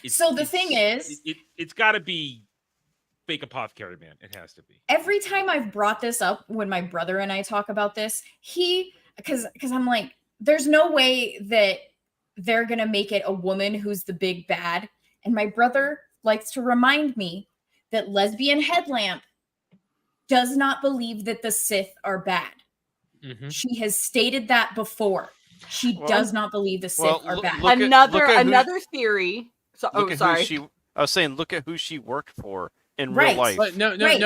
So the thing is- it's got to be fake apothecary man. It has to be. Every time I've brought this up when my brother and I talk about this, because I'm like, there's no way that they're gonna make it a woman who's the big bad. And my brother likes to remind me that lesbian headlamp does not believe that the Sith are bad. Mhm. She has stated that before. She Well- does not believe the Sith well, are bad. look at- Another theory. So, Look at sorry. who she. I was saying, look at who she worked for in Right. real life. But no. Right.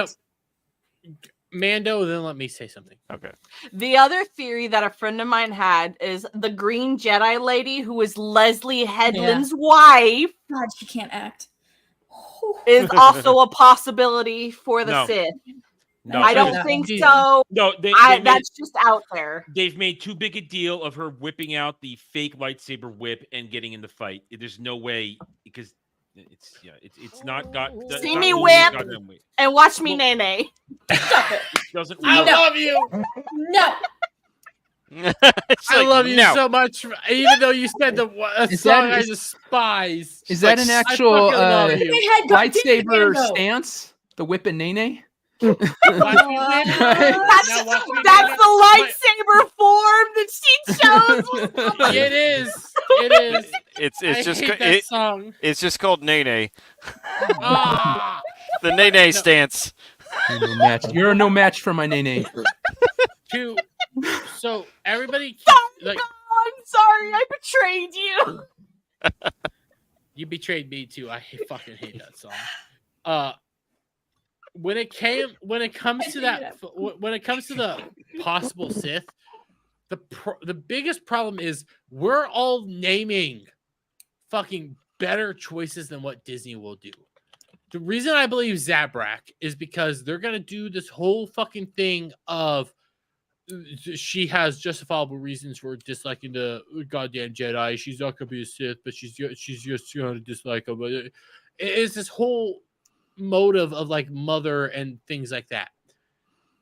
Mando, then let me say something. Okay. The other theory that a friend of mine had is the Green Jedi lady, who is Leslie Headland's wife, God, she can't act. is also a possibility for the No. Sith. No, I don't no. think Dude. so. No, they That's just out there. they've made too big a deal of her whipping out the fake lightsaber whip and getting in the fight. There's no way because it's not got. See not me really whip. goddamn way. And watch me, Nene. It doesn't. I work. love you. No. It's I like, love you no. so much, even though you said a Is song that- I is- despise. Is that an I actual fucking love you. They had God damn it, lightsaber Mando. stance? The whip and nene? Watch me whip. That's, Now watch me that's whip. the lightsaber form that she chose. It is. It is. It's I just hate ca- that it, song. it's just called Nene. Ah. The Nene stance. You're no match. You're no match for my nene. So everybody, like, I'm sorry, I betrayed you. you betrayed me too. I fucking hate that song. When it comes to the possible Sith, the biggest problem is we're all naming fucking better choices than what Disney will do. The reason I believe Zabrak is because they're gonna do this whole fucking thing of she has justifiable reasons for disliking the goddamn Jedi. She's not gonna be a Sith, but she's just gonna dislike them. But it's this whole motive of like mother and things like that.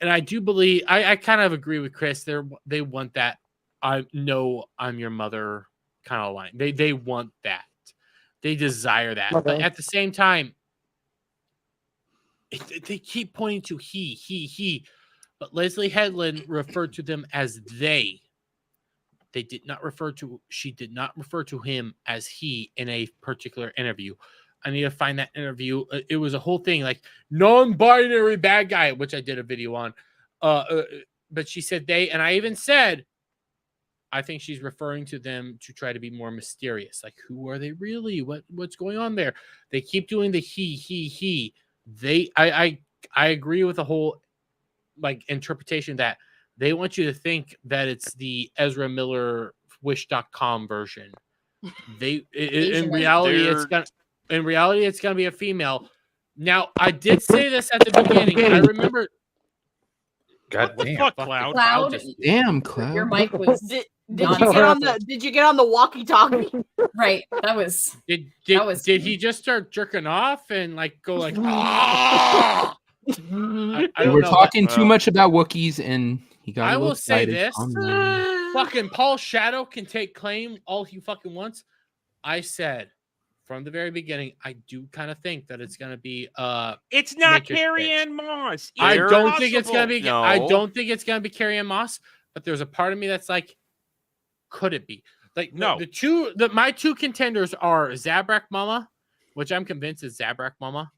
And I do believe I kind of agree with Chris. They want that. I know I'm your mother kind of line. They want that. They desire that. Okay. But at the same time, they keep pointing to he. But Leslie Headland referred to them as they. She did not refer to him as he in a particular interview. I need to find that interview. It was a whole thing like non-binary bad guy, which I did a video on. But she said they, and I even said, I think she's referring to them to try to be more mysterious. Like, who are they really? What's going on there? They keep doing the he. I agree with the whole like interpretation that they want you to think that it's the Ezra Miller Wish.com version. In reality it's gonna be a female. Now I did say this at the beginning. I remember. God damn, fuck, Cloud. Damn, Cloud. Your mic was. Did you get on the walkie-talkie? Right. That was. Did he just start jerking off and like go like? Ah! I don't We're know, talking too much about Wookiees, and he got. I will say this: fucking Paul Shadow can take claim all he fucking wants. I said from the very beginning, I do kind of think that it's gonna be It's not Carrie-Ann Moss. I don't think it's gonna be. No. I don't think it's gonna be Carrie-Ann Moss. But there's a part of me that's like, could it be? Like no. My two contenders are Zabrak Mama, which I'm convinced is Zabrak Mama,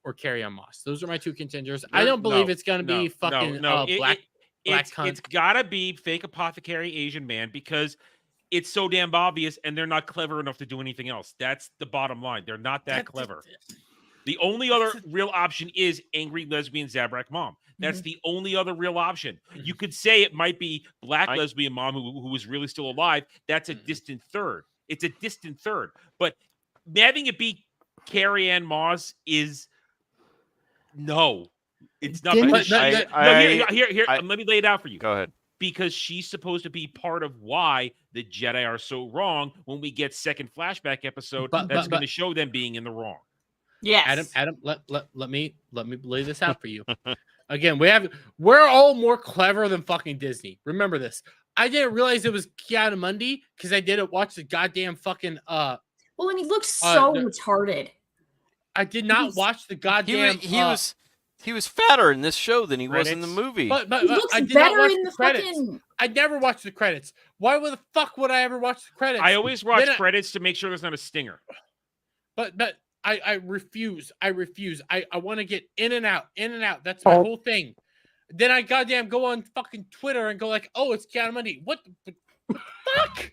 or Carrie-Ann Moss. Those are my two contenders. I don't believe it's gonna be fucking Black Cunt. It's gotta be fake apothecary Asian man because it's so damn obvious, and they're not clever enough to do anything else. That's the bottom line. They're not that clever. The only other real option is angry lesbian Zabrak mom. That's the only other real option. You could say it might be black lesbian mom who was really still alive. That's a distant third. It's a distant third. But having it be Carrie-Ann Moss is no. It's not. Here, let me lay it out for you. Go ahead. Because she's supposed to be part of why the Jedi are so wrong when we get second flashback episode that's going to show them being in the wrong. Yes. Adam, let me lay this out for you. Again, we're all more clever than fucking Disney. Remember this. I didn't realize it was Keanu Mundi because I didn't watch the goddamn fucking Well, and he looked so retarded. I did not watch the goddamn He was fatter in this show than he was in the movie. But he looks I did better not watch in the the credits. fucking... I never watched the credits. Why the fuck would I ever watch the credits? I always watch credits to make sure there's not a stinger. But I refuse. I want to get in and out. That's my whole thing. Then I goddamn go on fucking Twitter and go like, oh, it's Keanu Mundi. What the fuck?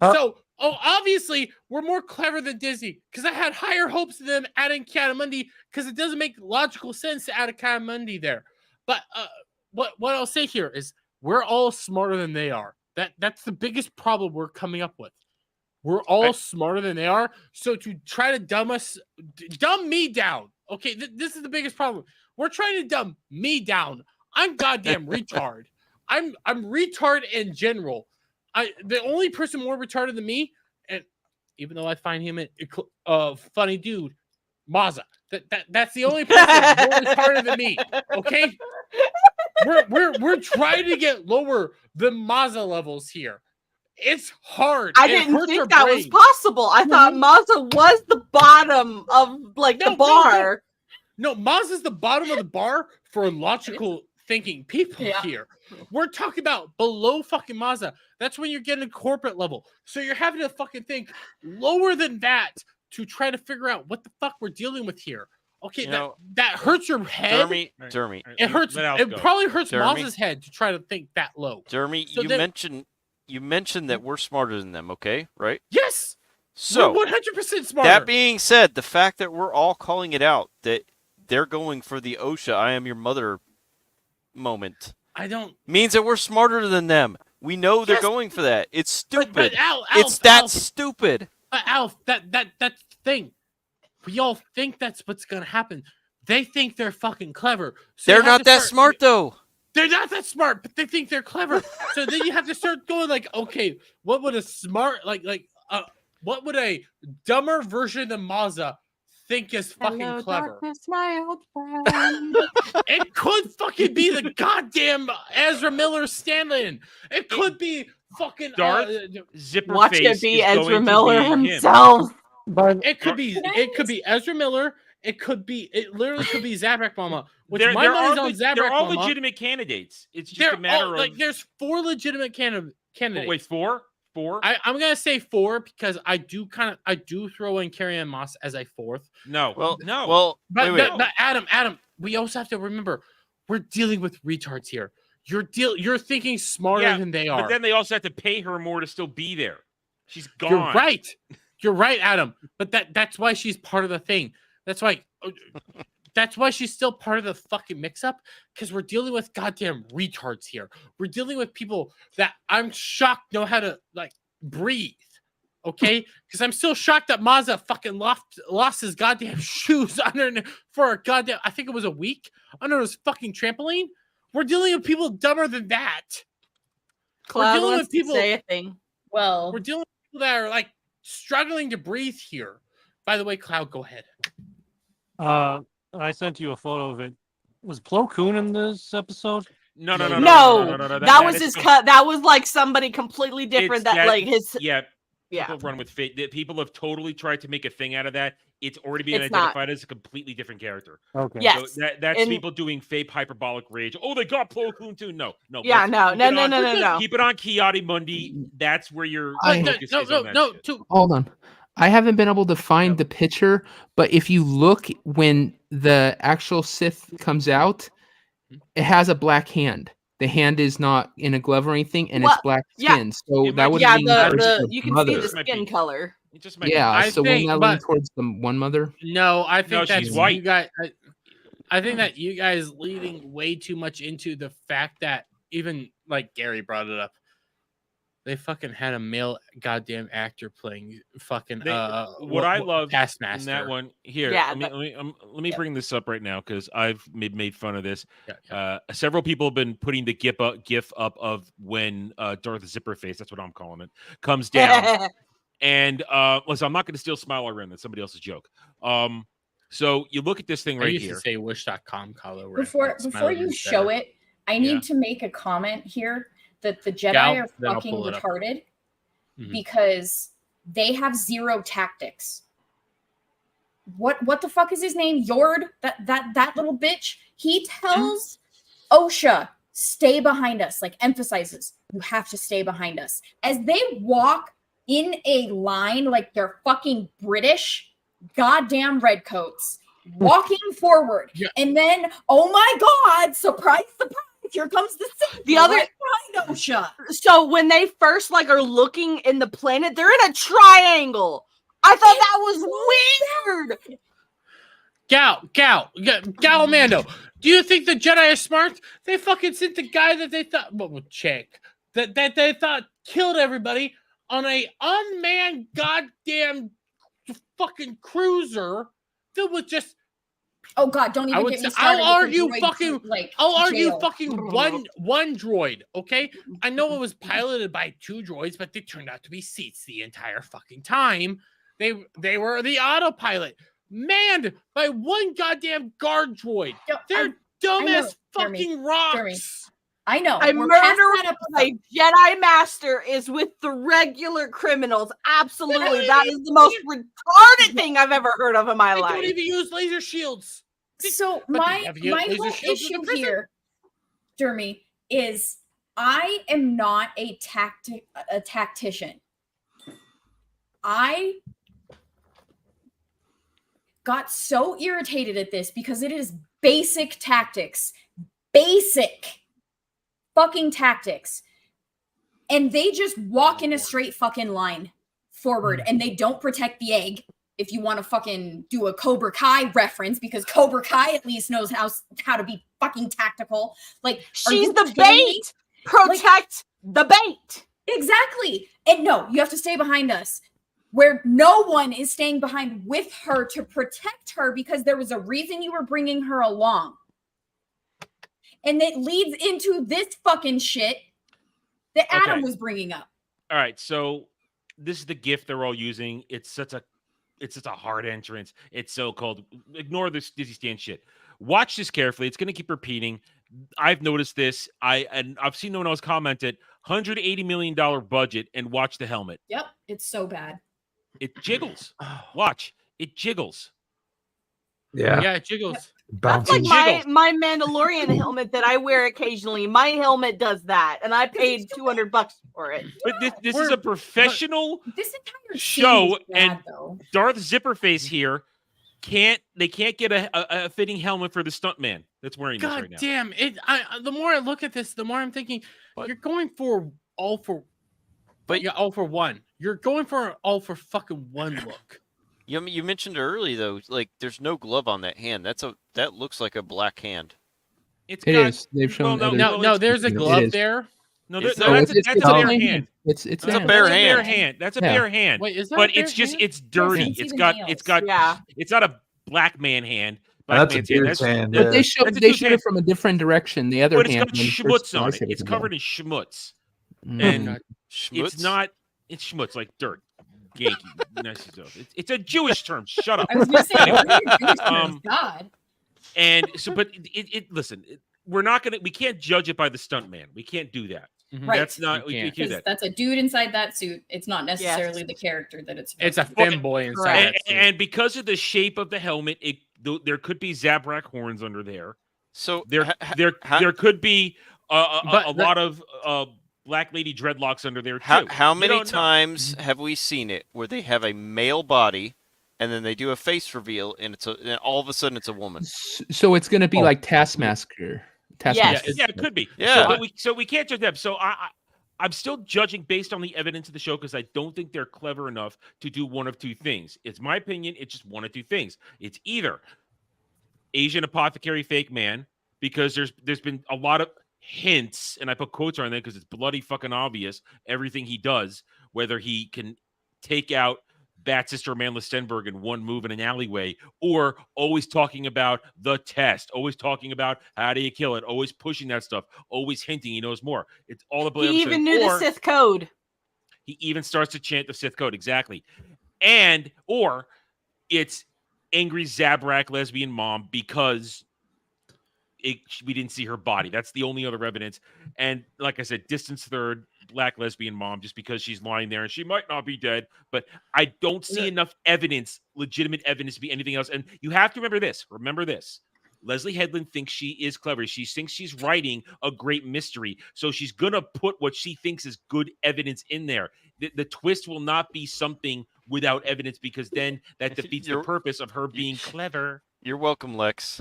So, obviously, we're more clever than Disney because I had higher hopes of them adding Keanu Mundi because it doesn't make logical sense to add a Keanu Mundi there. But what I'll say here is we're all smarter than they are. That's the biggest problem we're coming up with. We're all smarter than they are. So to try to dumb me down. Okay, this is the biggest problem. We're trying to dumb me down. I'm goddamn retard. I'm retard in general. The only person more retarded than me, and even though I find him a funny dude, Maza. That's the only person more retarded than me. Okay, we're trying to get lower than Maza levels here. It's hard. I didn't think that was possible. I thought Maza was the bottom of the bar. No, Maza's the bottom of the bar for logical thinking people here. We're talking about below fucking Maza. That's when you're getting a corporate level. So you're having to fucking think lower than that to try to figure out what the fuck we're dealing with here. Okay, that hurts your head. Jeremy. It hurts. It probably hurts Maza's head to try to think that low. Jeremy, so you mentioned that we're smarter than them, okay? Right? Yes. So we're 100% smarter. That being said, the fact that we're all calling it out that they're going for the OSHA "I am your mother" moment means that we're smarter than them. We know they're going for that. It's stupid. But Alf, it's stupid. But Alf, that's the thing. We all think that's what's gonna happen. They think they're fucking clever. So they're not that smart though. They're not that smart, but they think they're clever. So then you have to start going like, okay, what would a smart what would a dumber version of Mazza think is fucking Hello, clever? darkness, my old friend. It could fucking be the goddamn Ezra Miller stand-in. It could be fucking Darth Zipper Watch Face it be is going Ezra to Miller be him. himself. But It could be Ezra Miller. It literally could be Zabrak Mama. Which They're, my they're money's all, on Zabrak they're all Mama. legitimate candidates. It's just They're a matter all, of like there's 4 legitimate candidates. wait, 4? I'm gonna say 4 because I do throw in Carrie-Anne Moss as a 4th. No. No. Well, But, wait. but Adam, we also have to remember we're dealing with retards here. You're thinking smarter than they are. But then they also have to pay her more to still be there. She's gone. You're right. You're right, Adam. But that's why she's part of the thing. That's why she's still part of the fucking mix-up, because we're dealing with goddamn retards here. We're dealing with people that I'm shocked know how to like breathe. Okay, because I'm still shocked that Mazza fucking lost his goddamn shoes for a goddamn, I think it was a week, under his fucking trampoline. We're dealing with people dumber than that. Cloud we're dealing wants with people. to say a thing. Well, We're dealing with people that are like struggling to breathe here. By the way, Cloud, go ahead. I sent you a photo of it. Was Plo Koon in this episode? No. That was his cut. That was like somebody completely different. Like his. Yeah. Yeah. People run with fate. People have totally tried to make a thing out of that. It's already been It's identified as a completely different character. Okay. Yes. So that's people doing fake hyperbolic rage. Oh, they got Plo Koon too. No. Yeah. let's No. Keep it on Kiadi Mundi. That's where your focus is on that shit. Hold on. I haven't been able to find the picture, but if you look when the actual Sith comes out, it has a black hand. The hand is not in a glove or anything, and it's black skin. So that would mean you can see the skin color. It just might be. So wouldn't that lean towards the one mother? No, I think that's she's white. You guys, I think that you guys leading way too much into the fact that even like Gary brought it up. They fucking had a male goddamn actor playing fucking what I love Taskmaster in that one here. Yeah, let me bring this up right now because I've made fun of this. Several people have been putting the gif up of when Darth Zipperface, that's what I'm calling it, comes down. And listen, I'm not going to steal Smile around. That's somebody else's joke. So you look at this thing right I used here. To say wish.com color. Before you show it, I need to make a comment here that the Jedi are fucking retarded because they have 0 tactics. What the fuck is his name? Yord, that little bitch. He tells Osha, stay behind us, like emphasizes, you have to stay behind us. As they walk in a line like they're fucking British goddamn redcoats, walking forward. Yeah. And then, oh my God, surprise, surprise. Here comes the other behind Osha. So when they first are looking in the planet, they're in a triangle. I thought that was weird. Gal Mando. Do you think the Jedi are smart? They fucking sent the guy that they thought that they thought killed everybody on a unmanned goddamn fucking cruiser that was just. Oh God! Don't even get me started. I'll argue fucking one droid. Okay, I know it was piloted by 2 droids, but they turned out to be seats the entire fucking time. They were the autopilot, manned by 1 goddamn guard droid. They're dumb as fucking rocks. Jeremy. I know. A murderer of a Jedi Master is with the regular criminals. Absolutely. That is the most retarded thing I've ever heard of in my life. They don't even use laser shields. So my whole issue here, Jeremy, is I am not a tactician. I got so irritated at this because it is basic tactics. Basic fucking tactics. And they just walk in a straight fucking line forward and they don't protect the egg. If you want to fucking do a Cobra Kai reference, because Cobra Kai at least knows how to be fucking tactical. Like, she's the bait. Protect the bait. Exactly. And no, you have to stay behind us. Where no one is staying behind with her to protect her because there was a reason you were bringing her along. and it leads into this fucking shit that Adam Okay. was bringing up. All right, so this is the gift they're all using. It's such a hard entrance. It's so cold. Ignore this Dizzy Stand shit. Watch this carefully. It's going to keep repeating. I've noticed this. I've seen no one else commented. $180 million budget, and watch the helmet. Yep, it's so bad. It jiggles. Watch. It jiggles. Yeah, it jiggles. That's like my Mandalorian helmet that I wear occasionally. My helmet does that, and I paid $200 for it. But this is a professional This entire show, scene is bad, and though. Darth Zipperface here can't get a fitting helmet for the stuntman that's wearing this God right now. damn it! The more I look at this, the more I'm thinking you're going for all for one. You're going for all for fucking one look. You mentioned earlier though, like there's no glove on that hand. That looks like a black hand. It is. They've shown other- No, there's a It glove is. there. No, Is that's there? a bare hand. It's That's a bare hand. That's a Yeah. bare hand. Wait, is that but a bare it's just hand? it's dirty. Yes, It's even got nails. it's not a black man hand. That's a man's hand. dude's hand. But Yeah. they showed That's a they dude's showed it hand. from a different direction. The other But it's hand. got when he first schmutz on sliced it. It's with covered the- in schmutz. Mm. And Schmutz? it's not. It's schmutz, like dirt. Yankee. Nice stuff. It's a Jewish term. Shut up. I was going to say, Anyway, what are your Jewish terms? God. And so, but listen, we can't judge it by the stuntman. We can't do that. Right. That's not. We can't do 'Cause that. that's a dude inside that suit. It's not necessarily the character that it's. It's a supposed to be. femboy inside And, that suit. and because of the shape of the helmet, there could be Zabrak horns under there. So There could be a lot of black lady dreadlocks under there too. How You many don't know. times have we seen it where they have a male body and then they do a face reveal and and all of a sudden it's a woman? So it's going to be like Taskmaster. Yeah, it could be. Yeah. So we can't judge them. So I'm still judging based on the evidence of the show because I don't think they're clever enough to do one of two things. It's my opinion. It's just one of two things. It's either Asian apothecary fake man, because there's been a lot of hints, and I put quotes on that because it's bloody fucking obvious everything he does, whether he can take out Bat Sister Amanda Stenberg in one move in an alleyway, or always talking about the test, always talking about how do you kill it, always pushing that stuff, always hinting he knows more. It's all about He even knew the Sith code. He even starts to chant the Sith code, exactly. Or it's angry Zabrak lesbian mom because we didn't see her body. That's the only other evidence. And like I said, distance third, black lesbian mom, just because she's lying there and she might not be dead. But I don't see enough evidence, legitimate evidence, to be anything else. And you have to remember this. Remember this. Leslie Headland thinks she is clever. She thinks she's writing a great mystery. So she's going to put what she thinks is good evidence in there. The twist will not be something without evidence, because then that defeats the purpose of her being clever. You're welcome, Lex.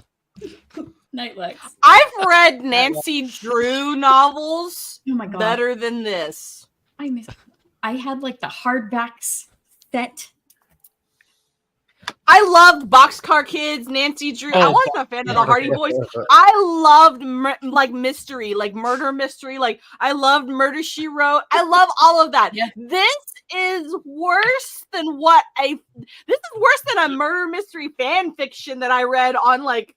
Night Lex. I've read Nancy Drew novels Oh my God. better than this. I had like the hardbacks set. I loved Boxcar Kids, Nancy Drew. I Oh, wasn't a fan of the Hardy Boys. I loved like mystery, like murder mystery. Like I loved Murder She Wrote. I love all of that. This is worse than this is worse than a murder mystery fan fiction that I read on like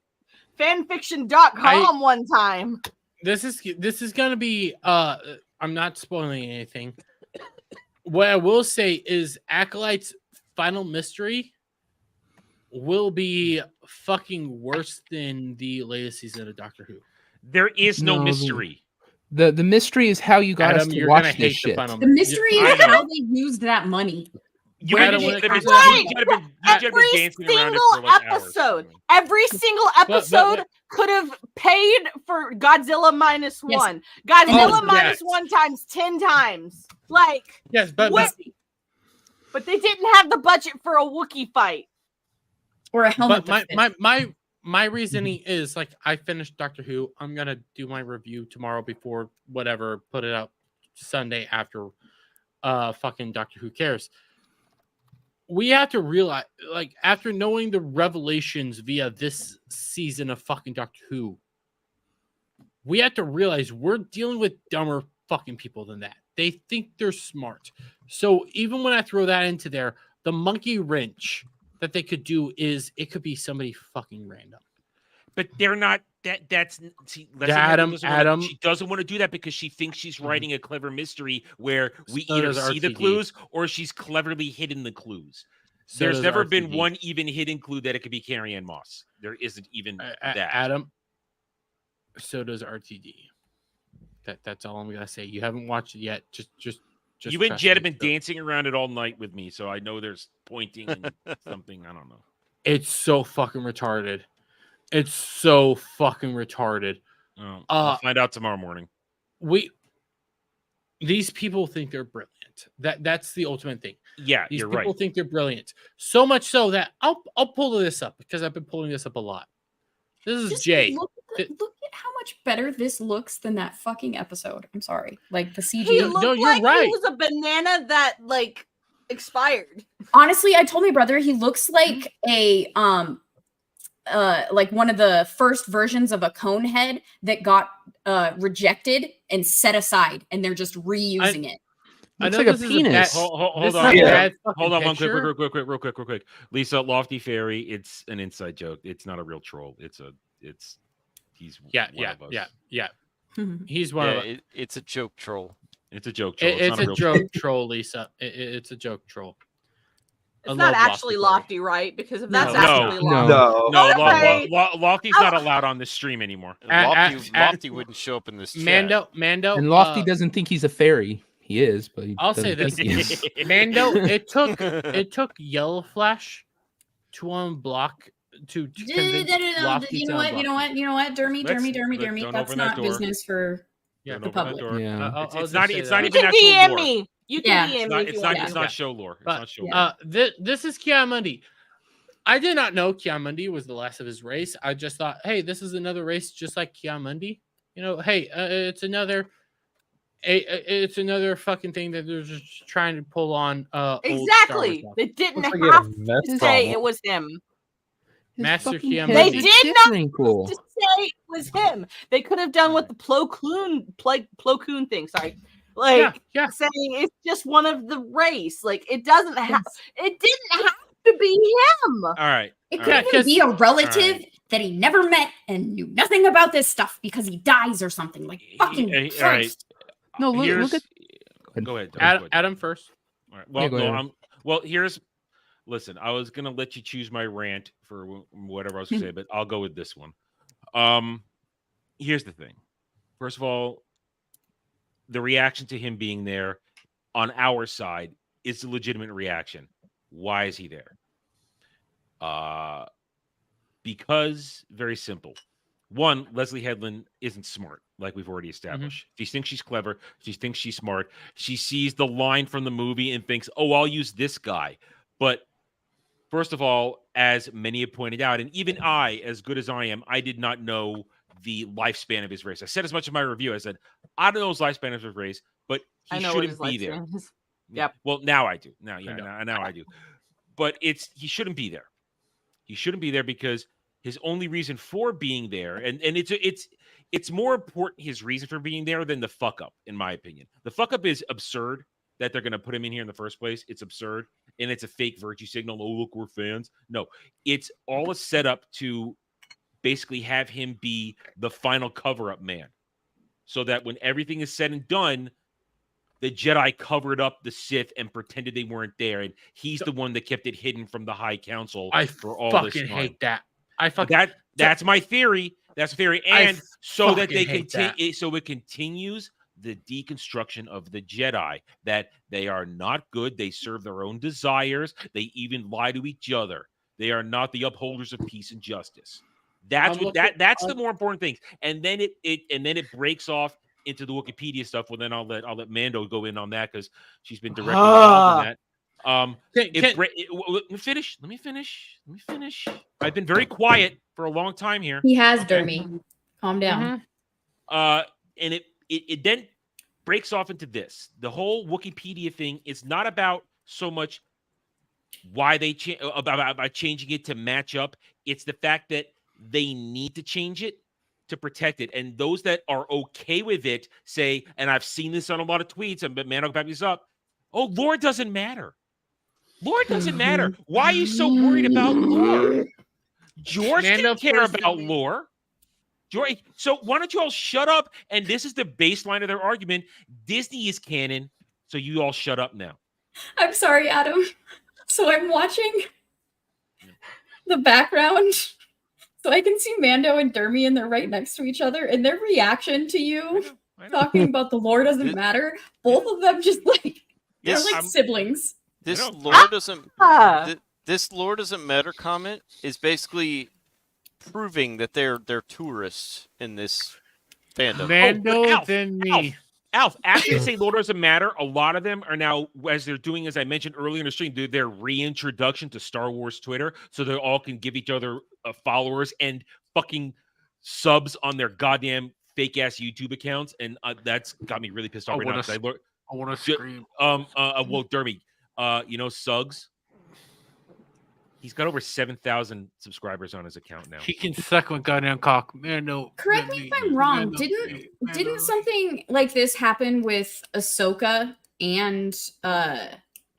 fanfiction.com one time. This is gonna be I'm not spoiling anything. What I will say is Acolyte's final mystery will be fucking worse than the latest season of Doctor Who. There is no No, mystery. The mystery is how you got us Adam, to you're watch gonna this hate the shit. final The mystery I is know. how they used that money. You Adam, gotta when it be comes Right. dancing around it for like hours. Episode. Every single episode could have paid for Godzilla minus Yes. one. Godzilla Oh, minus yes. 1 times 10 times. Like, Yes, but but they didn't have the budget for a Wookiee fight. Or a helmet. but that fit. my reasoning is like I finished Doctor Who. I'm gonna do my review tomorrow before whatever, put it out Sunday after fucking Doctor Who Cares. We have to realize, like, after knowing the revelations via this season of fucking Doctor Who, we have to realize we're dealing with dumber fucking people than that. They think they're smart. So even when I throw that into there, the monkey wrench that they could do is it could be somebody fucking random. But they're not that's see. Adam, She doesn't want to do that because she thinks she's writing a clever mystery where we So either does see the RTD. clues or she's cleverly hidden the clues. So There's does never been RTD. one even hidden clue that it could be Carrie Ann Moss. There isn't even that. Adam. So does RTD. That's all I'm gonna say. You haven't watched it yet. Just You and trust Jed me. have been dancing around it all night with me, so I know there's pointing and something. I don't know. It's so fucking retarded. It's so fucking retarded. I'll find out tomorrow morning. These people think they're brilliant. That's the ultimate thing. Yeah, These you're people right. think they're brilliant. So much so that I'll pull this up because I've been pulling this up a lot. This is Just Jay. Look at how much better this looks than that fucking episode. I'm sorry. Like the CG. He looked you're like right. he was a banana that like expired. Honestly, I told my brother he looks like a like one of the first versions of a cone head that got rejected and set aside, and they're just reusing it. Looks like a penis. Hold on. Hold on. One real quick. Lisa, Lofty Fairy. It's an inside joke. It's not a real troll. He's one of us. Yeah. He's one of us. It's a joke troll. It's a joke troll. It's a joke troll, Lisa. It's a joke troll. It's not actually Lofty, right? Because if that's actually Lofty, No. Lofty's not allowed on this stream anymore. Lofty wouldn't show up in this chat. Mando, And Lofty doesn't think he's a fairy. He is, but I'll say this: Mando. It took Yellow Flash to unblock to convince Lofty You to know what? unblock You know what? Dermy. don't That's open not that door. business for the public. Yeah. It's not even You can actual DM lore. me. You can DM me if you want. It's not show lore. It's But, not show lore. this is Kiamundi. I did not know Kiamundi was the last of his race. I just thought, hey, this is another race just like Kiamundi. You know, hey, it's another fucking thing that they're just trying to pull on. Exactly. They didn't Looks like have a mess to say problem. it was him. Master Kiamundi. They did not wrinkle. have to say it was him. They could have done what the Plo Koon thing. Sorry. Like saying it's just one of the race. Like it doesn't have. It didn't have to be him. All right. It could even be a relative that he never met and knew nothing about this stuff because he dies or something. Like fucking Christ. No, look at. Go ahead. Adam first. All right. Well, Yeah, go ahead. Listen, I was gonna let you choose my rant for whatever I was gonna say, but I'll go with this one. Here's the thing. First of all, the reaction to him being there on our side is a legitimate reaction. Why is he there? Because very simple. One, Leslie Headland isn't smart, like we've already established. She thinks she's clever. She thinks she's smart. She sees the line from the movie and thinks, oh, I'll use this guy. But first of all, as many have pointed out, and even I, as good as I am, I did not know the lifespan of his race. I said as much in my review. I said, I don't know his lifespan of his race, but he shouldn't be there. Yep. Well, now I do. Now I do. But he shouldn't be there. He shouldn't be there because his only reason for being there, and it's more important his reason for being there than the fuck up, in my opinion. The fuck up is absurd that they're going to put him in here in the first place. It's absurd, and it's a fake virtue signal. Oh, look, we're fans. No, it's all a setup to basically have him be the final cover-up man, so that when everything is said and done, the Jedi covered up the Sith and pretended they weren't there, and he's the one that kept it hidden from the High Council for all this time. I fucking hate that. That's my theory. That's a theory, and so that they continue, so it continues the deconstruction of the Jedi, that they are not good. They serve their own desires. They even lie to each other. They are not the upholders of peace and justice. That's that's the more important thing. And then it breaks off into the Wikipedia stuff. Well, then I'll let Mando go in on that because she's been directly involved in that. Let me finish. I've been very quiet for a long time here. He has, Dermy. Calm down. And it then breaks off into this. The whole Wikipedia thing is not about so much why they about changing it to match up. It's the fact that they need to change it to protect it. And those that are okay with it say, and I've seen this on a lot of tweets, and man, I'll back this up. Oh, lore doesn't matter. Lore doesn't matter. Why are you so worried about lore? George didn't care about lore. Joy, so why don't you all shut up? And this is the baseline of their argument. Disney is canon, so you all shut up now. I'm sorry, Adam. So I'm watching the background so I can see Mando and Dermy, and they're right next to each other, and their reaction to you talking about the lore doesn't matter, both of them just like, they're like siblings. This lore doesn't this lore doesn't matter comment is basically proving that they're tourists in this fandom. Mando than me. Alf, after they say lore doesn't matter, a lot of them are now, as they're doing, as I mentioned earlier in the stream, do their reintroduction to Star Wars Twitter, so they all can give each other followers and fucking subs on their goddamn fake ass YouTube accounts, and that's got me really pissed off right now. I want to scream. Well, Dermy, you know Suggs. He's got over 7,000 subscribers on his account now. He can suck my goddamn cock. Mando. Correct me if I'm wrong. Didn't something like this happen with Ahsoka and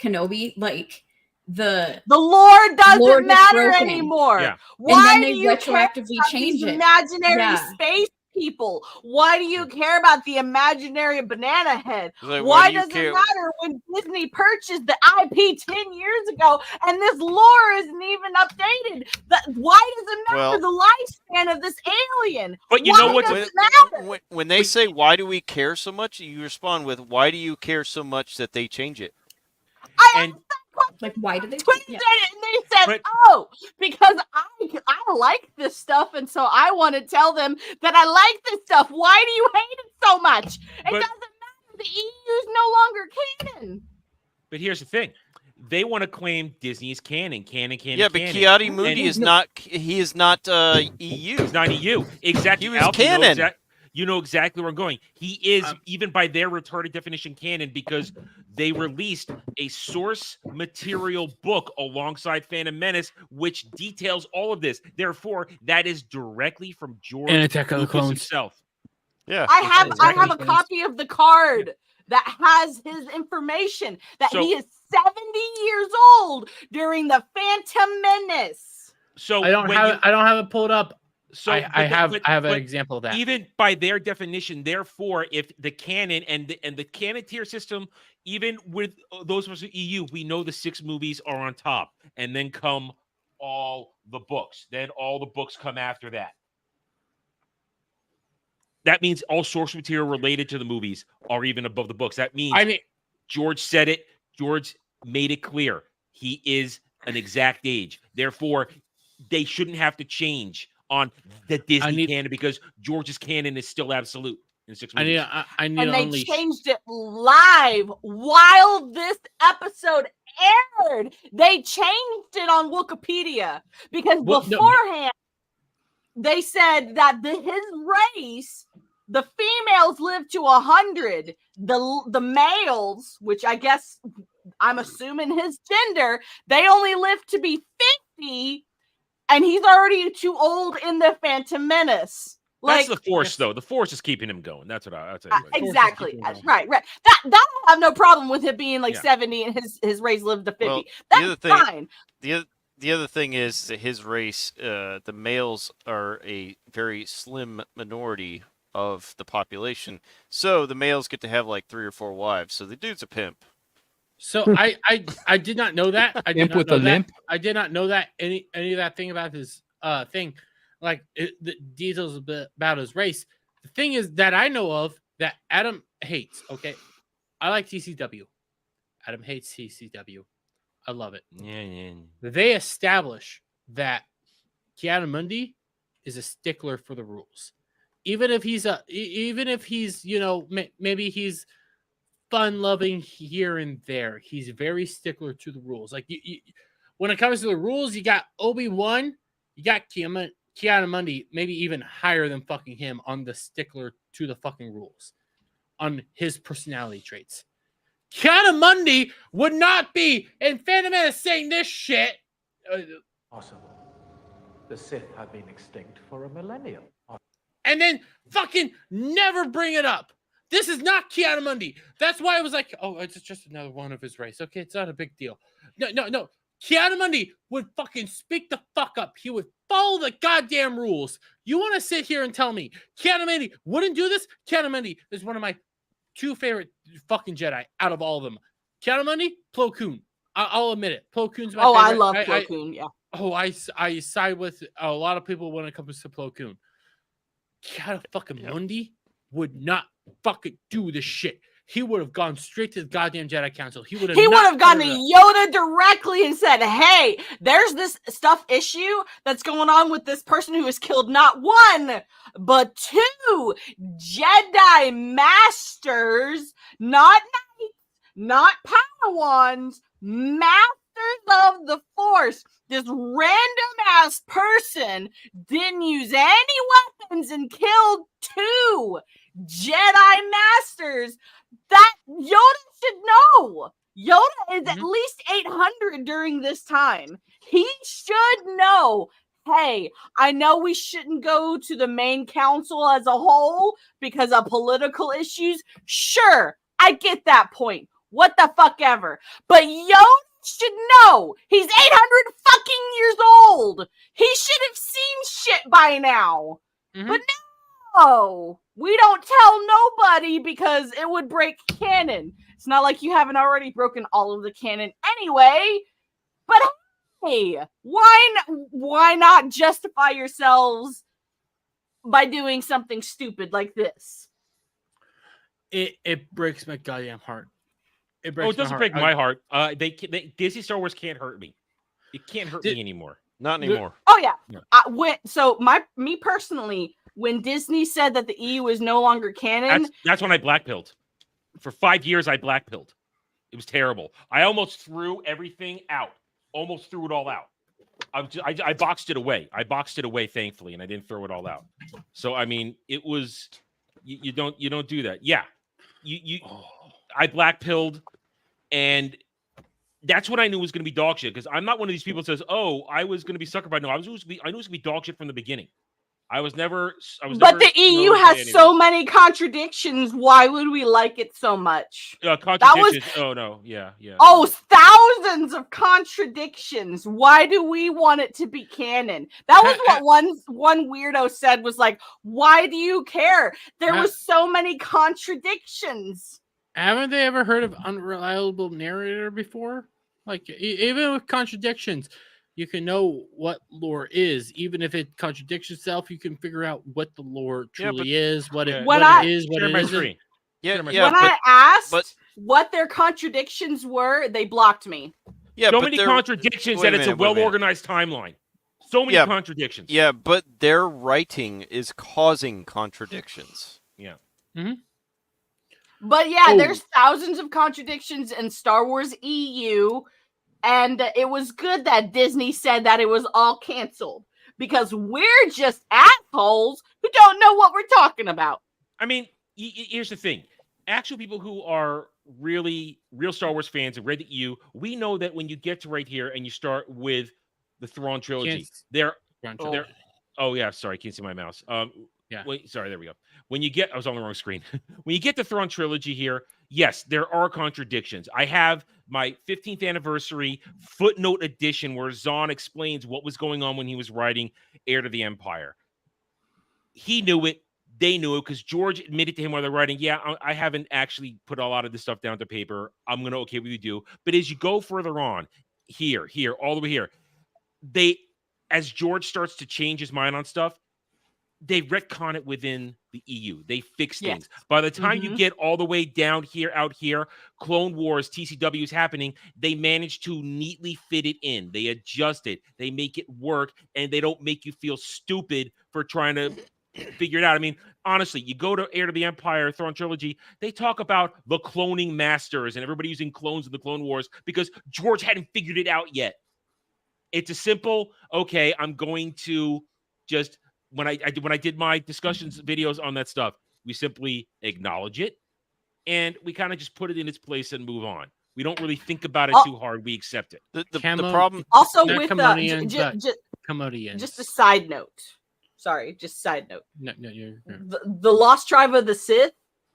Kenobi? Like the lore doesn't lore gets matter broken. anymore. Yeah. Why and then do they you retroactively care about change these it. imaginary space people? Why do you care about the imaginary banana head? Like, why do you does care? it matter when Disney purchased the IP 10 years ago and this lore isn't even updated? Why does it matter Well- the lifespan of this alien? But you Why know what? does it matter? When they say, why do we care so much? You respond with, why do you care so much that they change it? And like, why did they tweeted it and they said, "Oh, because I like this stuff, and so I want to tell them that I like this stuff. Why do you hate it so much? It doesn't matter. The EU is no longer canon." But here's the thing. They want to claim Disney is canon. Yeah, but Kiadi Moody is not. He is not EU. He's not EU. Exactly. He was Alf, canon. You know exactly where I'm going. He is, even by their retarded definition, canon because they released a source material book alongside Phantom Menace, which details all of this. Therefore, that is directly from George And Attack of the Lucas Clones. himself. Yeah, I have a copy of the card that has his information that he is 70 years old during the Phantom Menace. So I don't have it pulled up. So I have an example of that. Even by their definition, therefore, if the canon and the canon tier system, even with those of us in EU, we know the 6 movies are on top, and then come all the books. Then all the books come after that. That means all source material related to the movies are even above the books. That means George said it. George made it clear. He is an exact age. Therefore, they shouldn't have to change on the Disney canon because George's canon is still absolute in 6 movies. And they changed it live while this episode aired. They changed it on Wikipedia because beforehand they said that his race, the females live to 100, the males, which I guess I'm assuming his gender, they only live to be 50. And he's already too old in the Phantom Menace. That's the Force, though. The Force is keeping him going. That's what I. Exactly. Right. That I have no problem with it being like 70 and his race lived to 50. Well, That's fine. The other thing is that his race, the males are a very slim minority of the population. So the males get to have like 3 or 4 wives. So the dude's a pimp. So I did not know that. I did Imp not with know a that. limp? I did not know that any of that thing about his thing, like the details about his race. The thing is that I know of that Adam hates. Okay, I like TCW. Adam hates TCW. I love it. Yeah. They establish that Keanu Mundi is a stickler for the rules, even if he's maybe he's fun-loving here and there. He's very stickler to the rules. Like when it comes to the rules, you got Obi-Wan, you got Keanu Mundi, maybe even higher than fucking him on the stickler to the fucking rules, on his personality traits. Keanu Mundi would not be in Phantom Menace saying this shit. Possible. The Sith have been extinct for a millennium. And then fucking never bring it up. This is not Keanu Mundi. That's why I was like, oh, it's just another one of his race. Okay, it's not a big deal. No. Ki-Adi-Mundi would fucking speak the fuck up. He would follow the goddamn rules. You want to sit here and tell me Ki-Adi-Mundi wouldn't do this? Ki-Adi-Mundi is one of my 2 favorite fucking Jedi out of all of them. Ki-Adi-Mundi, Plo Koon. I'll admit it. Plo Koon's my favorite. I love Plo Koon, yeah. Oh, I side with a lot of people when it comes to Plo Koon. Ki-Adi-Mundi would not fucking do this shit. He would have gone straight to the goddamn Jedi Council. He would have gone to Yoda directly and said, hey, there's this stuff issue that's going on with this person who has killed not 1, but 2 Jedi Masters, not Knights, not Padawans, Masters of the Force. This random ass person didn't use any weapons and killed 2 Jedi Masters. That Yoda should know. Yoda is at least 800 during this time. He should know, hey, I know we shouldn't go to the main council as a whole because of political issues. Sure, I get that point. What the fuck ever. But Yoda should know. He's 800 fucking years old. He should have seen shit by now. But no, we don't tell nobody because it would break canon. It's not like you haven't already broken all of the canon anyway. But hey, why not justify yourselves by doing something stupid like this? It breaks my goddamn heart. It doesn't break my heart. Disney Star Wars can't hurt me. It can't hurt me anymore. Not anymore. Oh yeah. Me personally, when Disney said that the EU is no longer canon, that's when I blackpilled. For 5 years, I blackpilled. It was terrible. I almost threw everything out. Almost threw it all out. I boxed it away. I boxed it away, thankfully, and I didn't throw it all out. So I mean, it was you don't do that. Yeah, I blackpilled, and that's what I knew was going to be dog shit. Because I'm not one of these people that says, "Oh, I was going to be sucker by." No, I knew it was going to be dog shit from the beginning. But the EU has so many contradictions. Why would we like it so much? Contradictions. Oh no, yeah. Oh, thousands of contradictions. Why do we want it to be canon? That was what one weirdo said. Was like, why do you care? There was so many contradictions. Haven't they ever heard of unreliable narrator before? Like, even with contradictions, you can know what lore is. Even if it contradicts itself, you can figure out what the lore truly is, what it is, what it isn't. When I asked what their contradictions were, they blocked me. Yeah, so many contradictions that it's a well-organized timeline. So many contradictions. Yeah, but their writing is causing contradictions. Yeah. Mm-hmm. But yeah, there's thousands of contradictions in Star Wars EU, and it was good that Disney said that it was all canceled, because we're just assholes who don't know what we're talking about. I mean, here's the thing. Actual people who are really real Star Wars fans and read the EU, we know that when you get to right here and you start with the Thrawn trilogy, oh yeah, sorry, I can't see my mouse. Wait, sorry, there we go. When you get, I was on the wrong screen. When you get the Thrawn trilogy here, yes, there are contradictions. I have my 15th anniversary footnote edition where Zahn explains what was going on when he was writing Heir to the Empire. He knew it. They knew it because George admitted to him while they're writing, yeah, I haven't actually put a lot of this stuff down to paper. I'm going to okay with you do. But as you go further on, here, all the way here, as George starts to change his mind on stuff, they retcon it within the EU. They fix things. By the time you get all the way down here, out here, Clone Wars, TCW is happening. They manage to neatly fit it in. They adjust it. They make it work, and they don't make you feel stupid for trying to figure it out. I mean, honestly, you go to Heir to the Empire, Thrawn trilogy, they talk about the cloning masters and everybody using clones in the Clone Wars because George hadn't figured it out yet. It's a simple, okay, I'm going to just... When I did my discussions videos on that stuff, we simply acknowledge it, and we kind of just put it in its place and move on. We don't really think about it too hard. We accept it. The problem also with just a side note. Sorry, just side note. No, you're... The Lost Tribe of the Sith,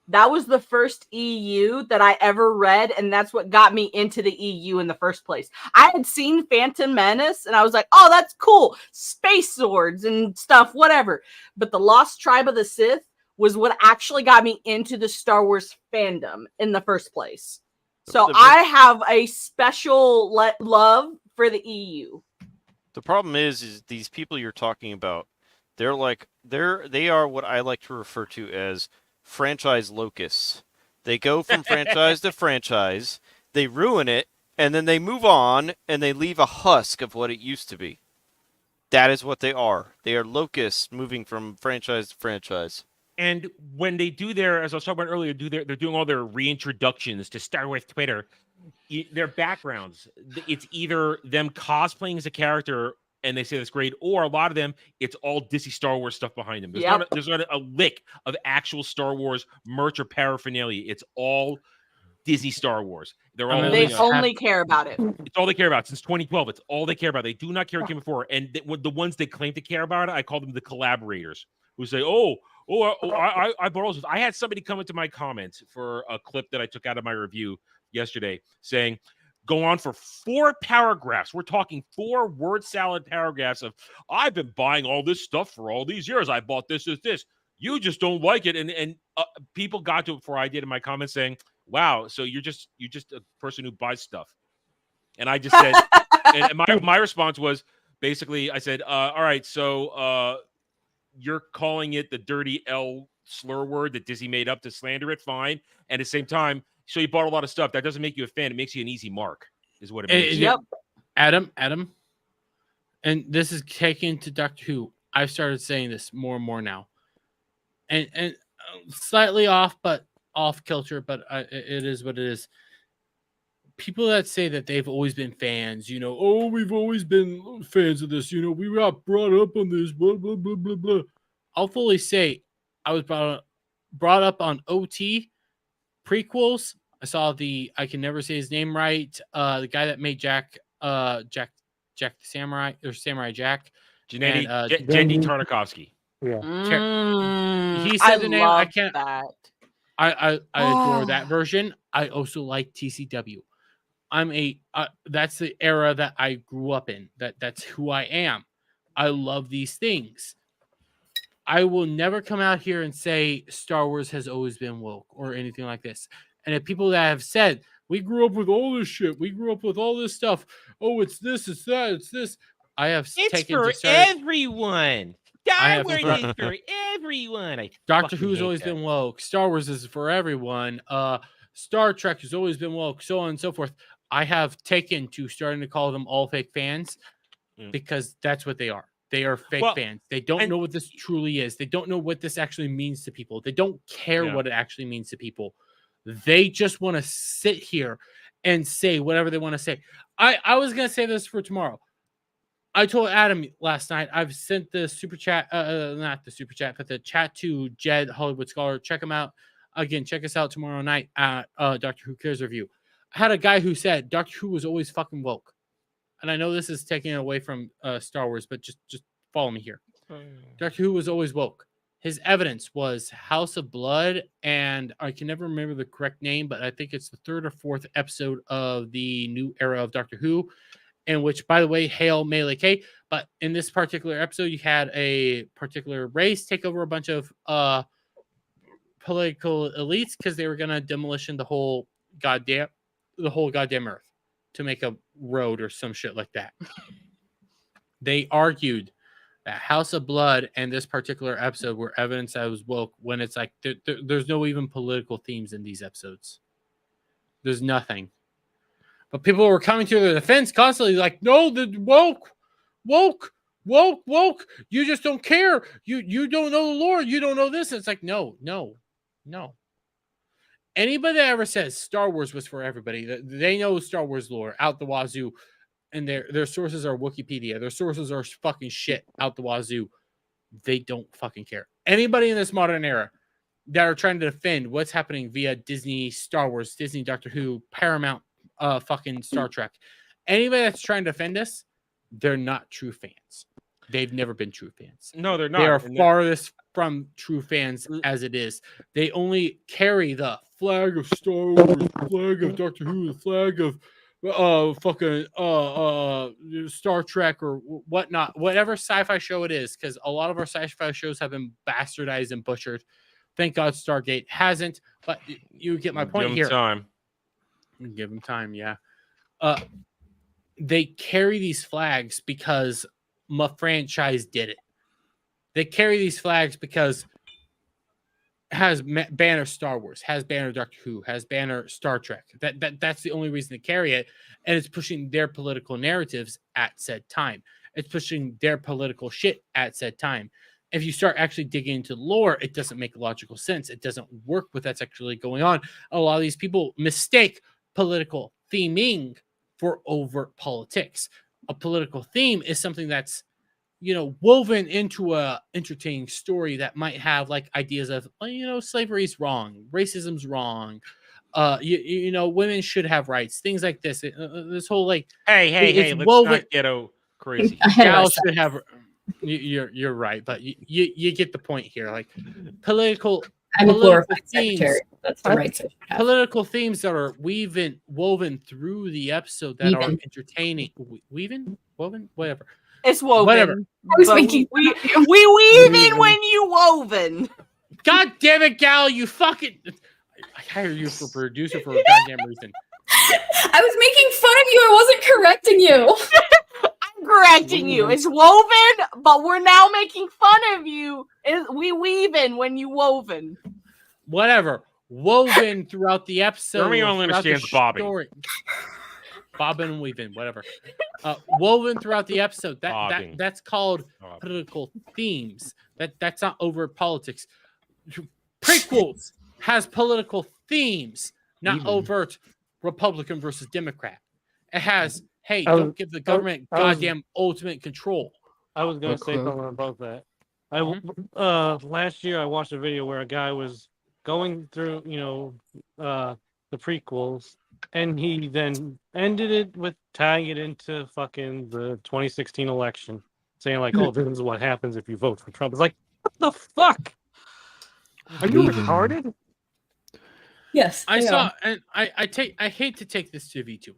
that was the first EU that I ever read, and that's what got me into the EU in the first place. I had seen Phantom Menace, and I was like, oh, that's cool. Space swords and stuff, whatever. But the Lost Tribe of the Sith was what actually got me into the Star Wars fandom in the first place. So I have a special love for the EU. The problem is these people you're talking about, they are what I like to refer to as franchise locusts. They go from franchise to franchise, they ruin it, and then they move on and they leave a husk of what it used to be. That is what they are. They are locusts moving from franchise to franchise. And when they do their, as I was talking about earlier, they're doing all their reintroductions to Star Wars Twitter. Their backgrounds, it's either them cosplaying as a character and they say that's great, or a lot of them, it's all Disney Star Wars stuff behind them. There's not a lick of actual Star Wars merch or paraphernalia. It's all Disney Star Wars. They only care about it. It's all they care about since 2012. It's all they care about. They do not care what came before. And the ones they claim to care about it, I call them the collaborators, who say, I bought all this. I had somebody come into my comments for a clip that I took out of my review yesterday saying, go on for 4 paragraphs. We're talking 4 word salad paragraphs of, I've been buying all this stuff for all these years. I bought this. You just don't like it. And people got to it before I did in my comments saying, wow, so you're just a person who buys stuff. And I just said, and my response was basically, I said, all right, so you're calling it the dirty L slur word that Disney made up to slander it, fine. And at the same time, so you bought a lot of stuff. That doesn't make you a fan. It makes you an easy mark, is what it makes. Yep. Adam. And this is taken to Doctor Who. I've started saying this more and more now. And slightly off, but off kilter, but it is what it is. People that say that they've always been fans, we've always been fans of this, we got brought up on this, blah, blah, blah, blah, blah. I'll fully say I was brought up on OT prequels. I saw I can never say his name right. The guy that made Jack the Samurai, or Samurai Jack. Gennady Tartakovsky. Yeah. He said the name. I can't. I adore that version. I also like TCW. That's the era that I grew up in. That's who I am. I love these things. I will never come out here and say Star Wars has always been woke or anything like this. And if people that have said, we grew up with all this shit, we grew up with all this stuff, oh, it's this, it's that, it's this. It's for everyone. Star Wars is for everyone. Doctor Who's always been woke. Star Wars is for everyone. Star Trek has always been woke, so on and so forth. I have taken to starting to call them all fake fans because that's what they are. They are fake fans. They don't know what this truly is. They don't know what this actually means to people. They don't care what it actually means to people. They just want to sit here and say whatever they want to say. I was going to say this for tomorrow. I told Adam last night, I've sent the super chat, not the super chat, but the chat to Jed, Hollywood Scholar. Check him out. Again, check us out tomorrow night at Doctor Who Cares Review. I had a guy who said Doctor Who was always fucking woke. And I know this is taking it away from Star Wars, but just follow me here. Doctor Who was always woke. His evidence was House of Blood, and I can never remember the correct name, but I think it's the 3rd or 4th episode of the new era of Doctor Who, in which, by the way, hail Melee K. But in this particular episode, you had a particular race take over a bunch of political elites because they were going to demolition the whole goddamn Earth to make a road or some shit like that. They argued that House of Blood and this particular episode were evidence that was woke when it's like there's no even political themes in these episodes. There's nothing. But people were coming to their defense constantly like, no, the woke. You just don't care. You don't know the lore. You don't know this. It's like, no. Anybody that ever says Star Wars was for everybody, they know Star Wars lore out the wazoo, and their sources are Wikipedia. Their sources are fucking shit out the wazoo. They don't fucking care. Anybody in this modern era that are trying to defend what's happening via Disney, Star Wars, Disney, Doctor Who, Paramount, fucking Star Trek, anybody that's trying to defend us, they're not true fans. they've never been true fans. No, they're not. They are And farthest from true fans as it is. They only carry the flag of Star Wars, flag of Doctor Who, the flag of Star Trek or whatnot, whatever sci-fi show it is, because a lot of our sci-fi shows have been bastardized and butchered. Thank God Stargate hasn't, but you get my point here. Give them time, yeah. They carry these flags because my franchise did it. They carry these flags because has banner Star Wars, has banner Doctor Who, has banner Star Trek. That's the only reason to carry it, and it's pushing their political narratives at said time. It's pushing their political shit at said time. If you start actually digging into lore, it doesn't make logical sense. It doesn't work with what's actually going on. A lot of these people mistake political theming for overt politics. A political theme is something that's, you know, woven into a entertaining story that might have like ideas of, you know, slavery's wrong, racism's wrong, you know, women should have rights, things like this. This whole like, hey, let's not ghetto crazy. GHAL should have. You're right, but you get the point here. Like political themes. That's the right. Political themes that are woven through the episode that are entertaining. Woven, whatever. It's woven. Whatever. We weave in when you woven. God damn it, Gal! You fucking. I hire you for producer for a goddamn reason. I was making fun of you. I wasn't correcting you. I'm correcting you. It's woven, but we're now making fun of you. We weave in when you woven. Whatever. Woven throughout the episode. Jeremy only understands bobbing. Bobbing and weaving, whatever. Woven throughout the episode. That's called political themes. That's not overt politics. Prequels has political themes, not overt Republican versus Democrat. It has, hey, don't give the government goddamn ultimate control. I was going to say something about that. Last year I watched a video where a guy was going through, the prequels, and he then ended it with tying it into fucking the 2016 election, saying like, "Oh, this is what happens if you vote for Trump." It's like, what the fuck? Are you retarded? Yes, I saw, and I hate to take this to VTubing.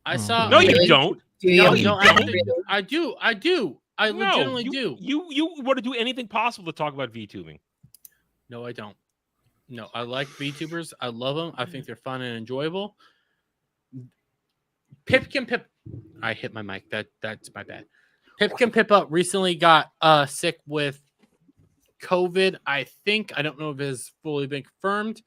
I saw. No, you don't. I do. I legitimately do. You want to do anything possible to talk about VTubing? No, I don't. No, I like VTubers. I love them. I think they're fun and enjoyable. Pipkin Pip. I hit my mic. That's my bad. Pipkin Pippa recently got sick with COVID. I don't know if it has fully been confirmed,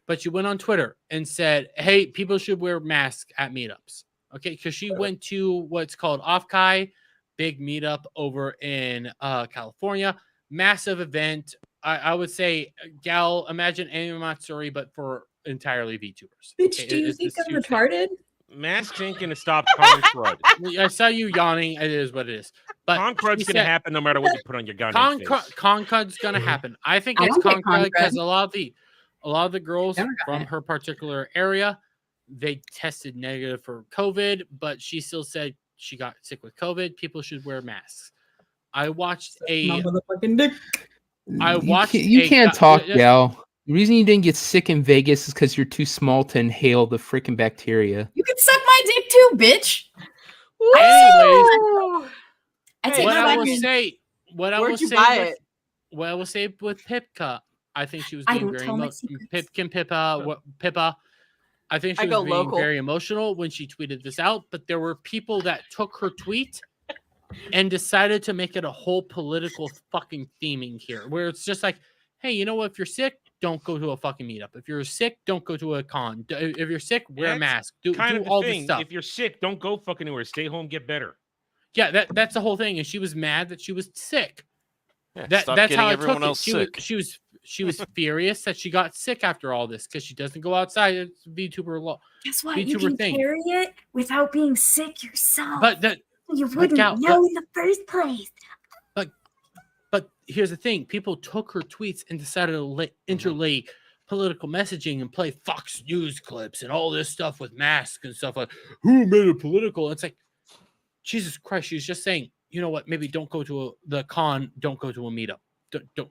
but she went on Twitter and said, "Hey, people should wear masks at meetups." Okay, because she went to what's called Off-Kai, big meetup over in California, massive event. I would say, Gal, imagine Anime Matsuri, but for entirely VTubers. Bitch, do you think I'm retarded? Masks ain't gonna stop Con Crud. I saw you yawning. It is what it is. But Con Crud's gonna happen no matter what you put on your goddamn face. Con Crud's gonna happen. I think it's Con Crud because a lot of the girls from her particular area, they tested negative for COVID, but she still said she got sick with COVID. People should wear masks. I watched a. You can't talk, Gal. The reason you didn't get sick in Vegas is because you're too small to inhale the freaking bacteria. You can suck my dick too, bitch. Anyways, what I will say with Pipka, I think she was being very Pippa. I think she was being very emotional when she tweeted this out, but there were people that took her tweet and decided to make it a whole political fucking theming here, where it's just like, hey, you know what? If you're sick, don't go to a fucking meetup. If you're sick, don't go to a con. If you're sick, wear a mask. Do all this stuff. If you're sick, don't go fucking anywhere. Stay home, get better. Yeah, that's the whole thing. And she was mad that she was sick. Yeah, that's how I took it. She was furious that she got sick after all this because she doesn't go outside. It's VTuber law. Guess what? VTuber you can thing. carry it without being sick yourself. But you wouldn't know in the first place. But here's the thing: people took her tweets and decided to interlay political messaging and play Fox News clips and all this stuff with masks and stuff like, who made it political? It's like, Jesus Christ, she's just saying you know what? Maybe don't go to the con. Don't go to a meetup.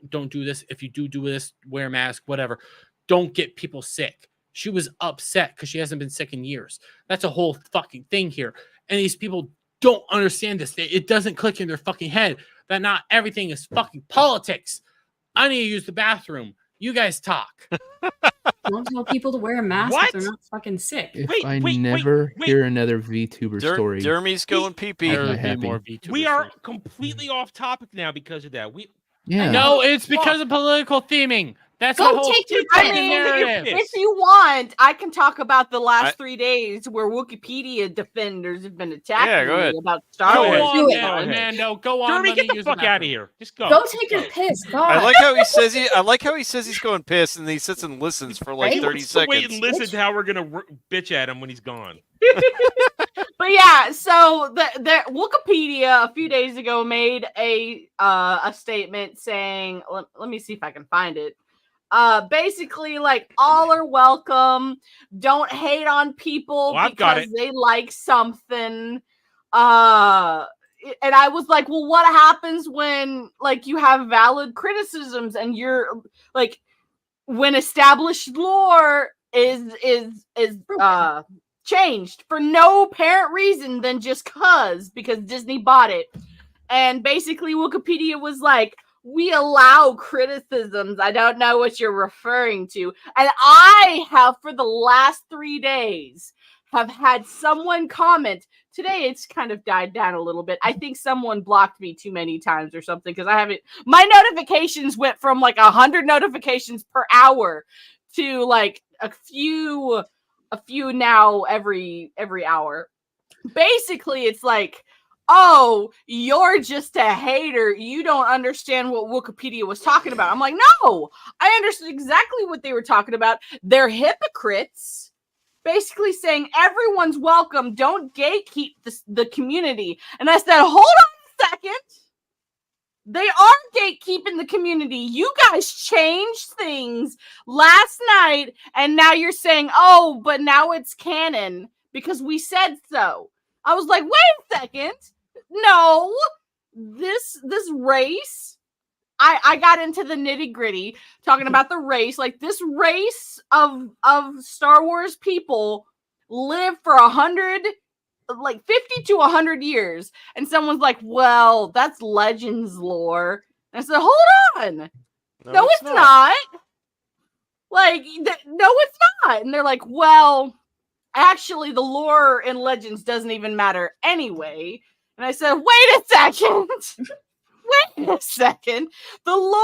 Don't do this. If you do this, wear a mask, whatever. Don't get people sick. She was upset because she hasn't been sick in years. That's a whole fucking thing here. And these people don't understand this. It doesn't click in their fucking head that not everything is fucking politics. I need to use the bathroom. You guys talk. Don't tell people to wear a mask if they're not fucking sick. If I never hear another VTuber story, Dermy's going pee-pee. I'll be happy. We are completely off topic now because of that. No, it's because of political theming. That's Go the whole take your fucking piss. narrative. If you want, I can talk about the last 3 days where Wikipedia defenders have been attacking go ahead. me about Star Go Wars. on, Mando. Go on. Dermy, let get me the use fuck out of bathroom. here. Just go. Go take your piss. God. I like how he says he's going piss, and he sits and listens for like 30 seconds. Wait and listen to how we're gonna bitch at him when he's gone. But yeah, so the Wikipedia a few days ago made a statement saying, let me see if I can find it. Basically, like, all are welcome. Don't hate on people because they like something. And I was like, well, what happens when, like, you have valid criticisms and you're like, when established lore is changed for no apparent reason than just because Disney bought it. And basically Wikipedia was like, we allow criticisms. I don't know what you're referring to. And I have, for the last 3 days, have had someone comment. Today it's kind of died down a little bit. I think someone blocked me too many times or something because I haven't. My notifications went from like 100 notifications per hour to like a few now every hour. Basically, it's like, oh, you're just a hater. You don't understand what Wikipedia was talking about. I'm like, no, I understood exactly what they were talking about. They're hypocrites. Basically saying everyone's welcome. Don't gatekeep the community. And I said, hold on a second. They are gatekeeping the community. You guys changed things last night, and now you're saying, oh, but now it's canon because we said so. I was like, wait a second. No, this race, I got into the nitty gritty talking about the race. Like, this race of Star Wars people live for 50 to 100 years. And someone's like, well, that's Legends lore. And I said, hold on. No, it's not. Like, no, it's not. And they're like, well, actually, the lore in Legends doesn't even matter anyway. And I said, wait a second. Wait a second. The lore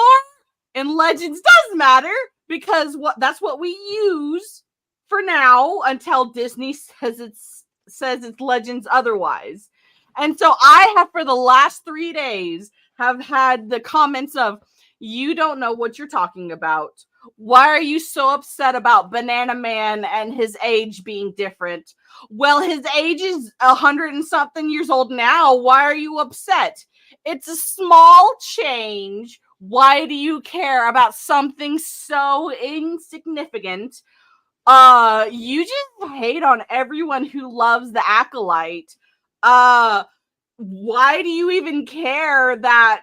in Legends does matter because that's what we use for now until Disney says it's Legends otherwise. And so I have, for the last 3 days, have had the comments of, you don't know what you're talking about. Why are you so upset about Banana Man and his age being different? Well, his age is 100 and something years old now. Why are you upset? It's a small change. Why do you care about something so insignificant? You just hate on everyone who loves the Acolyte. Why do you even care that,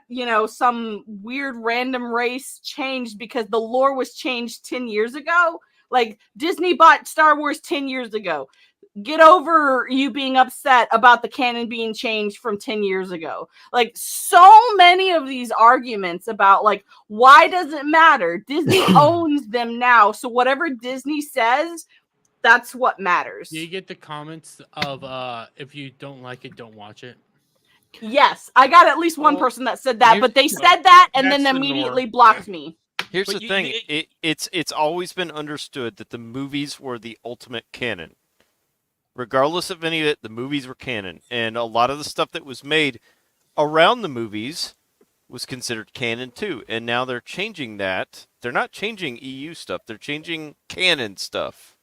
some weird random race changed because the lore was changed 10 years ago? Like, Disney bought Star Wars 10 years ago. Get over you being upset about the canon being changed from 10 years ago. Like, so many of these arguments about, like, why does it matter? Disney owns them now. So whatever Disney says, that's what matters. Do you get the comments of if you don't like it, don't watch it? Yes, I got at least one person that said that, but they said that and then immediately blocked me. Here's the thing. It's always been understood that the movies were the ultimate canon. Regardless of any of it, the movies were canon. And a lot of the stuff that was made around the movies was considered canon too. And now they're changing that. They're not changing EU stuff. They're changing canon stuff.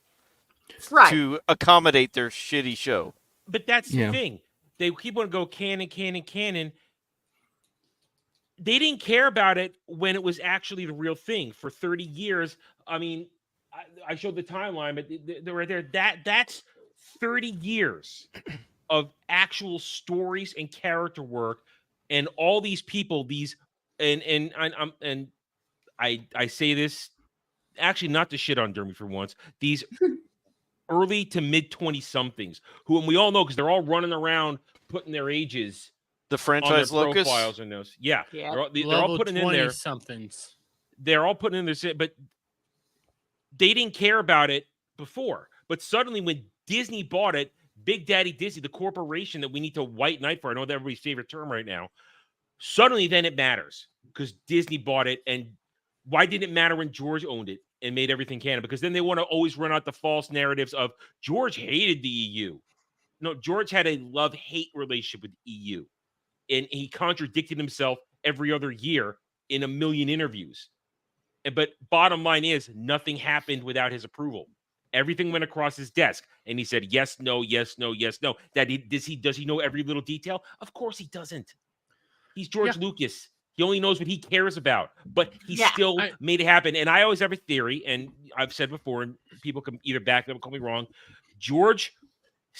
Right. To accommodate their shitty show. But that's the thing. They keep on go canon. They didn't care about it when it was actually the real thing for 30 years. I mean, I showed the timeline, but they were there. That's 30 years of actual stories and character work And all these people, I say this actually not to shit on Dermy for once. These early to mid 20 somethings who, and we all know because they're all running around putting their ages, the franchise on their locus profiles and those. Yeah, Yeah. they're all putting in there somethings. They're all putting in this, but they didn't care about it before. But suddenly, when Disney bought it, Big Daddy Disney, the corporation that we need to white knight for, I know that's everybody's favorite term right now. Suddenly, then it matters because Disney bought it. And why didn't it matter when George owned it and made everything canon? Because then they want to always run out the false narratives of George hated the EU. No, George had a love-hate relationship with the EU. And he contradicted himself every other year in a million interviews. But bottom line is, nothing happened without his approval. Everything went across his desk, and he said yes, no, yes, no, yes, no. Does he know every little detail? Of course he doesn't. He's George Lucas. He only knows what he cares about, but he still made it happen. And I always have a theory, and I've said before, and people can either back it up or call me wrong. George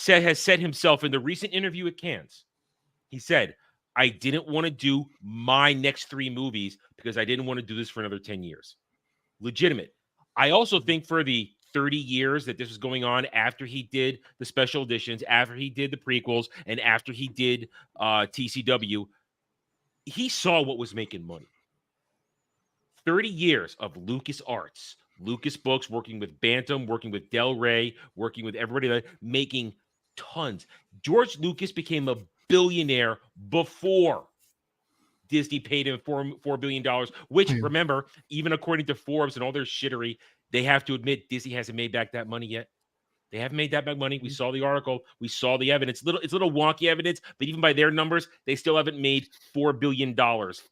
has said himself in the recent interview at Cannes, he said, I didn't want to do my next 3 movies because I didn't want to do this for another 10 years. Legitimate. I also think for the 30 years that this was going on after he did the special editions, after he did the prequels, and after he did TCW, he saw what was making money. 30 years of Lucas Arts, Lucas Books, working with Bantam, working with Del Rey, working with everybody, making tons. George Lucas became a billionaire before Disney paid him $4 billion, which, remember, even according to Forbes and all their shittery, they have to admit Disney hasn't made back that money yet. They haven't made that back money. We saw the article. We saw the evidence. It's a little wonky evidence, but even by their numbers, they still haven't made $4 billion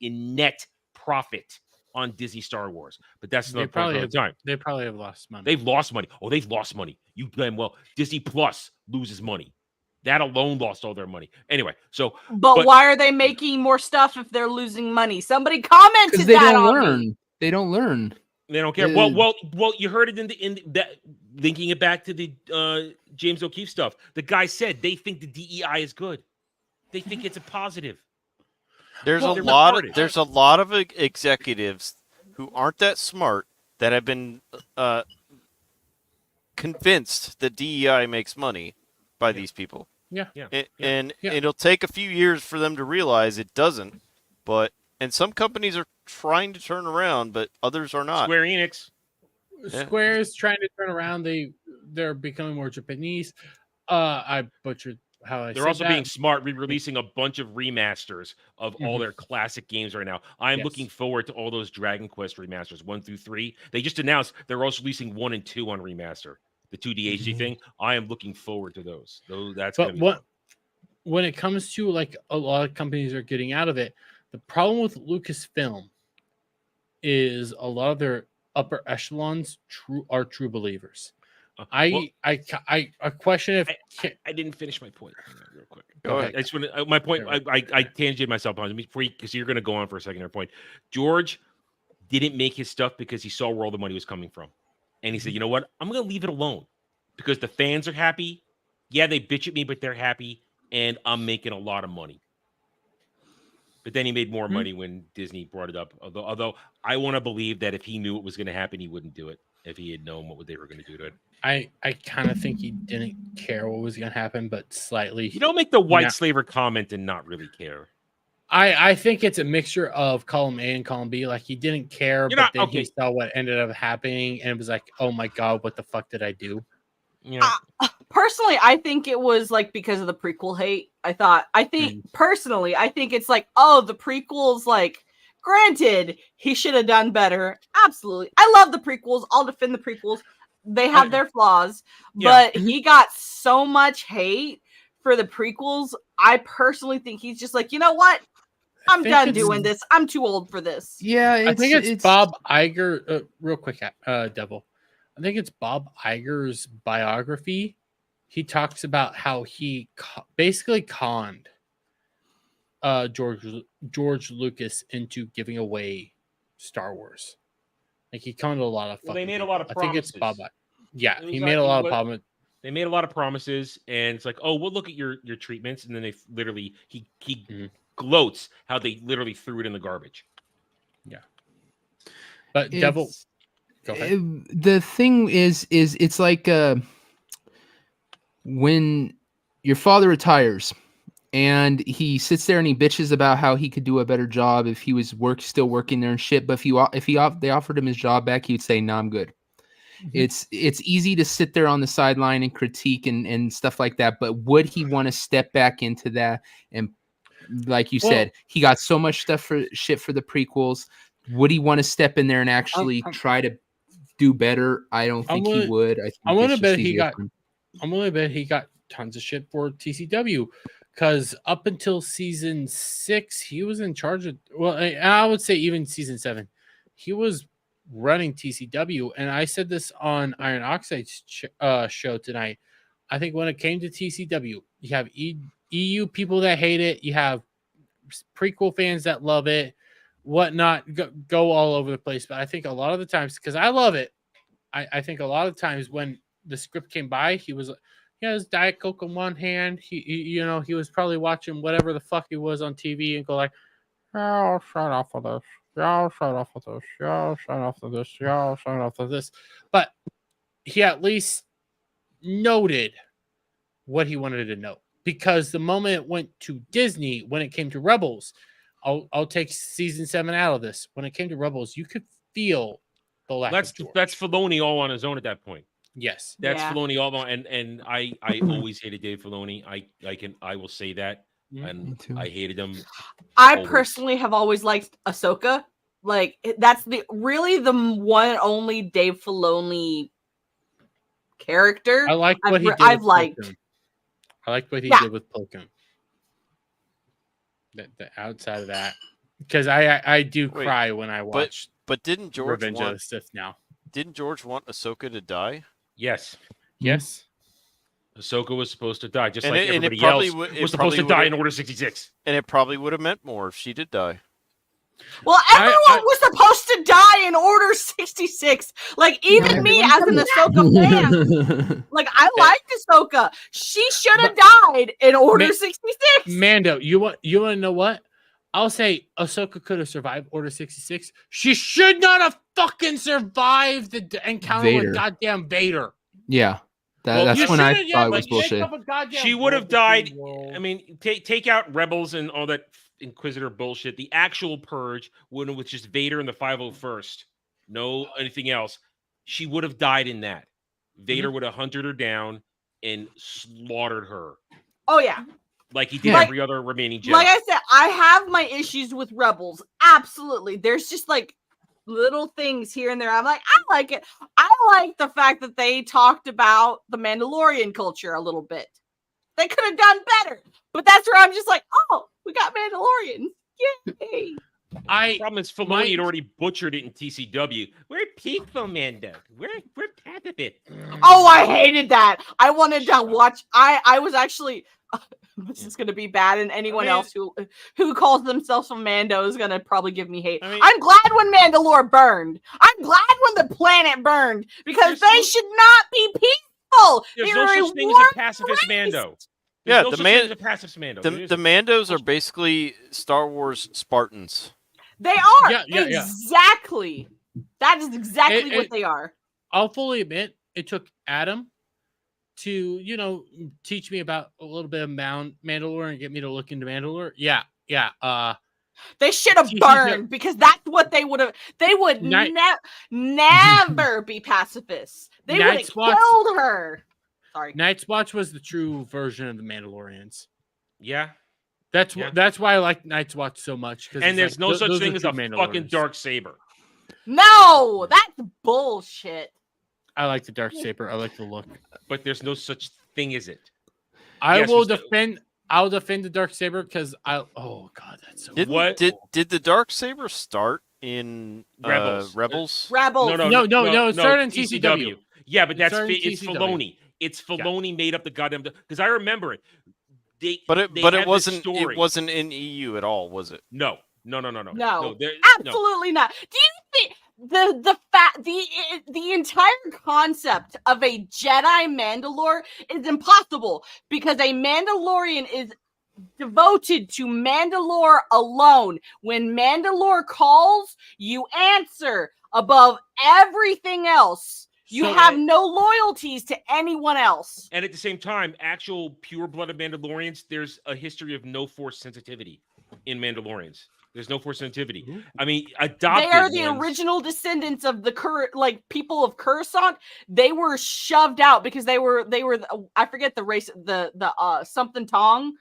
in net profit on Disney Star Wars. But that's another point for time. They probably have lost money. They've lost money. Oh, they've lost money. You blame, well, Disney Plus loses money. That alone lost all their money. Anyway, But why are they making more stuff if they're losing money? Somebody commented they that don't on learn. me. They don't learn. They don't care. Well, you heard it in that, linking it back to the James O'Keefe stuff. The guy said they think the DEI is good. They think it's a positive. There's a lot of executives who aren't that smart that have been convinced that DEI makes money by these people. And it'll take a few years for them to realize it doesn't. And some companies are trying to turn around, but others are not. Square Enix. Square is trying to turn around. They're becoming more Japanese. I butchered how I said They're also that. being smart, re-releasing a bunch of remasters of all their classic games right now. I'm looking forward to all those Dragon Quest remasters, 1 through 3. They just announced they're also releasing 1 and 2 on remaster. The 2D HD thing. I am looking forward to those. That's gonna be fun. When it comes to like a lot of companies are getting out of it, the problem with Lucasfilm is a lot of their upper echelons are true believers. I question if I didn't finish my point. Real quick. Go ahead. I just want to, my point. I tangented myself on because you're going to go on for a second. Your point. George didn't make his stuff because he saw where all the money was coming from, and he said, "You know what? I'm going to leave it alone because the fans are happy. Yeah, they bitch at me, but they're happy, and I'm making a lot of money." But then he made more money when Disney brought it up. Although I want to believe that if he knew what was going to happen, he wouldn't do it. If he had known what they were going to do to it, I kind of think he didn't care what was going to happen, but slightly. You don't make the white slaver comment and not really care. I think it's a mixture of column A and column B. Like he didn't care, but then he saw what ended up happening and it was like, "Oh my god, what the fuck did I do?" Yeah. Personally, I think it was like because of the prequel hate. I think personally, I think it's like, oh, the prequels, like, granted, he should have done better. Absolutely. I love the prequels. I'll defend the prequels. They have their flaws, but he got so much hate for the prequels. I personally think he's just like, you know what? I'm done doing this. I'm too old for this. Yeah, I think it's Bob Iger. Real quick, Devil. I think it's Bob Iger's biography. He talks about how he basically conned George Lucas into giving away Star Wars. Like he conned a lot of. Well, they made a lot of promises. I think it's Bob. Yeah, he made a lot of promises. They made a lot of promises, and it's like, oh, we'll look at your treatments, and then they literally he gloats how they literally threw it in the garbage. Yeah. But Devil, go ahead. The thing is it's like when your father retires and he sits there and he bitches about how he could do a better job if he was still working there and shit. But if they offered him his job back, he would say, "No, I'm good." It's easy to sit there on the sideline and critique and stuff like that. But would he want to step back into that? And like you said, he got so much stuff for the prequels. Would he want to step in there and actually try to do better? I don't think he would. I'm gonna bet he got tons of shit for TCW. Because up until season 6, he was in charge of. Well, I would say even season 7, he was running TCW. And I said this on Iron Oxide's show tonight. I think when it came to TCW, you have EU people that hate it. You have prequel fans that love it, whatnot. Go all over the place. But I think a lot of the times, because I love it, I think a lot of times when the script came by, he was. He has Diet Coke in one hand. He was probably watching whatever the fuck he was on TV and go like, "Oh, shut off of this. Yeah, shut off of this. Yeah, shut off of this. Yeah, shut off of this." But he at least noted what he wanted to know, because the moment it went to Disney, when it came to Rebels, I'll take season 7 out of this. When it came to Rebels, you could feel the lack of George. That's Filoni all on his own at that point. Yes, that's Filoni all on, and I always hated Dave Filoni. I will say that, and I hated him. I personally have always liked Ahsoka. Like that's the one and only Dave Filoni character. I like what he did. I've liked. I like what he did with Plo Koon. The outside of that, because I do cry when I watch. But didn't George Revenge of the Sith now? Didn't George want Ahsoka to die? Yes. Yes. Ahsoka was supposed to die, just like everybody else was supposed to die in Order 66. And it probably would have meant more if she did die. Well, everyone was supposed to die in Order 66. Like, even me as an Ahsoka fan. Like, I liked Ahsoka. She should have died in Order 66. Mando, you want to know what? I'll say Ahsoka could have survived Order 66. She should not have fucking survived the encounter with goddamn Vader. Yeah. That's when I thought it was bullshit. She would have died. I mean, take out Rebels and all that Inquisitor bullshit. The actual purge, when it was just Vader and the 501st, no anything else. She would have died in that. Vader would have hunted her down and slaughtered her. Oh, yeah. Like he did every other remaining Jedi. Like I said, I have my issues with Rebels. Absolutely. There's just like little things here and there. I'm like, I like it. I like the fact that they talked about the Mandalorian culture a little bit. They could have done better. But that's where I'm just like, oh, we got Mandalorians. Yay. The problem is Filoni had already butchered it in TCW. We're peaceful, Mando. We're pacifist. Oh, I hated that. I wanted to watch. I was actually. This is going to be bad, and anyone else who calls themselves a Mando is going to probably give me hate. I'm glad when Mandalore burned. I'm glad when the planet burned, because they should not be peaceful. There's no such thing as a pacifist Mando. Yeah, the Mandos are basically Star Wars Spartans. They are. Exactly. That is exactly what they are. I'll fully admit, it took Adam to, teach me about a little bit of Mandalore and get me to look into Mandalore. Yeah. They should have burned, because that's what they would have. They would never be pacifists. They would have killed her. Sorry. Night's Watch was the true version of the Mandalorians. Yeah. That's why I like Night's Watch so much. And there's no such thing as a fucking dark saber. No, that's bullshit. I like the dark saber. I like the look. But there's no such thing as it. I'll defend the dark saber because oh god, that's so did the dark saber start in Rebels? Rebels. No, it started in TCW. Yeah, but it's Filoni. It's Filoni made up the goddamn, because I remember it. It wasn't in EU at all, was it? No. Absolutely not. Do you think the entire concept of a Jedi Mandalore is impossible, because a Mandalorian is devoted to Mandalore alone. When Mandalore calls, you answer above everything else. You So- have no loyalties to anyone else. And at the same time, actual pure-blooded Mandalorians, there's a history of no force sensitivity in Mandalorians. There's no force sensitivity. I mean, adopted They are the ones- original descendants of the people of Coruscant. They were shoved out because they were I forget the race, the something Tong.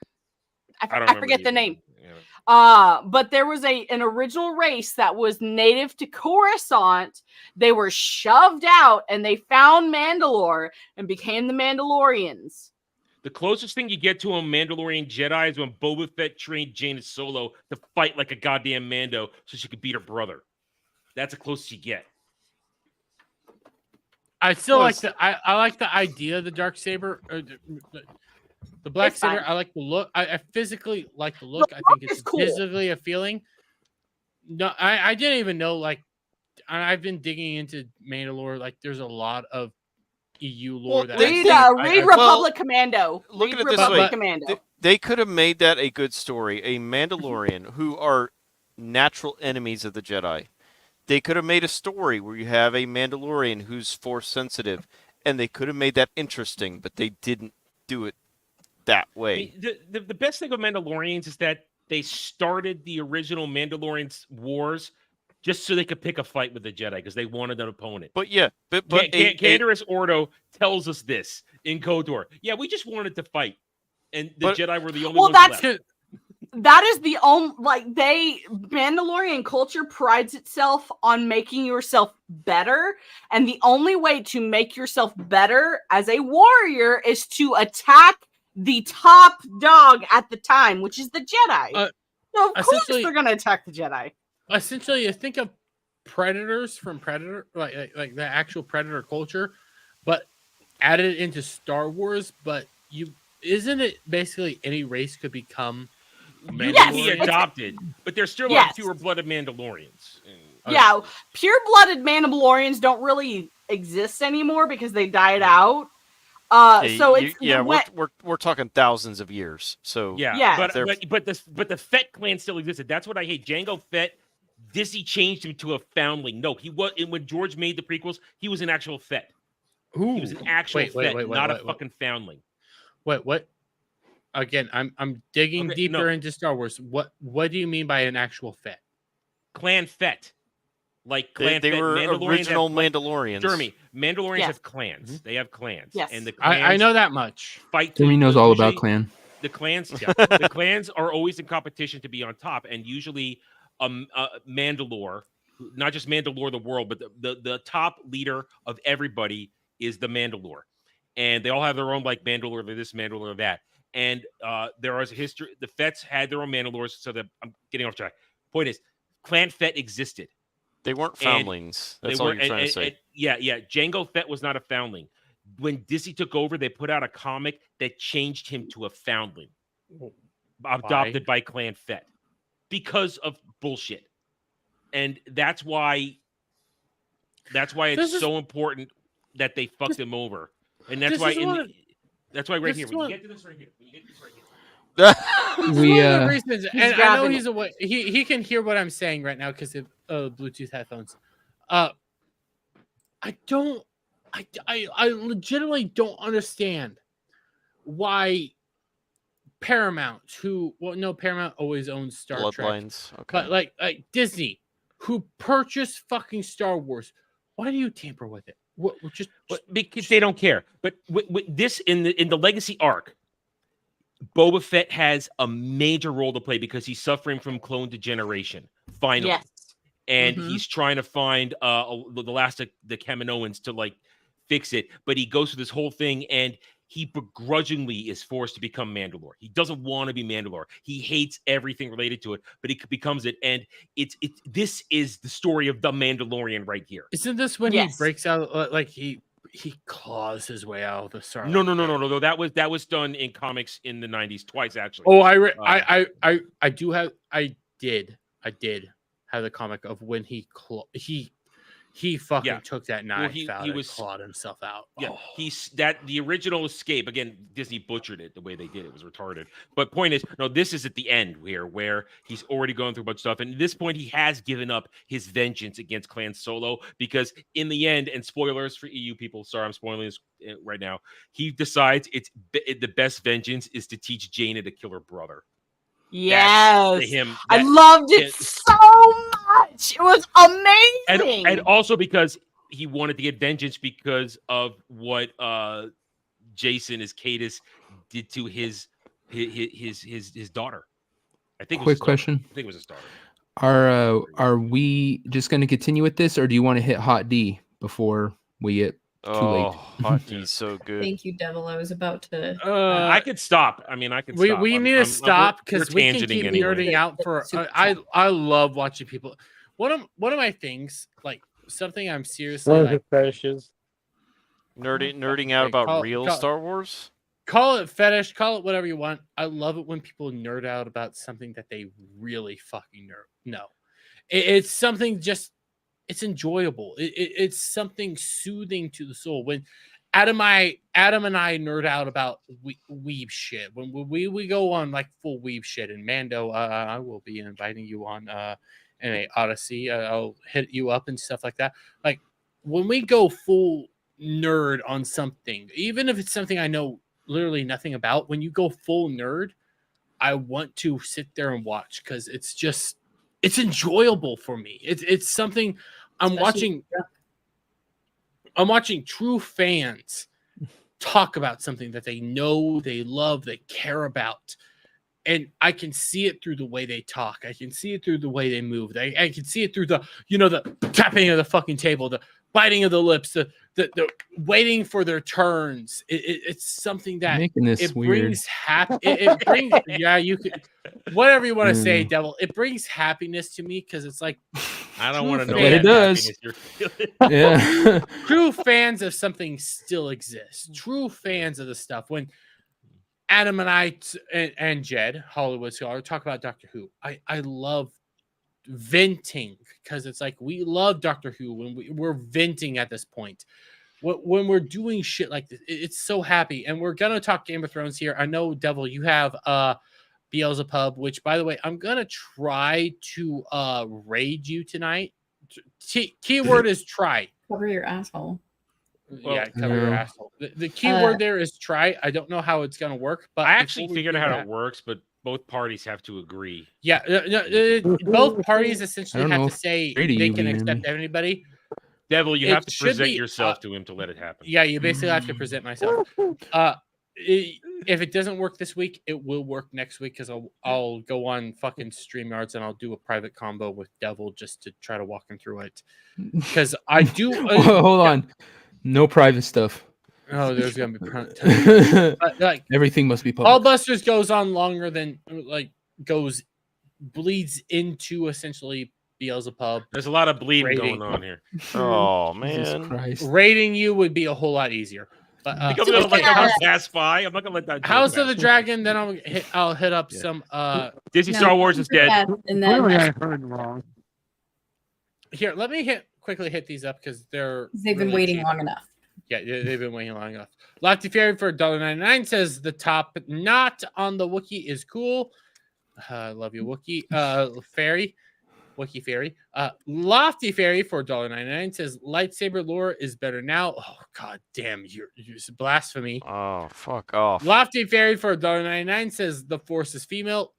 I forget the name. Yeah. But there was an original race that was native to Coruscant. They were shoved out and they found Mandalore and became the Mandalorians. The closest thing you get to a Mandalorian Jedi is when Boba Fett trained Jaina Solo to fight like a goddamn Mando so she could beat her brother. That's the closest you get. I still like I like the idea of the dark saber, or the black It's saber. fine. I like the look. I physically like the look. I look think is it's cool. physically a feeling. No, I didn't even know. Like, I've been digging into Mandalore. Like, there's a lot of EU lore Well, that Read I Republic Commando. Look Read at it this Republic way. Commando. They could have made that a good story. A Mandalorian who are natural enemies of the Jedi. They could have made a story where you have a Mandalorian who's force sensitive, and they could have made that interesting, but they didn't do it that I way. mean, the best thing of Mandalorians is that they started the original Mandalorians wars just so they could pick a fight with the Jedi because they wanted an opponent. But yeah, but Canderous Ordo tells us this in KOTOR. Yeah, we just wanted to fight, and the Jedi were the only Well, ones left. that is the only Mandalorian culture prides itself on making yourself better, and the only way to make yourself better as a warrior is to attack the top dog at the time, which is the Jedi. So of course essentially- they're gonna attack the Jedi. essentially you think of predators from Predator, like the actual Predator culture, but added into Star Wars. But isn't it basically any race could become You Yes, can be it's- adopted, but there's still Yes. like pure-blooded Mandalorians. Yeah, pure-blooded Mandalorians don't really exist anymore because they died out. So it's we're talking thousands of years. So Yeah, they're- but the Fett clan still existed. That's what I hate. Jango Fett, Disney changed him to a foundling. No, he was when George made the prequels. He was an actual Fett. He was an actual Fett, not a fucking foundling. What? Again, I'm digging deeper into Star Wars. What do you mean by an actual Fett? Clan Fett. Like They clan Fett. were Mandalorians original have, Mandalorians. Jeremy, Mandalorians Yes. have clans. They have clans. Yes. And the I clans know that much. fight. Jeremy knows all about usually- clan. The clans, the clans are always in competition to be on top, and usually, Mandalore, not just Mandalore the world, but the top leader of everybody is the Mandalore, and they all have their own like Mandalore this, Mandalore that, and there is a history. The Fetts had their own Mandalores, so that I'm getting off track. Point is, Clan Fett existed. They weren't And foundlings. That's all you're trying to say. Yeah. Jango Fett was not a foundling. When Disney took over, they put out a comic that changed him to a foundling, adopted by Clan Fett, because of bullshit, and that's why it's so important that they fucked him over, and that's why that's why right here when you get to this right here, One of the reasons, He's and I know grabbing he's away. He can hear what I'm saying right now because of Bluetooth headphones. I legitimately don't understand why Paramount, Paramount always owns Star Trek, Bloodlines. Okay. but like Disney, who purchased fucking Star Wars, why do you tamper with it? Because they don't care. But with this in the legacy arc, Boba Fett has a major role to play because he's suffering from clone degeneration. Finally, Yes. And Mhm. he's trying to find the last of the Kaminoans to like fix it, but he goes through this whole thing and he begrudgingly is forced to become Mandalore. He doesn't want to be Mandalore. He hates everything related to it, but he becomes it. And this is the story of the Mandalorian right here. Isn't this when he breaks out like he claws his way out of the Sarlacc? No. That was done in comics in the 90s twice actually. Oh, I did have the comic of when he he fucking Yeah. took that Well, knife he out and was- clawed himself out. Yeah, Oh. the original escape. Again, Disney butchered it the way they did. It was retarded. But point is, no, this is at the end where he's already going through a bunch of stuff. And at this point, he has given up his vengeance against Clan Solo because in the end, and spoilers for EU people, sorry, I'm spoiling this right now. He decides the best vengeance is to teach Jaina to kill her brother. Yes. To him, I loved it so much. It was amazing. And also because he wanted to get vengeance because of what Jason as Cadus did to his daughter. I think. Quick question. I think it was his daughter. Are we just going to continue with this, or do you want to hit Hot D before we get too late? Hot D's so good. Thank you, Devil. I was about to. I could stop. I mean, I could. We stop. need to stop because we can tangenting keep anyway. nerding out for. I love watching people. One of my things, like something I'm seriously One of like, the fetishes. Nerding out about real Star Wars. Call it fetish, call it whatever you want. I love it when people nerd out about something that they really fucking know. It's something just, it's enjoyable. It's something soothing to the soul. When Adam and I nerd out about weeb shit. When we go on like full weeb shit. And Mando, I will be inviting you on in a Odyssey. I'll hit you up and stuff like that. Like when we go full nerd on something, even if it's something I know literally nothing about, when you go full nerd, I want to sit there and watch because it's enjoyable for me. It's something I'm watching true fans talk about something that they know, they love, they care about. And I can see it through the way they talk. I can see it through the way they move. I can see it through the tapping of the fucking table, the biting of the lips, the waiting for their turns. It's something that Making this it weird. brings happy. It brings you could whatever you want to say, Devil. It brings happiness to me because it's like I don't want to know what it does. Yeah. True fans of something still exist. True fans of the stuff. When Adam and I and Jed, Hollywood Scholar, talk about Doctor Who, I love venting because it's like we love Doctor Who when we're venting at this point. When we're doing shit like this, it's so happy. And we're gonna talk Game of Thrones here. I know, Devil, you have Beelzebub, which by the way, I'm gonna try to raid you tonight. Keyword is try. Cover your asshole. Cover your asshole. The key word there is try. I don't know how it's gonna work, but I actually figured out how it works, but both parties have to agree. Yeah, both parties essentially have to say Afraid of they you, can man. accept anybody. Devil, you It have to should present be, yourself to him to let it happen. Yeah, you basically have to present myself. If it doesn't work this week, it will work next week because I'll go on fucking StreamYards and I'll do a private combo with Devil just to try to walk him through it. Because I do. Hold on, no private stuff. Oh, there's gonna be but, like Everything must be All public. Busters goes on longer than bleeds into essentially Beelzebub. There's a lot of bleeding rating. going on here. Oh Jesus man, Christ. Rating you would be a whole lot easier. But I'm not gonna let that pass by. I'm not gonna let that. House of the Dragon. Then I'll hit up some Disney Star Wars is dead. And Clearly, I then heard wrong. here. Let me quickly hit these up because they're they've been really waiting cheap. long enough. Yeah, they've been waiting long enough. Lofty Fairy for $1.99 says the top not on the Wookiee is cool. I love you, Wookiee. Fairy. Wookiee Fairy. Lofty Fairy for $1.99 says lightsaber lore is better now. Oh, god damn, you're blasphemy. Oh, fuck off. Lofty Fairy for $1.99 says the Force is female.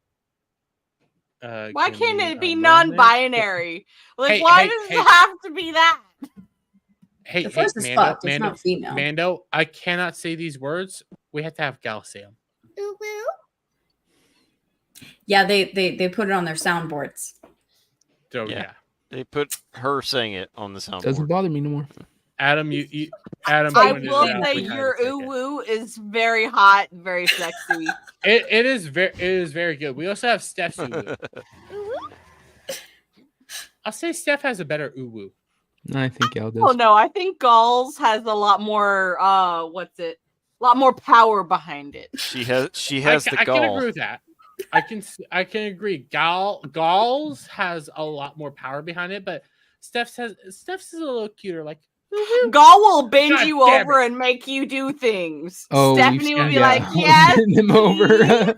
Why can't it be run non-binary? Like, Hey, why hey, does hey. it have to be that? Hey, The Force is fucked. It's not female. Mando, I cannot say these words. We have to have Gal say them. Yeah, they put it on their soundboards. So Yeah. They put her saying it on the soundboard. Doesn't bother me no more. Adam, Adam. I pointed it will out. say We had your to take it. uwu is very hot, very sexy. It is very good. We also have Steph's uwu. I'll say Steph has a better uwu. I think Al does. Oh no, I think Gauls has a lot more a lot more power behind it. She has I the can gall. agree with that. I can agree. Gauls has a lot more power behind it, but Steph's is a little cuter. Like, GHAL will bend God you damn over and make you do things. Oh, Stephanie will be yeah, like, I'll yes, bend them over.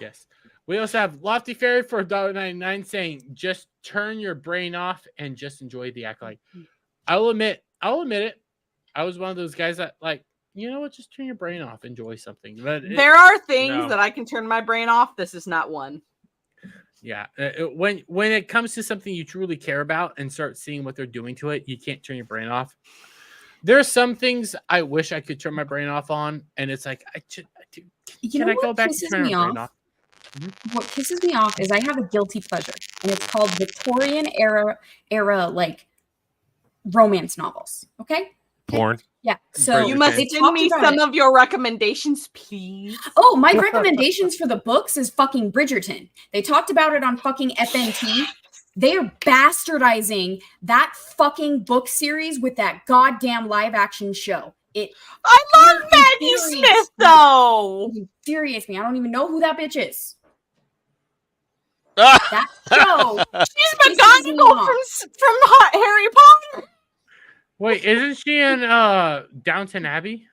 yes. We also have Lofty Fairy for $1.99 saying, "Just turn your brain off and just enjoy the Acolyte." I'll admit it. I was one of those guys that like, you know what? Just turn your brain off, enjoy something. But there are things no. that I can turn my brain off. This is not one. Yeah, when it comes to something you truly care about and start seeing what they're doing to it, you can't turn your brain off. There are some things I wish I could turn my brain off on, and it's like, can I go back to turn my brain off? What pisses me off is I have a guilty pleasure, and it's called Victorian era like romance novels. Okay. Porn. Yeah. So You must send me some of your recommendations, please. Oh, my recommendations for the books is fucking Bridgerton. They talked about it on fucking FNT. They are bastardizing that fucking book series with that goddamn live action show. I love Maggie Smith, though. It infuriates me. I don't even know who that bitch is. That show. She's McGonagall from Harry Potter. Wait, isn't she in Downton Abbey?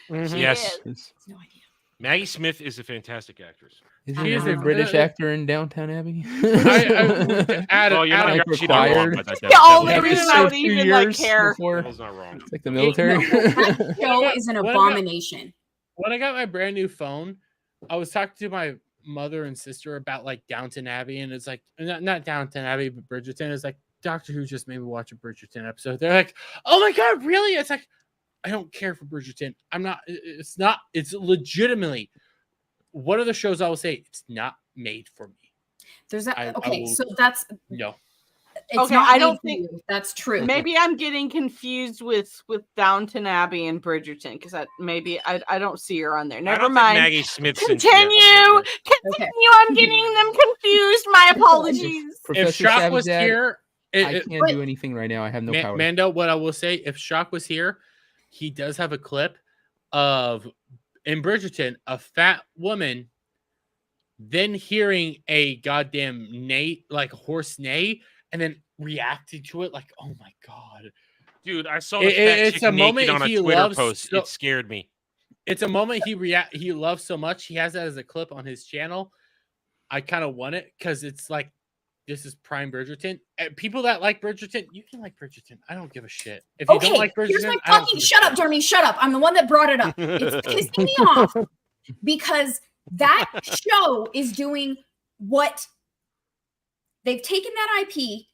Yes. Maggie Smith is a fantastic actress. Isn't she a British actor in Downton Abbey? Well, you're not required. The only reason I would even like care. That's not wrong. It's like the military. That show is an abomination. When I got my brand new phone, I was talking to my mother and sister about like Downton Abbey, and it's like not Downton Abbey, but Bridgerton. It's like Doctor Who just made me watch a Bridgerton episode. They're like, "Oh my god, really?" It's like, I don't care for Bridgerton. It's legitimately one of the shows I will say it's not made for me. There's that. So that's no. It's okay, not I made don't for think you. That's true. Maybe I'm getting confused with Downton Abbey and Bridgerton because I don't see her on there. Never mind. Maggie Smith. Continue. I'm getting them confused. My apologies. If Shock was here, I can't do anything right now. I have no power. Mando, what I will say, if Shock was here, he does have a clip of in Bridgerton a fat woman then hearing a goddamn neigh, like a horse neigh, and then reacting to it like, oh my god, dude! I saw the fat chick naked on a Twitter post. It scared me. It's a moment he loves so much. He has that as a clip on his channel. I kind of want it because it's like, this is prime Bridgerton. People that like Bridgerton, you can like Bridgerton. I don't give a shit. If you don't like Bridgerton, here's my fucking shut up, Jeremy. Shut up. I'm the one that brought it up. It's pissing me off because that show is doing what they've taken that IP,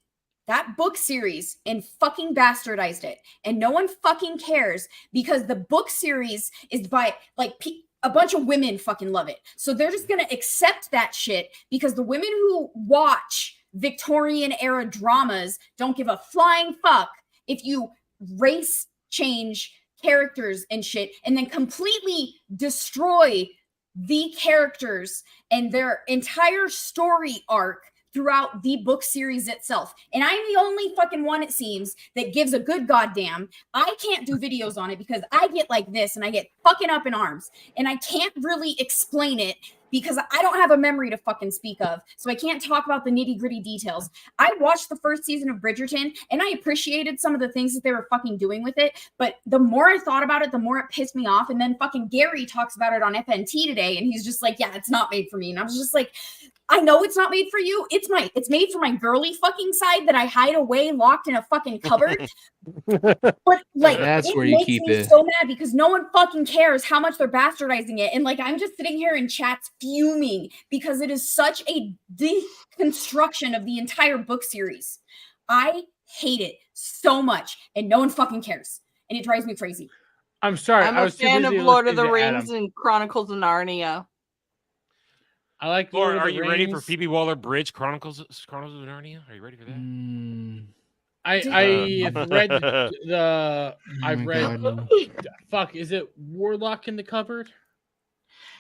that book series, and fucking bastardized it. And no one fucking cares because the book series is by like a bunch of women fucking love it. So they're just going to accept that shit because the women who watch Victorian era dramas don't give a flying fuck if you race change characters and shit and then completely destroy the characters and their entire story arc throughout the book series itself. And I'm the only fucking one, it seems, that gives a good goddamn. I can't do videos on it because I get like this and I get fucking up in arms and I can't really explain it because I don't have a memory to fucking speak of. So I can't talk about the nitty gritty details. I watched the first season of Bridgerton and I appreciated some of the things that they were fucking doing with it. But the more I thought about it, the more it pissed me off. And then fucking Gary talks about it on FNT today. And he's just like, yeah, it's not made for me. And I was just like, I know it's not made for you. It's made for my girly fucking side that I hide away locked in a fucking cupboard. But like, that's it where you makes keep me it. so mad because no one fucking cares how much they're bastardizing it. And like, I'm just sitting here in chats fuming because it is such a deconstruction of the entire book series. I hate it so much and no one fucking cares. And it drives me crazy. I'm sorry. I'm a fan of Lord of the Rings and Chronicles of Narnia. I like Lauren, are you ready for Phoebe Waller-Bridge Chronicles of Narnia? Are you ready for that? I've read the. I've read. Fuck, is it Warlock in the Cupboard?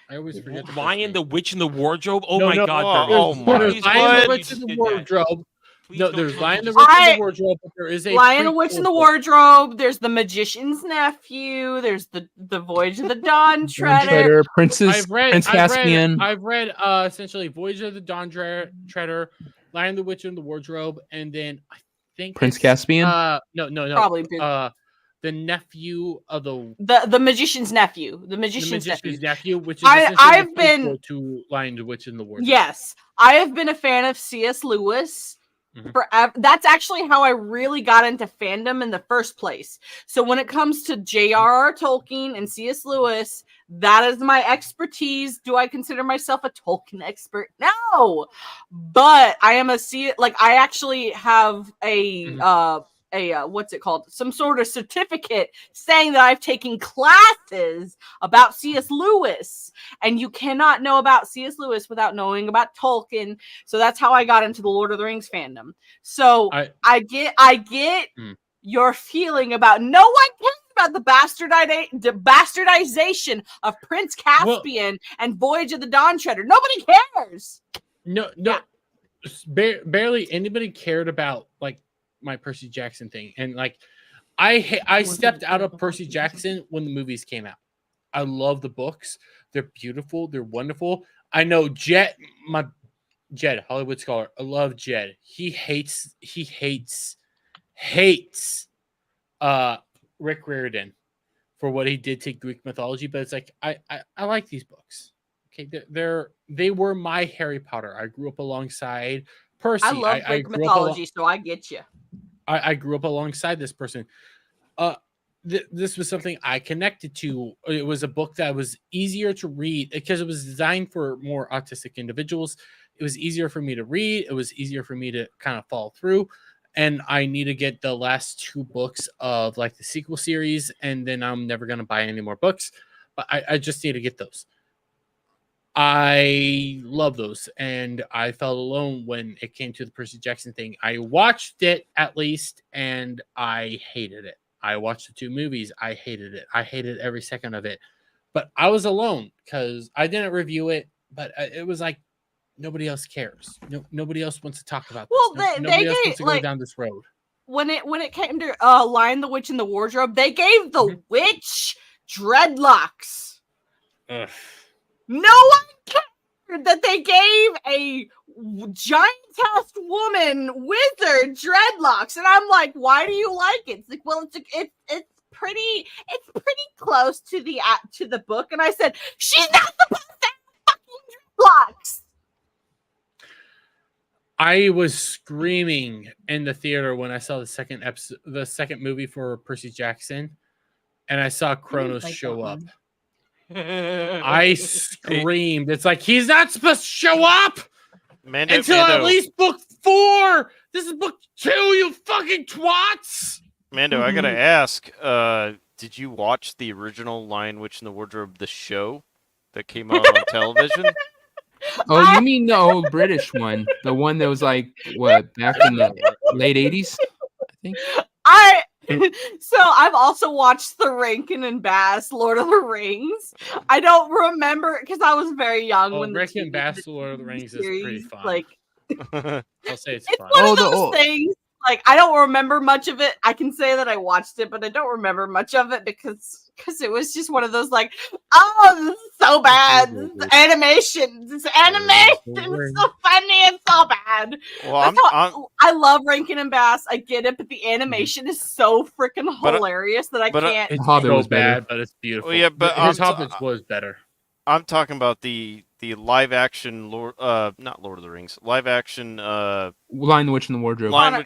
I always forget. Lion, the Witch in the Wardrobe. Oh No, my no, god! oh my! There's Lion, the Witch in the Wardrobe. No, there's Lion, the Witch in the Wardrobe, but there is a Lion, the Witch in the Wardrobe. There's the Magician's Nephew. There's the Voyage of the Dawn Treader. Prince Caspian. I've read essentially Voyage of the Dawn Treader, Lion, the Witch, and the Wardrobe, and then I think Prince it's, Caspian? No. Probably the nephew of the the magician's nephew. The magician's nephew, which is I've essentially the been prequel to Lion, the Witch, and the Wardrobe. yes, I have been a fan of C.S. Lewis. Forever. That's actually how I really got into fandom in the first place. So when it comes to J.R.R. Tolkien and C.S. Lewis, that is my expertise. Do I consider myself a Tolkien expert? No, but I am I actually have a what's it called? Some sort of certificate saying that I've taken classes about C.S. Lewis, and you cannot know about C.S. Lewis without knowing about Tolkien. So that's how I got into the Lord of the Rings fandom. So I get your feeling about no one cares about the bastardization of Prince Caspian and Voyage of the Dawn Treader. Nobody cares. No, barely anybody cared about like my Percy Jackson thing, and like I stepped out of Percy Jackson when the movies came out. I love the books; they're beautiful, they're wonderful. I know Jed, Hollywood scholar. I love Jed. He hates Rick Riordan for what he did to Greek mythology, but it's like I like these books. Okay, they were my Harry Potter. I grew up alongside Percy. I love Greek mythology, so I get you. I grew up alongside this person. This was something I connected to. It was a book that was easier to read because it was designed for more autistic individuals. It was easier for me to read. It was easier for me to kind of follow through. And I need to get the last 2 books of like the sequel series, and then I'm never going to buy any more books. But I just need to get those. I love those, and I felt alone when it came to the Percy Jackson thing. I watched it at least, and I hated it. I watched the 2 movies. I hated it. I hated every second of it. But I was alone because I didn't review it, but it was like nobody else cares. Nobody else wants to talk about this. Nobody else wants to go down this road. When it came to Lion, the Witch, and the Wardrobe, they gave the witch dreadlocks. Ugh. No one cared that they gave a giant-ass woman wizard dreadlocks, and I'm like, why do you like it? It's like, well, it's pretty close to the book, and I said, she's not supposed to have fucking dreadlocks. I was screaming in the theater when I saw the second movie for Percy Jackson, and I saw Kronos show up. I screamed. It's like he's not supposed to show up until at least book 4. This is book 2, you fucking twats. Mando, I gotta ask, did you watch the original Lion, Witch, and the Wardrobe, the show that came out on television? Oh, you mean the old British one? The one that was like, what, back in the late 80s, I think? So I've also watched the Rankin and Bass Lord of the Rings. I don't remember because I was very young when Rankin and Bass Lord of the Rings is pretty fun. Like, I'll say it's fun. One of those things. Like, I don't remember much of it. I can say that I watched it, but I don't remember much of it because it was just one of those like, oh, this is so bad. This is animation. This animation is so funny and so bad. Well, I love Rankin and Bass. I get it, but the animation is so freaking hilarious that I can't. It's Hobbit was bad, but it's beautiful. Well, yeah, but his Hobbit was better. I'm talking about the live action not Lord of the Rings, live action Lion, the Witch, and the Wardrobe. Lion, the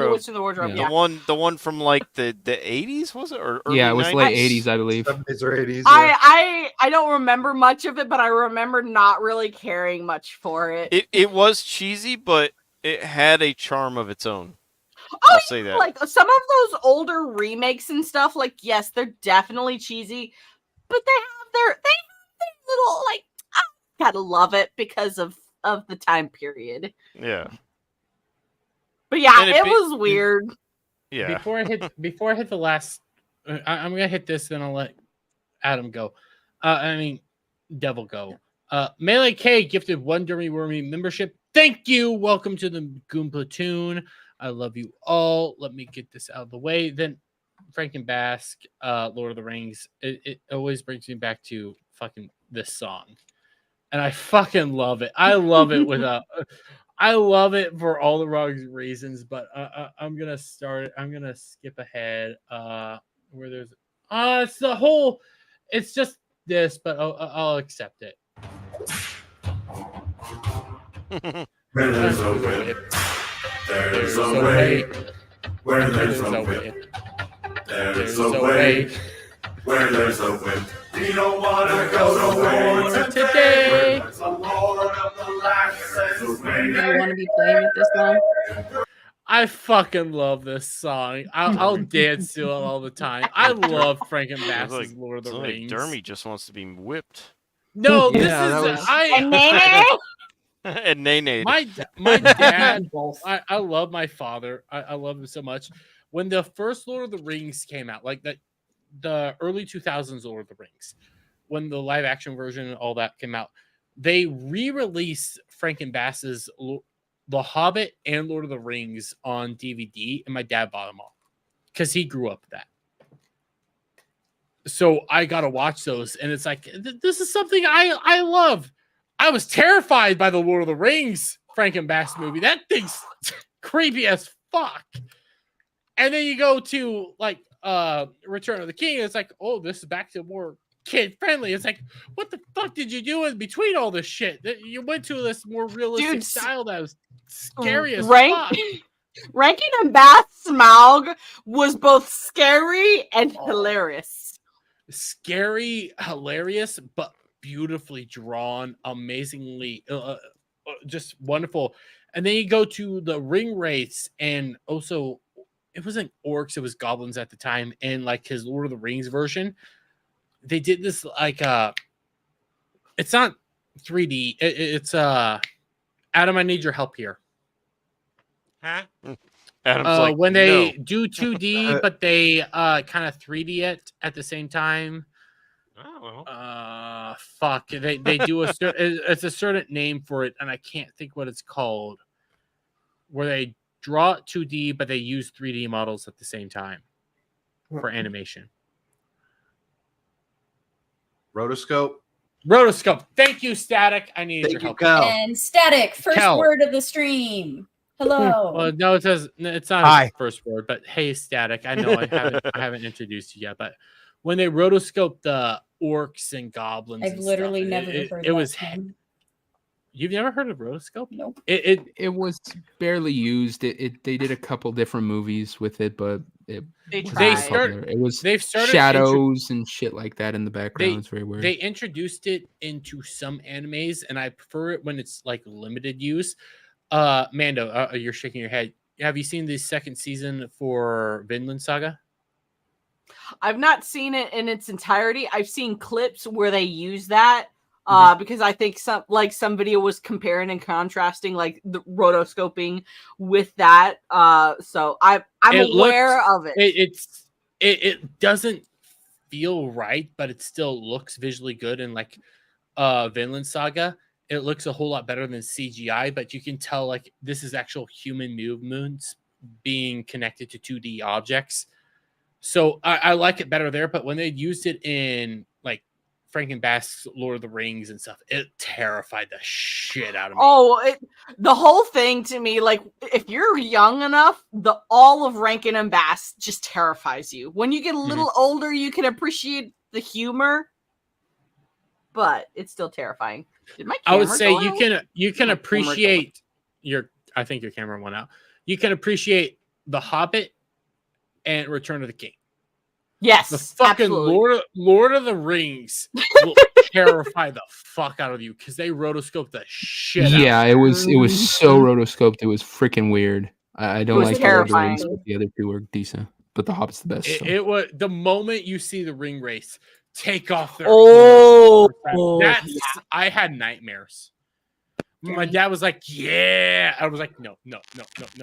Witch, and the Wardrobe. Yeah. The one from like the 80s, was it? Or early it was 90s? late 80s, I believe. 70s or 80s. I don't remember much of it, but I remember not really caring much for it. It was cheesy, but it had a charm of its own. I'll say that. Like some of those older remakes and stuff, like yes, they're definitely cheesy, but they have their little like. Gotta love it because of the time period. Yeah. But yeah, it was weird. Yeah. Before I hit the last, I'm gonna hit this, then I'll let Adam go. Devil go. Melee K gifted 1 Dermy Wormy membership. Thank you. Welcome to the Goon Platoon. I love you all. Let me get this out of the way. Then Franken Bask, Lord of the Rings. It always brings me back to fucking this song. And I fucking love it. I love it I love it for all the wrong reasons, but I'm gonna skip ahead. Where there's it's the whole. It's just this, but I'll accept it. Where there's a whip, there's a way. Where there's a whip, there's a way. Where there's a whip, we don't want to go to war today. Where there's a Lord of the land, there's a way. Do you want to be playing it this long? I fucking love this song. I'll dance to it all the time. I love Frank and Bass's Lord of the Rings. Dermy just wants to be whipped. No, Yeah, this that is was- And Nene? And Nene. my dad. I love my father. I love him so much. When the first Lord of the Rings came out, like the early 2000s Lord of the Rings, when the live action version and all that came out, they re-released Frank and Bass's The Hobbit and Lord of the Rings on DVD, and my dad bought them all because he grew up with that. So I got to watch those, and it's like, this is something I love. I was terrified by the Lord of the Rings Frank and Bass movie. That thing's creepy as fuck. And then you go to like Return of the King, and it's like, oh, this is back to more kid friendly. It's like, what the fuck did you do in between all this shit? You went to this more realistic style that was scary as fuck. Rankin and Bass Smaug was both scary and hilarious. Scary, hilarious, but beautifully drawn, amazingly, just wonderful. And then you go to the ring wraiths, and also it wasn't orcs, it was goblins at the time. And like his Lord of the Rings version, they did this like it's not 3D. It's Adam, I need your help here. Huh? Adam's like, when they no. do 2D, but they kind of 3D it at the same time. Oh, fuck. They do it's a certain name for it, and I can't think what it's called. Where they draw 2D, but they use 3D models at the same time for animation. Rotoscope. Rotoscope. Thank you, Static. I needed your help. Cal. And Static, first Cal. word of the stream. Hello. Well, no, it says it's not Hi. his first word, but hey, Static. I know I haven't introduced you yet, but when they rotoscope the orcs and goblins, I've and literally stuff, never it heard that was. term. You've never heard of rotoscope? Nope. It was barely used. They did a couple different movies with it, but it was they've started shadows and shit like that in the background. It's very weird. They introduced it into some animes, and I prefer it when it's like limited use. Mando, you're shaking your head. Have you seen the second season for Vinland Saga? I've not seen it in its entirety. I've seen clips where they use that because I think some video was comparing and contrasting like the rotoscoping with that. So I'm aware of it. It doesn't feel right, but it still looks visually good. And like Vinland Saga, it looks a whole lot better than CGI, but you can tell like this is actual human movements being connected to 2D objects. So I like it better there, but when they used it in like Frank and Bass Lord of the Rings and stuff, it terrified the shit out of me. Oh, the whole thing to me, like if you're young enough, all of Rankin and Bass just terrifies you. When you get a little older, you can appreciate the humor, but it's still terrifying. I would say you can appreciate I think your camera went out. You can appreciate The Hobbit and Return of the King. Yes, the fucking absolutely. Lord of the Rings will terrify the fuck out of you because they rotoscoped the shit out. Yeah, it was so rotoscoped. It was freaking weird. I don't like the Lord of the Rings, but the other two were decent. But the Hobbit's the best. It was the moment you see the ring race take off their I had nightmares. My dad was like, "Yeah," I was like, "No."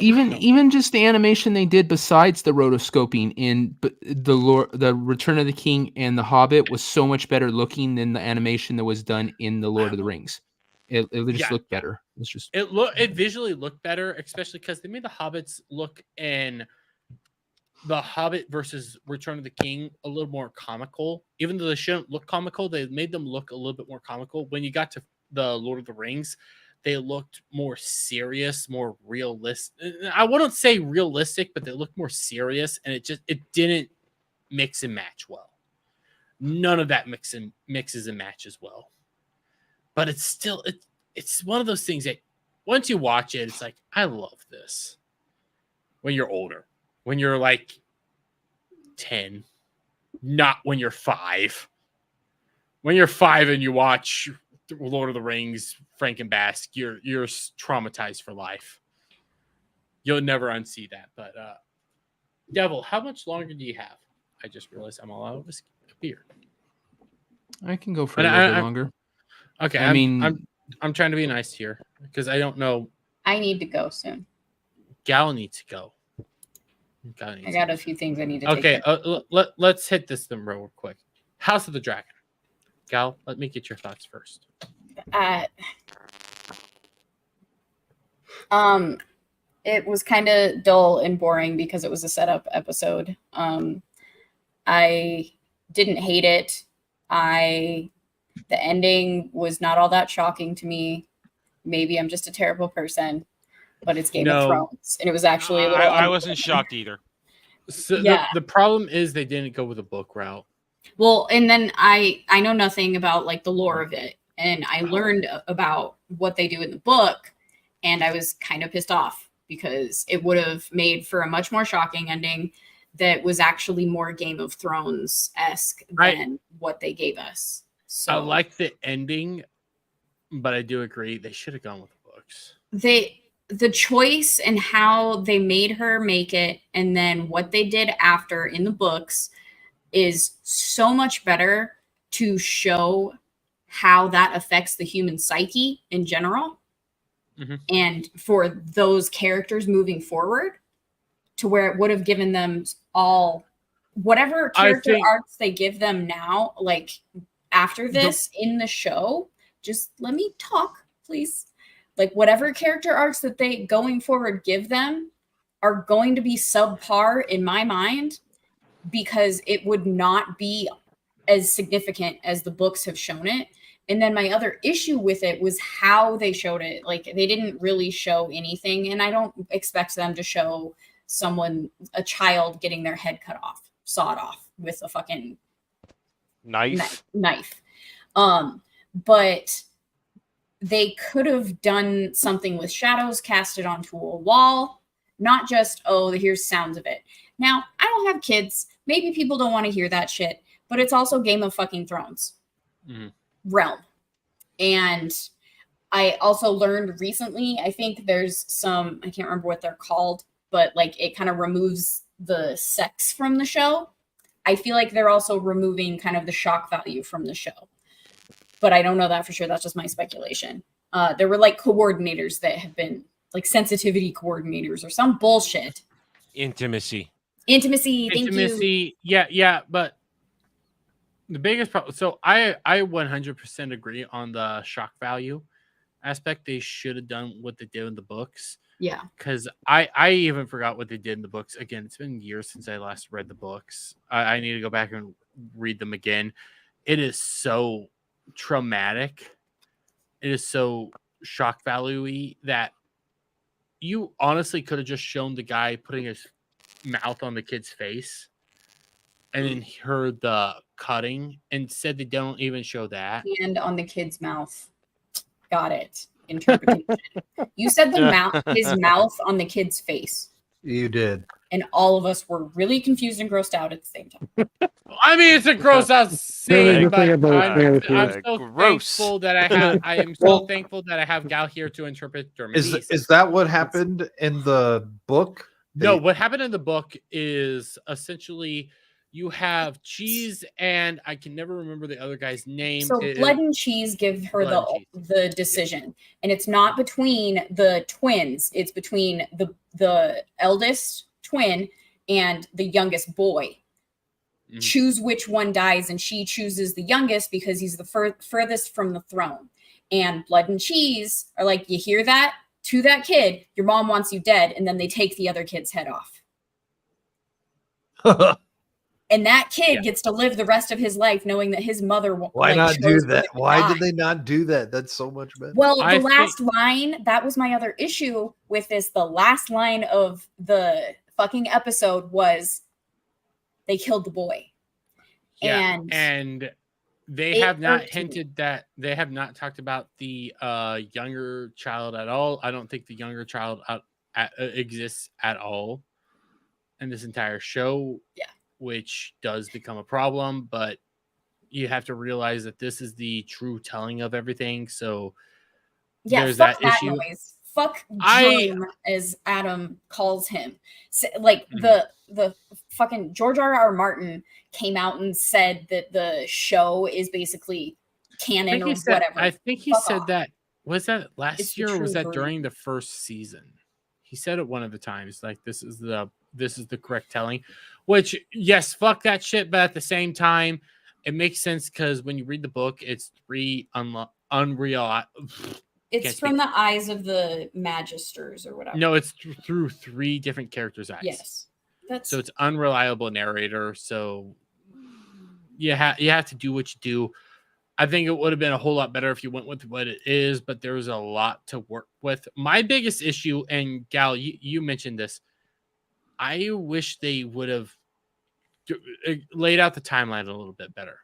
Even just the animation they did besides the rotoscoping in the Return of the King and the Hobbit was so much better looking than the animation that was done in the Lord of the Rings. It just looked better. It's just it visually looked better, especially because they made the Hobbits look in the Hobbit versus Return of the King a little more comical. Even though they shouldn't look comical, they made them look a little bit more comical. When you got to the Lord of the Rings, they looked more serious, more realistic. I wouldn't say realistic, but they looked more serious, and it didn't mix and match well. None of that mixes and matches well. But it's still it's one of those things that once you watch it, it's like, I love this. When you're older, when you're like 10, not when you're 5. When you're 5 and you watch Lord of the Rings, Frankenbask, you're traumatized for life. You'll never unsee that. But Devil, how much longer do you have? I just realized I'm all out of a beer. I can go for a little bit longer. Okay, I'm trying to be nice here because I don't know. I need to go soon. GHAL needs to go. I got a few things I need to take. Okay, let's hit this then real quick. House of the Dragon. GHAL, let me get your thoughts first. It was kind of dull and boring because it was a setup episode. I didn't hate it. The ending was not all that shocking to me. Maybe I'm just a terrible person, but it's Game of Thrones, and it was actually a little. I wasn't shocked either. So yeah. The problem is they didn't go with a book route. Well, and then I know nothing about like the lore of it, and I learned about what they do in the book, and I was kind of pissed off because it would have made for a much more shocking ending that was actually more Game of Thrones-esque than what they gave us. So I like the ending, but I do agree they should have gone with the books. The choice and how they made her make it, and then what they did after in the books is so much better to show how that affects the human psyche in general. Mm-hmm. And for those characters moving forward to where it would have given them all whatever character arcs they give them now, like after this in the show, just let me talk, please. Like whatever character arcs that they going forward give them are going to be subpar in my mind because it would not be as significant as the books have shown it. And then my other issue with it was how they showed it. Like they didn't really show anything, and I don't expect them to show a child getting their head sawed off with a fucking knife. But they could have done something with shadows casted onto a wall, not just, here's sounds of it. Now, I don't have kids. Maybe people don't want to hear that shit, but it's also Game of fucking Thrones realm. And I also learned recently, I think there's some, I can't remember what they're called, but like it kind of removes the sex from the show. I feel like they're also removing kind of the shock value from the show. But I don't know that for sure. That's just my speculation. There were like coordinators that have been like sensitivity coordinators or some bullshit. Intimacy. Thank you. Yeah. But the biggest problem. So I 100% agree on the shock value aspect. They should have done what they did in the books. Yeah. Because I even forgot what they did in the books. Again, it's been years since I last read the books. I need to go back and read them again. It is so traumatic. It is so shock value-y that you honestly could have just shown the guy putting his mouth on the kid's face and then heard the cutting. Instead, they don't even show that. Hand on the kid's mouth. Got it. Interpretation. You said his mouth on the kid's face. You did. And all of us were really confused and grossed out at the same time. I mean, it's a gross out scene, but I'm so gross. thankful that I am so thankful that I have GHAL here to interpret Dermody. Is that what happened in the book? No, what happened in the book is essentially you have Cheese and I can never remember the other guy's name. So Blood and Cheese give her the decision. And it's not between the twins. It's between the eldest twin and the youngest boy. Choose which one dies, and she chooses the youngest because he's the furthest from the throne. And Blood and Cheese are like, you hear that? To that kid, your mom wants you dead, and then they take the other kid's head off. And that kid gets to live the rest of his life knowing that his mother won't. Why like, not do chose for that? him to Why die. did they not do that? That's so much better. Well, the I last line, that was my other issue with this. The last line of the fucking episode was they killed the boy. Yeah, And and they have not 8/13. hinted that they have not talked about the younger child at all. I don't think the younger child exists at all in this entire show. Yeah. Which does become a problem, but you have to realize that this is the true telling of everything. So yeah, there's fuck that that issue. noise. Fuck I- Germ, as Adam calls him. So, like the fucking George R.R. Martin came out and said that the show is basically canon or whatever. I think he Fuck said off. that. Was that last It's the year or was true that version. during the first season? He said it one of the times. Like this is the correct telling. Which yes, fuck that shit. But at the same time, it makes sense because when you read the book, it's three unreal. It's Can't from speak. the eyes of the magisters or whatever. No, it's through three different characters' eyes. Yes. That's So it's unreliable narrator. So you have to do what you do. I think it would have been a whole lot better if you went with what it is, but there's a lot to work with. My biggest issue, and Gal, you mentioned this, I wish they would have laid out the timeline a little bit better.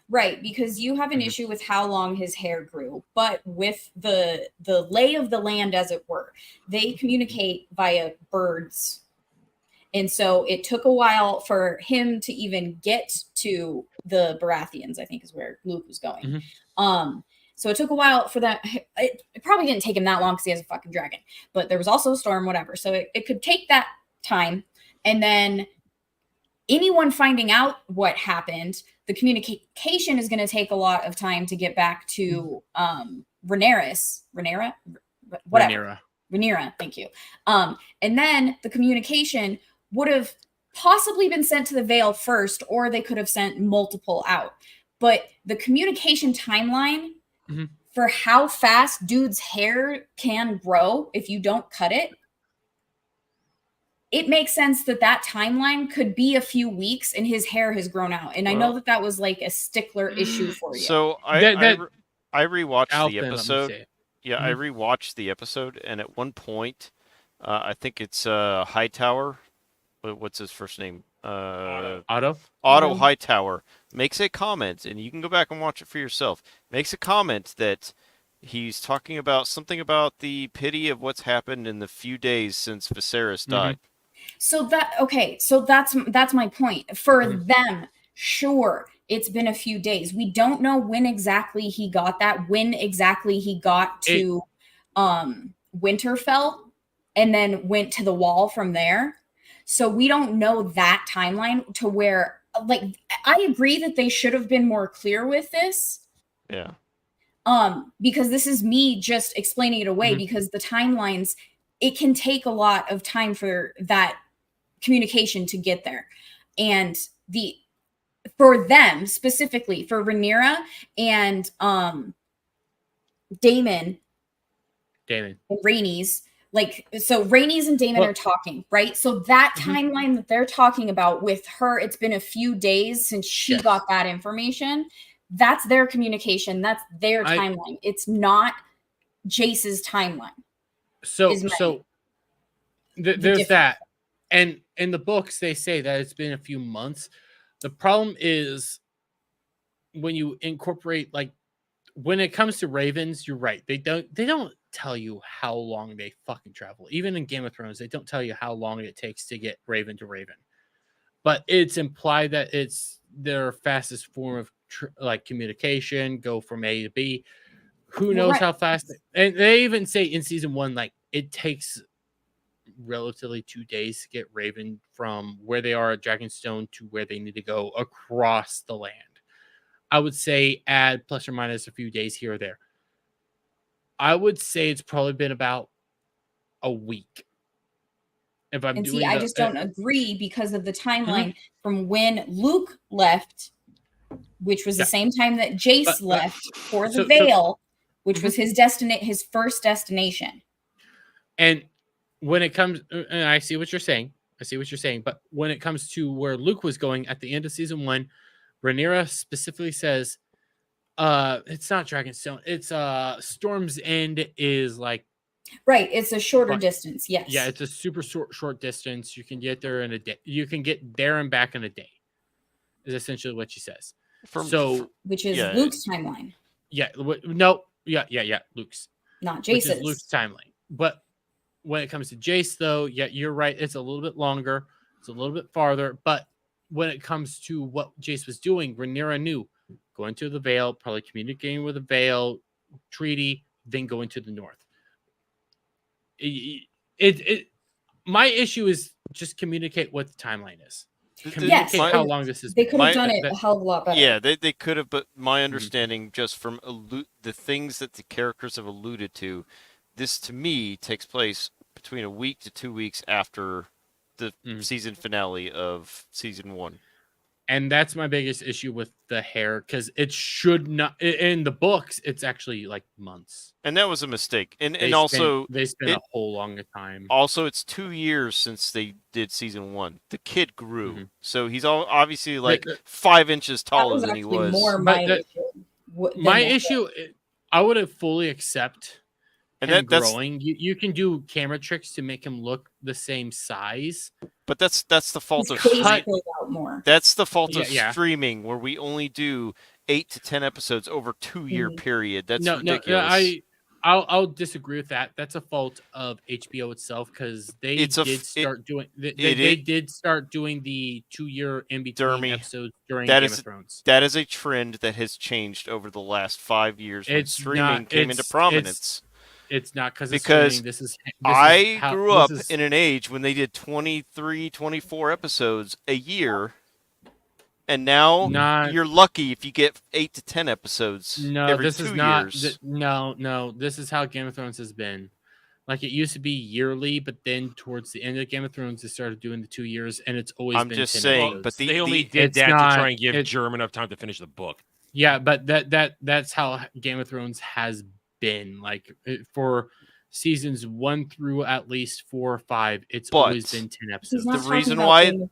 right, because you have an Mm-hmm. issue with how long his hair grew, but with the lay of the land, as it were, they communicate via birds. And so it took a while for him to even get to the Baratheons, I think is where Luke was going. So it took a while for that. It probably didn't take him that long because he has a fucking dragon, but there was also a storm, whatever. So it could take that time. And then anyone finding out what happened, the communication is going to take a lot of time to get back to Rhaenyra, whatever. Rhaenyra, thank you. And then the communication would have possibly been sent to the Vale first, or they could have sent multiple out. But the communication timeline for how fast dude's hair can grow if you don't cut it, it makes sense that that timeline could be a few weeks and his hair has grown out. And I know that that was like a stickler issue for you. So I rewatched Alf, the then let me episode. say it. Yeah, I rewatched the episode, and at one point, I think it's Hightower. What's his first name? Otto Hightower makes a comment, and you can go back and watch it for yourself. Makes a comment that he's talking about something about the pity of what's happened in the few days since Viserys died. So that's my point. For them, sure, it's been a few days. We don't know when exactly he got that, when exactly he got to Winterfell and then went to the Wall from there. So we don't know that timeline to where, like, I agree that they should have been more clear with this. Yeah. Because this is me just explaining it away because the timelines, it can take a lot of time for that communication to get there. And for them specifically, for Rhaenyra and Daemon and Rhaenys, like, so Rhaenys and Daemon are talking, right? So that timeline that they're talking about with her, it's been a few days since she got that information. That's their communication. That's their timeline. It's not Jace's timeline. There's that. And in the books, they say that it's been a few months. The problem is when you incorporate, like, when it comes to ravens, you're right. They don't tell you how long they fucking travel. Even in Game of Thrones, they don't tell you how long it takes to get raven to raven. But it's implied that it's their fastest form of like communication, go from A to B. Who knows how fast? And they even say in season 1, like, it takes relatively 2 days to get raven from where they are at Dragonstone to where they need to go across the land. I would say add plus or minus a few days here or there. I would say it's probably been about a week. If I'm doing I just don't agree because of the timeline from when Luke left, which was the same time that Jace left for the Vale, which was his first destination. And when it comes, and I see what you're saying, I see what you're saying. But when it comes to where Luke was going at the end of season 1, Rhaenyra specifically says, it's not Dragonstone. It's Storm's End is like Right. It's a shorter distance. Yes. Yeah, it's a super short distance. You can get there in a day. You can get there and back in a day. Is essentially what she says. Which is Luke's timeline. Yeah. No. Yeah. Luke's. Not Which is Jace's. Luke's timeline. But when it comes to Jace, though, yeah, you're right. It's a little bit longer. It's a little bit farther. But when it comes to what Jace was doing, Rhaenyra knew going to the Vale, probably communicating with the Vale treaty, then going to the north. My issue is just communicate what the timeline is. Communicate how long this is. They could have done it a hell of a lot better. Yeah, they could have, but my understanding just from the things that the characters have alluded to, this to me takes place between a week to 2 weeks after the season finale of season 1. And that's my biggest issue with the hair, because it should not, in the books, it's actually like months. And that was a mistake. And They also spent a whole long time. Also, it's 2 years since they did season 1. The kid grew, so he's obviously like 5 inches taller than he was. More my issue, I would have fully accept and him that's growing. You can do camera tricks to make him look the same size, but that's the fault of more. That's the fault of Yeah. streaming, where we only do 8 to 10 episodes over 2-year period. That's ridiculous. No, I'll disagree with that. That's a fault of HBO itself, because they did start doing the 2-year in between episodes during Game of Thrones. That is a trend that has changed over the last 5 years when streaming came into prominence. It's not because I grew up in an age when they did 23, 24 episodes a year, and now you're lucky if you get 8 to 10 episodes every 2 years. No, this is how Game of Thrones has been. Like, it used to be yearly, but then towards the end of Game of Thrones, they started doing the 2 years, and it's always been 10 episodes. But they only did that to try and give Germ enough time to finish the book. Yeah, but that's how Game of Thrones has been. Like, for seasons 1 through at least 4 or 5, it's always been 10 episodes. The reason why, the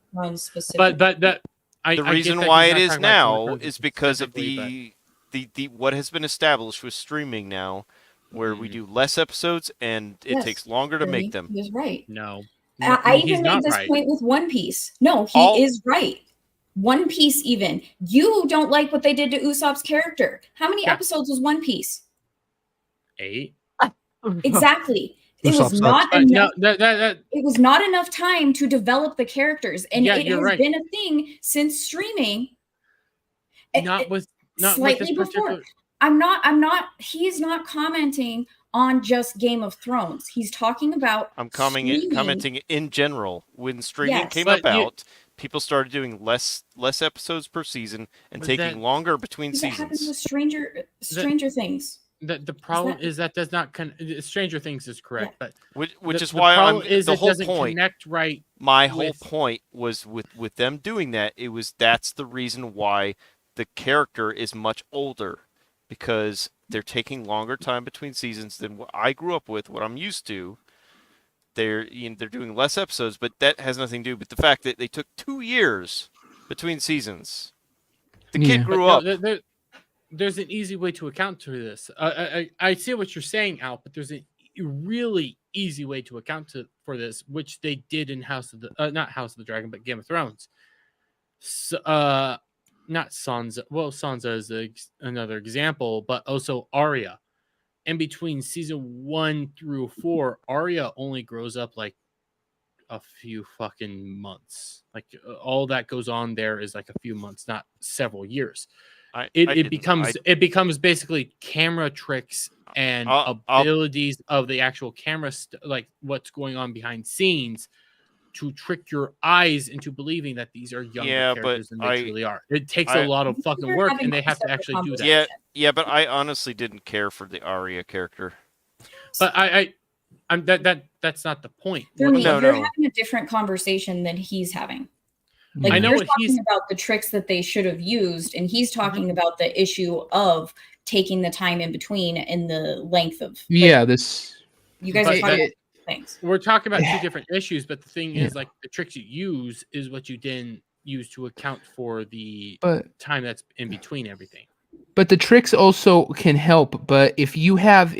reason why it is now is because of the what has been established with streaming now, where we do less episodes and it takes longer to make them. He's right. No, I even made this point with One Piece. No, he is right. One Piece, even you don't like what they did to Usopp's character. How many episodes was One Piece? 8. Exactly. It was not enough. It was not enough time to develop the characters, and it has been a thing since streaming. Not with slightly this before. I'm not. He's not commenting on just Game of Thrones. He's talking about. I'm commenting in general. When streaming came about, people started doing less episodes per season and taking longer between seasons. That happened with Stranger Things. The problem is that does not Stranger Things is correct, but which is why the whole point. Connect right. My whole point was with them doing that. That's the reason why the character is much older, because they're taking longer time between seasons than what I grew up with, what I'm used to. They're doing less episodes, but that has nothing to do with the fact that they took 2 years between seasons. The kid grew up. There's an easy way to account for this. I see what you're saying, Al, but there's a really easy way to account for this, which they did in not House of the Dragon, but Game of Thrones. So, not Sansa. Well, Sansa is another example, but also Arya. In between season 1 through 4, Arya only grows up like a few fucking months. Like, all that goes on there is like a few months, not several years. It becomes basically camera tricks and abilities of the actual camera, like what's going on behind scenes, to trick your eyes into believing that these are younger characters than they truly are. It takes a lot of fucking work, and they have to actually do that. Yeah, but I honestly didn't care for the Arya character. But that's not the point. You're having a different conversation than he's having. Like, I know you're talking about the tricks that they should have used, and he's talking about the issue of taking the time in between and the length of. This. You guys are talking. Thanks. we're talking about two different issues, but the thing is, like, the tricks you use is what you didn't use to account for the time that's in between everything. But the tricks also can help. But if you have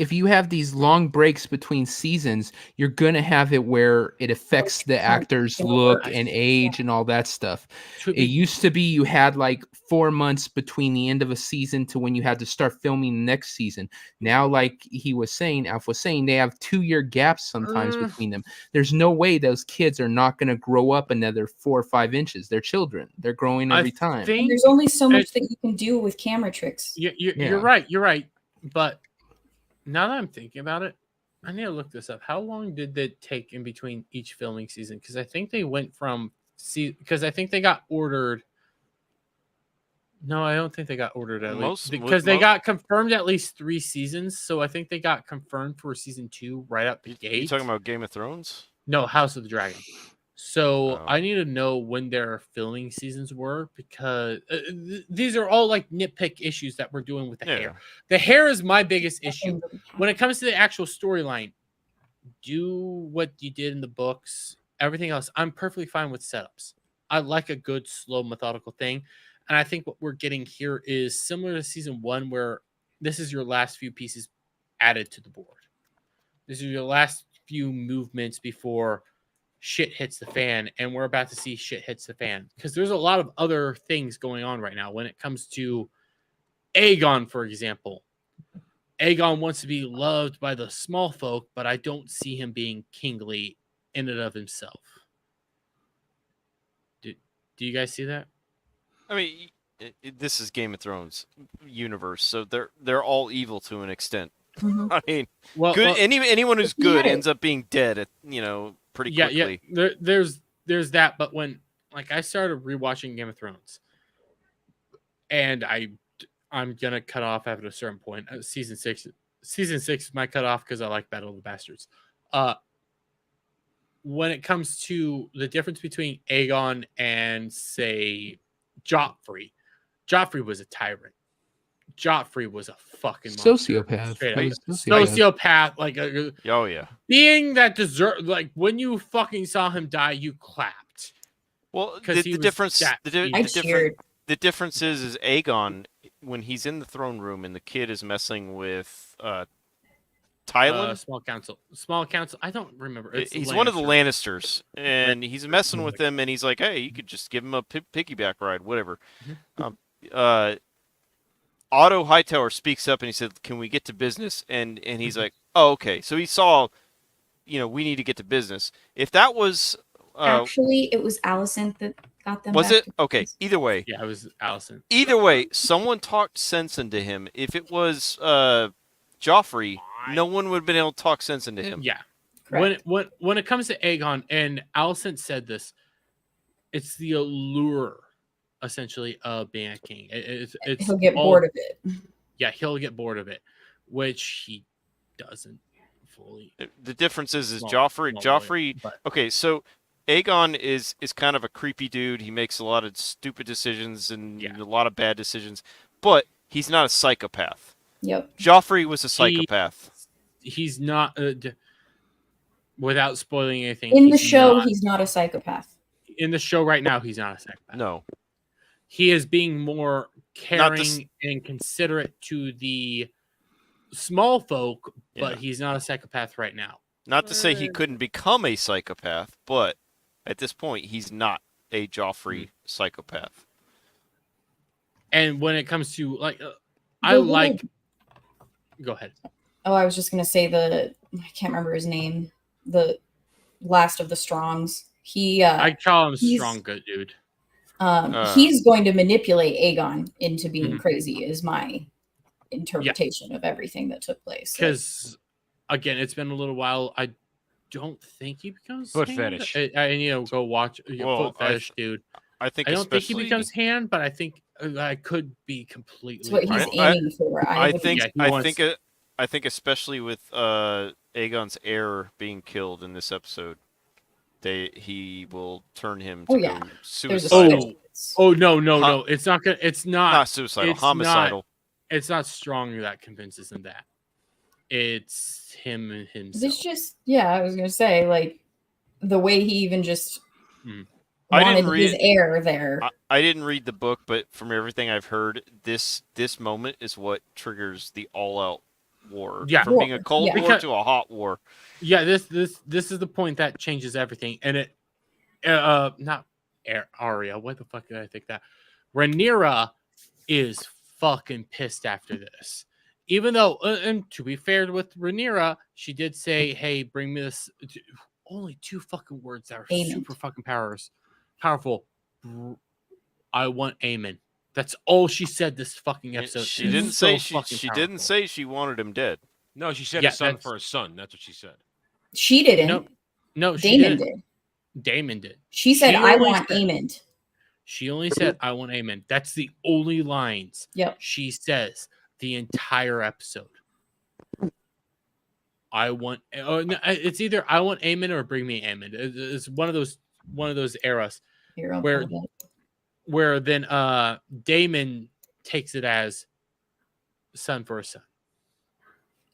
these long breaks between seasons, you're gonna have it where it affects the actor's look and age and all that stuff. It used to be you had like 4 months between the end of a season to when you had to start filming the next season. Now, like Alf was saying, they have 2-year gaps sometimes between them. There's no way those kids are not gonna grow up another 4 or 5 inches. They're children. They're growing every time. And there's only so much that you can do with camera tricks. You're right. You're right. But now that I'm thinking about it, I need to look this up. How long did it take in between each filming season? Because I think they went from because I think they got ordered. No, I don't think they got ordered at least because they got confirmed at least 3 seasons. So I think they got confirmed for season 2 right up the gate. You talking about Game of Thrones? No, House of the Dragon. So I need to know when their filming seasons were because these are all like nitpick issues that we're doing with the hair. The hair is my biggest issue. When it comes to the actual storyline, do what you did in the books. Everything else, I'm perfectly fine with setups. I like a good, slow, methodical thing. And I think what we're getting here is similar to season 1, where this is your last few pieces added to the board. This is your last few movements before shit hits the fan, and we're about to see shit hits the fan because there's a lot of other things going on right now when it comes to Aegon, for example. Aegon wants to be loved by the small folk, but I don't see him being kingly in and of himself. Do you guys see that? I mean, this is Game of Thrones universe, so they're all evil to an extent. I mean, anyone who's good ends up being dead at pretty quickly. Yeah. There's that, but when I started rewatching Game of Thrones, and I'm gonna cut off at a certain point. Season 6 is my cutoff because I like Battle of the Bastards. When it comes to the difference between Aegon and say Joffrey was a tyrant. Joffrey was a fucking sociopath. Sociopath, being that when you fucking saw him die, you clapped. Well, the difference is Aegon, when he's in the throne room and the kid is messing with Tylan, small council. I don't remember. He's one of the Lannisters, and he's messing with them, and he's like, "Hey, you could just give him a piggyback ride, whatever." Otto Hightower speaks up and he said, "Can we get to business?" And he's like, "Oh, okay." So he saw, we need to get to business. If that was actually, it was Allison that got them. Was it okay? Either way, yeah, it was Allison. Either way, someone talked sense into him. If it was Joffrey, no one would have been able to talk sense into him. Yeah. Correct. When it comes to Aegon, and Allison said this, it's the allure, essentially, of being a king. He'll get bored of it. Yeah, he'll get bored of it, which he doesn't fully. The difference is Joffrey. Okay, so Aegon is kind of a creepy dude. He makes a lot of stupid decisions and a lot of bad decisions, but he's not a psychopath. Yep. Joffrey was a psychopath. He's not. Without spoiling anything, in the show, he's not a psychopath. In the show right now, he's not a psychopath. No. He is being more caring and considerate to the small folk, but he's not a psychopath right now. Not to say he couldn't become a psychopath, but at this point, he's not a Joffrey psychopath. And when it comes to go ahead. Oh, I was just gonna say I can't remember his name. The last of the Strongs. I call him Strong Good Dude. He's going to manipulate Aegon into being crazy, is my interpretation of everything that took place. Because, again, it's been a little while. I don't think he becomes foot hand. fetish. I go watch foot fetish, dude. I don't think he becomes hand, but I think I could be completely. That's what he's aiming for. I think especially with Aegon's heir being killed in this episode, he will turn him to go suicidal. No! It's not gonna. It's not suicidal. Homicidal. It's not Strong that convinces him that. It's him and himself. This just, yeah, I was gonna say, like, the way he even just I wanted didn't read his heir there. I didn't read the book, but from everything I've heard, this moment is what triggers the all-out war. Yeah. From being a cold Yeah. war to a hot war. Yeah, this is the point that changes everything, and it not Arya. What the fuck did I think that? Rhaenyra is fucking pissed after this. Even though, and to be fair with Rhaenyra, she did say, "Hey, bring me this." Only 2 fucking words that are super fucking powerful. I want Aemon. That's all she said this fucking episode. She didn't say she didn't say she wanted him dead. No, she said Yeah, a son that's- for a son. That's what she said. She didn't. No, she Damon didn't. did. Damon did. She said, She "I only want said- Aemon." She only said, "I want Aemon." That's the only lines she says the entire episode. I want. Oh, no, it's either I want Aemon or bring me Aemon. It's one of those eras Here, I'll where pull it up. where then Damon takes it as son for a son.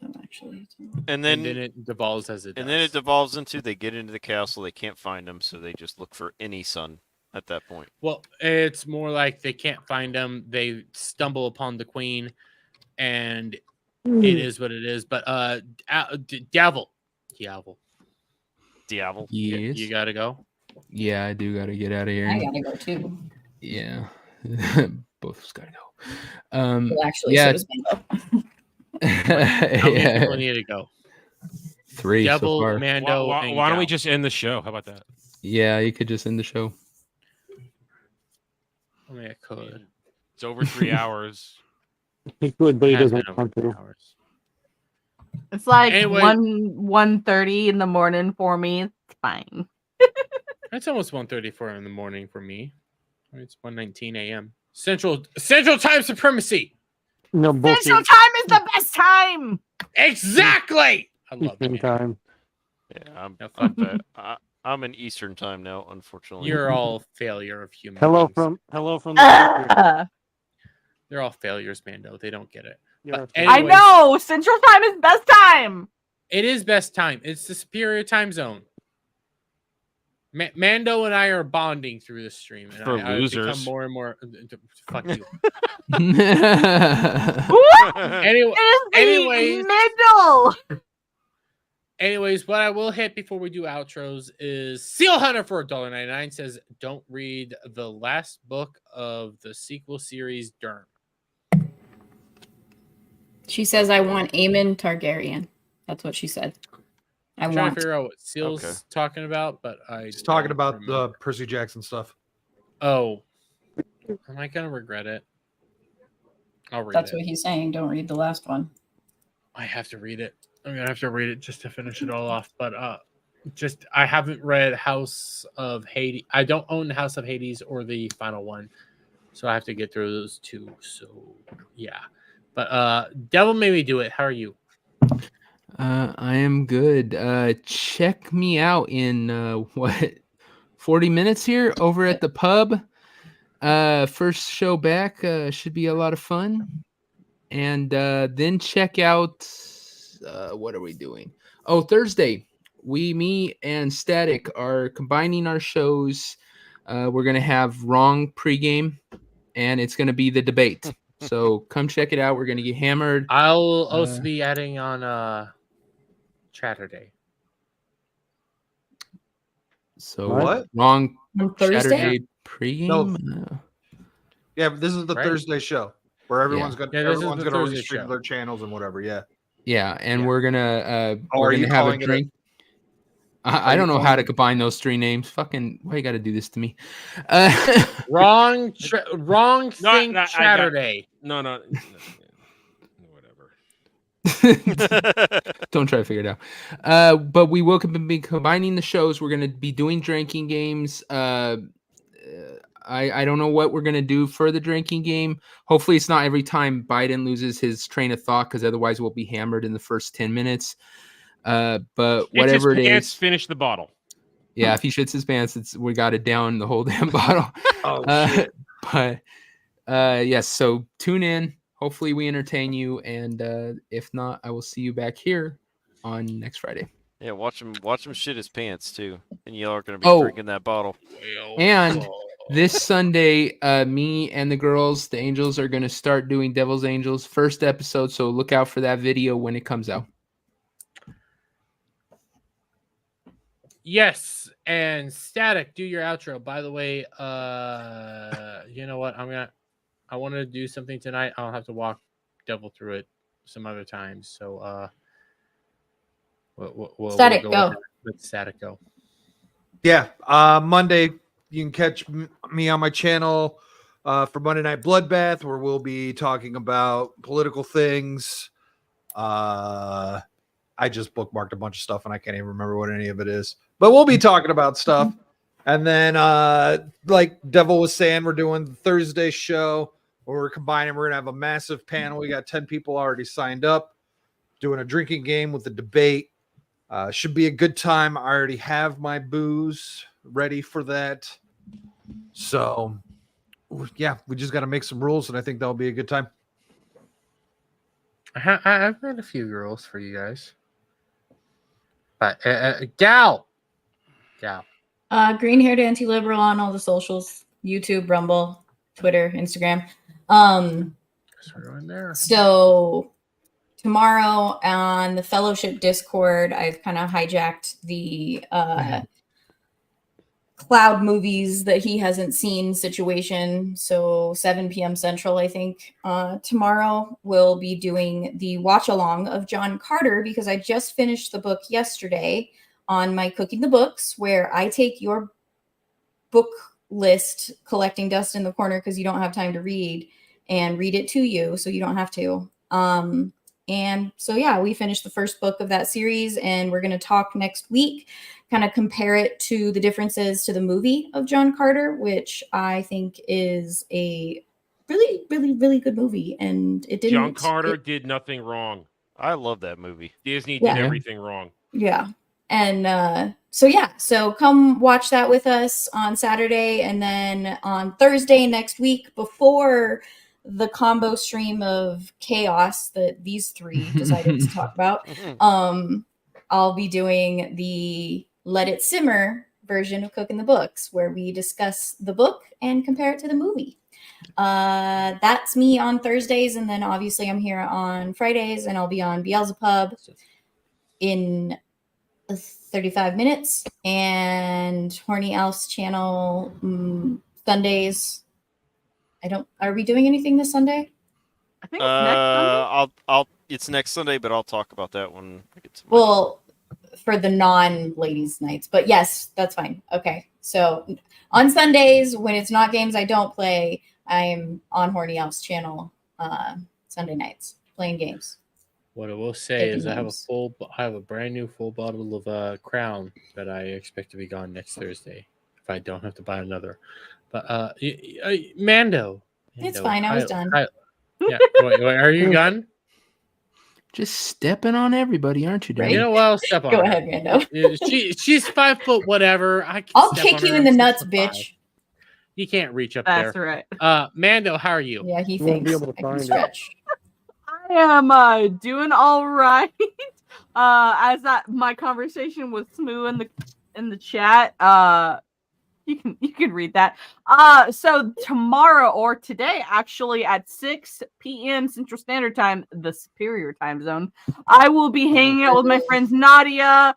Oh, actually, And then it devolves as it. And then it devolves into they get into the castle, they can't find him, so they just look for any son at that point. Well, it's more like they can't find him. They stumble upon the queen, and it is what it is. But Diavel. Yes. You gotta go. Yeah, I do gotta get out of here. I gotta go too. Yeah. Both of us gotta go. Well, actually, yeah. so does Mando. How many people need to go? 3 Devil, so far. Mando, Why and don't we Gal. just end the show? How about that? Yeah, you could just end the show. I mean, I could. It's over 3 hours. He could, but he Has doesn't been want over to. 3 hours. It's like Anyway. 1:30 in the morning for me. It's fine. It's almost 1:34 in the morning for me. It's 1:19 a.m. Central Time Supremacy. No bullshit. Central time is the best time. Exactly. I love it. Eastern time. Yeah, No, fuck I'm in Eastern time now, unfortunately. You're all failure of human. Hello beings. from the future. They're all failures, Mando. They don't get it. Yeah, But I anyways, know. Central time is best time. It is best time. It's the superior time zone. Mando and I are bonding through this stream, and For I've become losers. more and more. Fuck you. What? Anyway, It is the anyways, middle. anyways, what I will hit before we do outros is Seal Hunter for $1.99 says, "Don't read the last book of the sequel series, Durm." She says, "I want Aemon Targaryen." That's what she said. I I'm trying want. to figure out what Seal's Okay. talking about, but I. He's talking don't about remember. the Percy Jackson stuff. Oh, am I gonna regret it? I'll read That's it. what he's saying. Don't read the last one. I have to read it. I'm gonna have to read it just to finish it all off. But just I haven't read House of Hades. I don't own House of Hades or the final one, so I have to get through those two. So yeah, but Devil made me do it. How are you? I am good. Check me out in 40 minutes here over at the pub. First show back should be a lot of fun. And then check out what are we doing? Oh, Thursday. Me and Static are combining our shows. We're gonna have Wrong pregame, and it's gonna be the debate. So come check it out. We're gonna get hammered. I'll also be adding on Saturday. So What? Wrong On Thursday? Saturday pregame. No. Yeah, but this is the Right. Thursday show where everyone's Yeah, this is the gonna Thursday restream show. their channels and whatever. Yeah. Yeah, and Yeah. we're gonna are we're you gonna have a calling it a- drink. I you don't know how calling to it- combine those 3 names. Fucking, why you got to do this to me? Wrong thing I got- Saturday. No. Don't try to figure it out. But we will be combining the shows. We're gonna be doing drinking games. I don't know what we're gonna do for the drinking game. Hopefully, it's not every time Biden loses his train of thought, because otherwise we'll be hammered in the first 10 minutes. But whatever it is, finish the bottle. yeah, if he shits his pants, we got it down the whole damn bottle. Oh But yes, so tune in. hopefully we entertain you, and if not, I will see you back here on next Friday. Yeah, watch him shit his pants too, and y'all are gonna be drinking that bottle. And this Sunday, me and the girls, the Angels, are going to start doing Devil's Angels first episode. So look out for that video when it comes out. Yes, and Static, do your outro. By the way, you know what? I want to do something tonight. I'll have to walk Devil through it some other times. So, we'll Static, go. go. Let Static go. Yeah, Monday you can catch me on my channel for Monday Night Bloodbath, where we'll be talking about political things. I just bookmarked a bunch of stuff and I can't even remember what any of it is, but we'll be talking about stuff. And then, like Devil was saying, we're doing the Thursday show where we're combining. We're gonna have a massive panel. We got 10 people already signed up, doing a drinking game with a debate. Should be a good time. I already have my booze ready for that. So, yeah, we just got to make some rules, and I think that'll be a good time. I've made a few rules for you guys. But GHAL. Green-haired anti-liberal on all the socials: YouTube, Rumble, Twitter, Instagram. So tomorrow on the Fellowship Discord, I've kind of hijacked the Cloud movies that he hasn't seen situation. So 7 p.m. Central, I think. Tomorrow we'll be doing the watch along of John Carter, because I just finished the book yesterday on my Cooking the Books, where I take your book list, collecting dust in the corner because you don't have time to read, and read it to you so you don't have to. And so, yeah, we finished the first book of that series, and we're going to talk next week, kind of compare it to the differences to the movie of John Carter, which I think is a really, really, really good movie. And it didn't. John Carter did nothing wrong. I love that movie. Disney did everything wrong. Yeah. And so come watch that with us on Saturday, and then on Thursday next week, before the combo stream of chaos that these three decided to talk about, I'll be doing the Let It Simmer version of Cooking the Books, where we discuss the book and compare it to the movie. That's me on Thursdays, and then obviously I'm here on Fridays, and I'll be on Beelzebub in 35 minutes, and Horny Alf's channel Sundays. Are we doing anything this Sunday? I think it's next Sunday. It's next Sunday, but I'll talk about that when I get to for the non-ladies nights, but yes, that's fine. Okay. So on Sundays, when it's not games I don't play, I'm on Horny Alf's channel Sunday nights playing games. What I will say is I have a brand new full bottle of Crown that I expect to be gone next Thursday if I don't have to buy another. But Mando. It's fine. I was done. Yeah. Wait, are you done? Just stepping on everybody, aren't you, Dad? You know what? I'll step on Go her. ahead, Mando. She's 5 foot whatever. I'll kick you in the nuts, bitch. You can't reach up there. That's right. Mando, how are you? Yeah, he thinks be able to I can find it. stretch. I am doing all right. My conversation with Smoo in the chat. You can read that. So tomorrow or today, actually at 6 p.m. Central Standard Time, the superior time zone, I will be hanging out with my friends Nadia,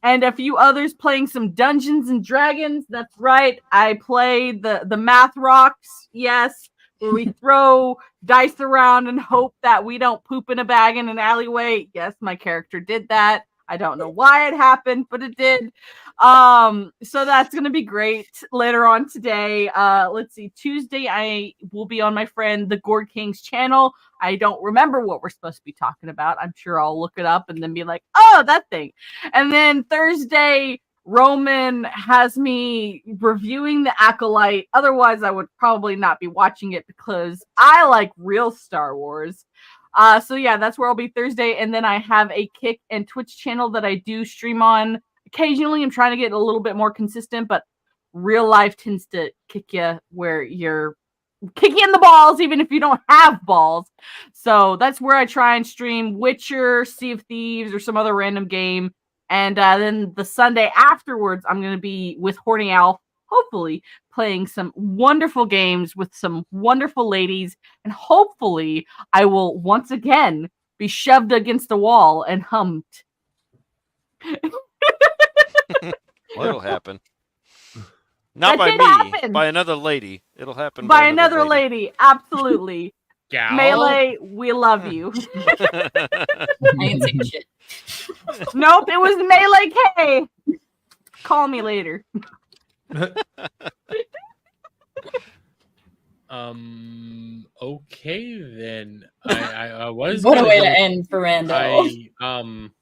and a few others, playing some Dungeons and Dragons. That's right. I play the Math Rocks. Yes, where we throw dice around and hope that we don't poop in a bag in an alleyway. Yes, my character did that. I don't know why it happened, but it did. So that's gonna be great later on today. Let's see. Tuesday, I will be on my friend the Gourd King's channel. I don't remember what we're supposed to be talking about. I'm sure I'll look it up and then be like, oh, that thing. And then Thursday, Roman has me reviewing the Acolyte. Otherwise, I would probably not be watching it because I like real Star Wars. So yeah, that's where I'll be Thursday. And then I have a Kick and Twitch channel that I do stream on occasionally. I'm trying to get a little bit more consistent, but real life tends to kick you where you're kick you in the balls, even if you don't have balls. So that's where I try and stream Witcher, Sea of Thieves, or some other random game. And then the Sunday afterwards, I'm going to be with Horny Alf, hopefully playing some wonderful games with some wonderful ladies. And hopefully I will once again be shoved against a wall and humped. Well, it'll happen. Not That by did me, happen. by another lady. It'll happen By another lady. Absolutely. GHAL? Melee, we love you. I ain't saying shit. Nope, it was Melee K. Call me later. Okay then. I was. What a gonna way go- to end for Mando. Adam,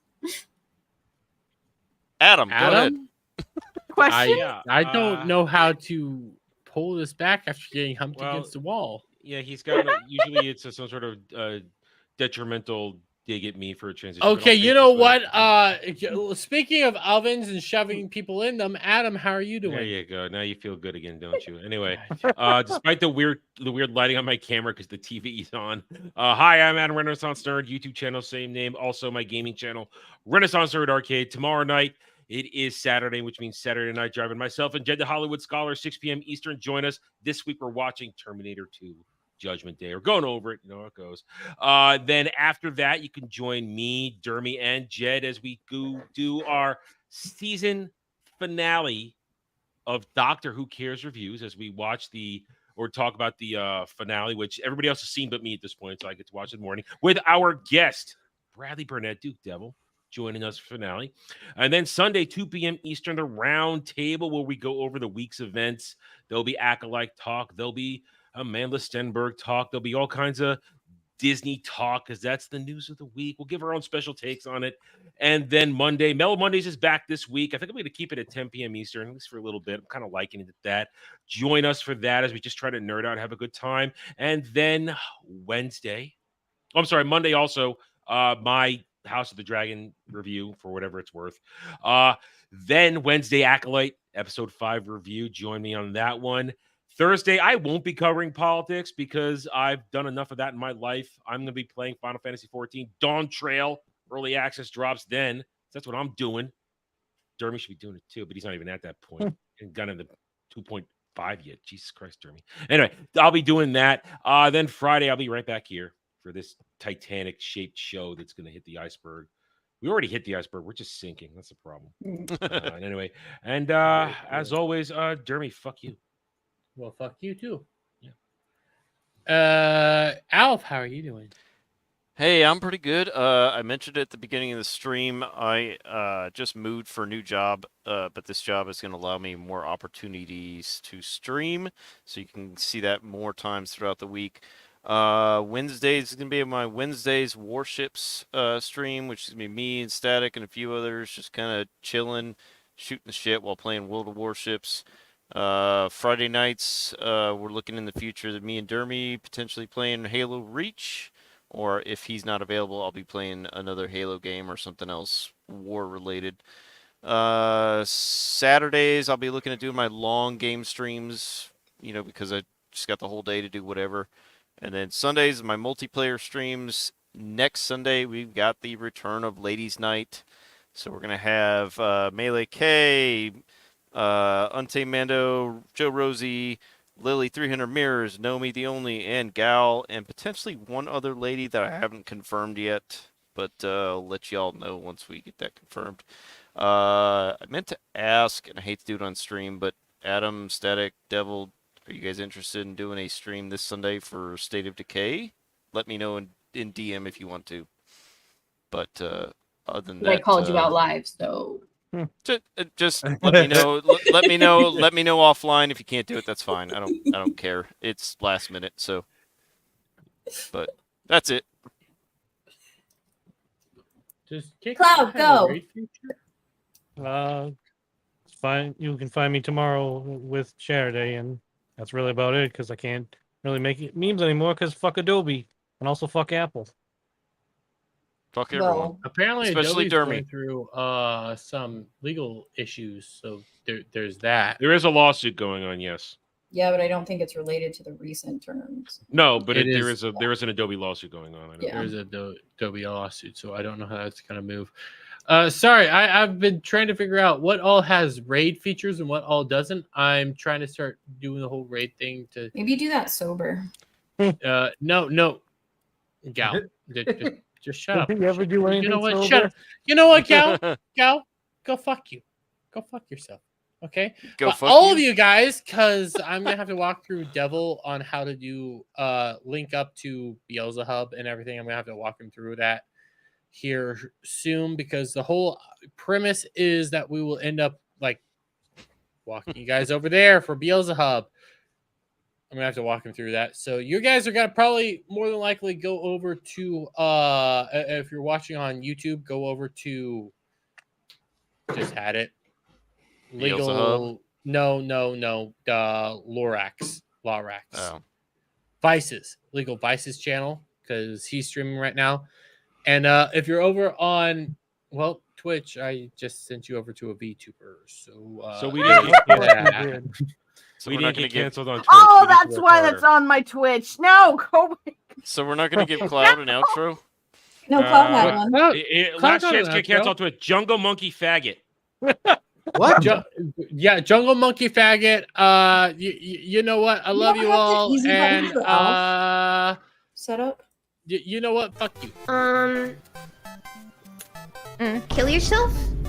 go ahead. Adam. Question? I don't know how to pull this back after getting humped well, against the wall. Yeah, he's got. Usually, it's some sort of detrimental dig at me for a transition. but I'll Okay, take you know this one. what? Speaking of ovens and shoving people in them, Adam, how are you doing? There you go. Now you feel good again, don't you? Anyway, despite the weird lighting on my camera because the TV is on. Hi, I'm Adam Renaissance Nerd. YouTube channel, same name. Also, my gaming channel, Renaissance Nerd Arcade. Tomorrow night, it is Saturday, which means Saturday Night Driving. Myself and Jed the Hollywood Scholar, 6 p.m. Eastern. Join us. This week, we're watching Terminator 2. Judgment Day. We're going over it. You know how it goes. Then after that, you can join me, Dermy, and Jed as we go do our season finale of Doctor Who Cares reviews as we watch or talk about the finale, which everybody else has seen but me at this point, so I get to watch it in the morning with our guest, Bradley Burnett, Duke Devil, joining us for finale. And then Sunday, 2 p.m. Eastern, the round table where we go over the week's events. There'll be Acolyte talk. There'll be Amanda Stenberg talk. There'll be all kinds of Disney talk because that's the news of the week. We'll give our own special takes on it. And then Monday, Mellow Mondays is back this week. I think I'm going to keep it at 10 p.m. Eastern, at least for a little bit. I'm kind of liking it at that. Join us for that as we just try to nerd out and have a good time. And then Monday also, my House of the Dragon review for whatever it's worth. Then Wednesday, Acolyte, episode 5 review. Join me on that one. Thursday, I won't be covering politics because I've done enough of that in my life. I'm going to be playing Final Fantasy XIV. Dawn Trail, early access drops then. That's what I'm doing. Dermy should be doing it too, but he's not even at that point. And got into 2.5 yet. Jesus Christ, Dermy. Anyway, I'll be doing that. Then Friday, I'll be right back here for this Titanic-shaped show that's going to hit the iceberg. We already hit the iceberg. We're just sinking. That's the problem. Anyway, and as always, Dermy, fuck you. Well, fuck you too. Yeah. Alf, how are you doing? Hey, I'm pretty good. I mentioned at the beginning of the stream, I just moved for a new job, but this job is going to allow me more opportunities to stream, so you can see that more times throughout the week. Wednesdays is going to be my Wednesdays Warships stream, which is going to be me and Static and a few others just kind of chilling, shooting the shit while playing World of Warships. Friday nights, we're looking in the future that me and Dermy potentially playing Halo Reach, or if he's not available, I'll be playing another Halo game or something else war related. Saturdays, I'll be looking at doing my long game streams, because I just got the whole day to do whatever. And then Sundays, my multiplayer streams. Next Sunday, we've got the return of Ladies Night. So we're going to have Melee K, Untamed Mando, Joe Rosie, Lily 300 Mirrors, Nomi the Only, and GHAL, and potentially one other lady that I haven't confirmed yet, but I'll let y'all know once we get that confirmed. I meant to ask, and I hate to do it on stream, but Adam, Static, Devil, are you guys interested in doing a stream this Sunday for State of Decay? Let me know in DM if you want to. But other than that, I called you out live, so just let me know. Let me know. Let me know offline if you can't do it. That's fine. I don't care. It's last minute, so. But that's it. Just kick Cloud, go. It's fine. You can find me tomorrow with Saturday, and that's really about it because I can't really make memes anymore because fuck Adobe and also fuck Apple. Fuck everyone. Apparently, especially Adobe's Dermy. going through some legal issues, so there's that. There is a lawsuit going on, yes. Yeah, but I don't think it's related to the recent terms. No, but It there is- is an Adobe lawsuit going on. I know. Yeah. There's a Adobe lawsuit, so I don't know how that's gonna move. Sorry, I've been trying to figure out what all has raid features and what all doesn't. I'm trying to start doing the whole raid thing to. Maybe do that sober. No, Gal, just shut up. Did he ever do anything You know what? sober? Shut up. You know what, Gal? Gal, go fuck you. Go fuck yourself. Okay. Go But fuck all you? of you guys, because I'm gonna have to walk through Devil on how to do link up to Beelzehub and everything. I'm gonna have to walk him through that here soon because the whole premise is that we will end up like walking you guys over there for Beelzehub. I'm gonna have to walk him through that. So you guys are gonna probably more than likely go over to if you're watching on YouTube, go over to just had it. Legal Beelzehub? no Lorax. Oh. Vices. Legal Vices channel, because he's streaming right now. And if you're over on Twitch, I just sent you over to a VTuber. So we didn't get yeah. So we we're not didn't gonna get give. canceled on Twitch. Oh, We need to that's work why harder. that's on my Twitch. No, go. So we're not gonna give Cloud an outro. No, Cloud had one. Last Cloud chance got to an get canceled on Twitch. Jungle Monkey Faggot. What? Yeah, Jungle Monkey Faggot. You know what? I love don't you have the all. easy button And for Alf. Set up. you know what? Fuck you. Kill yourself?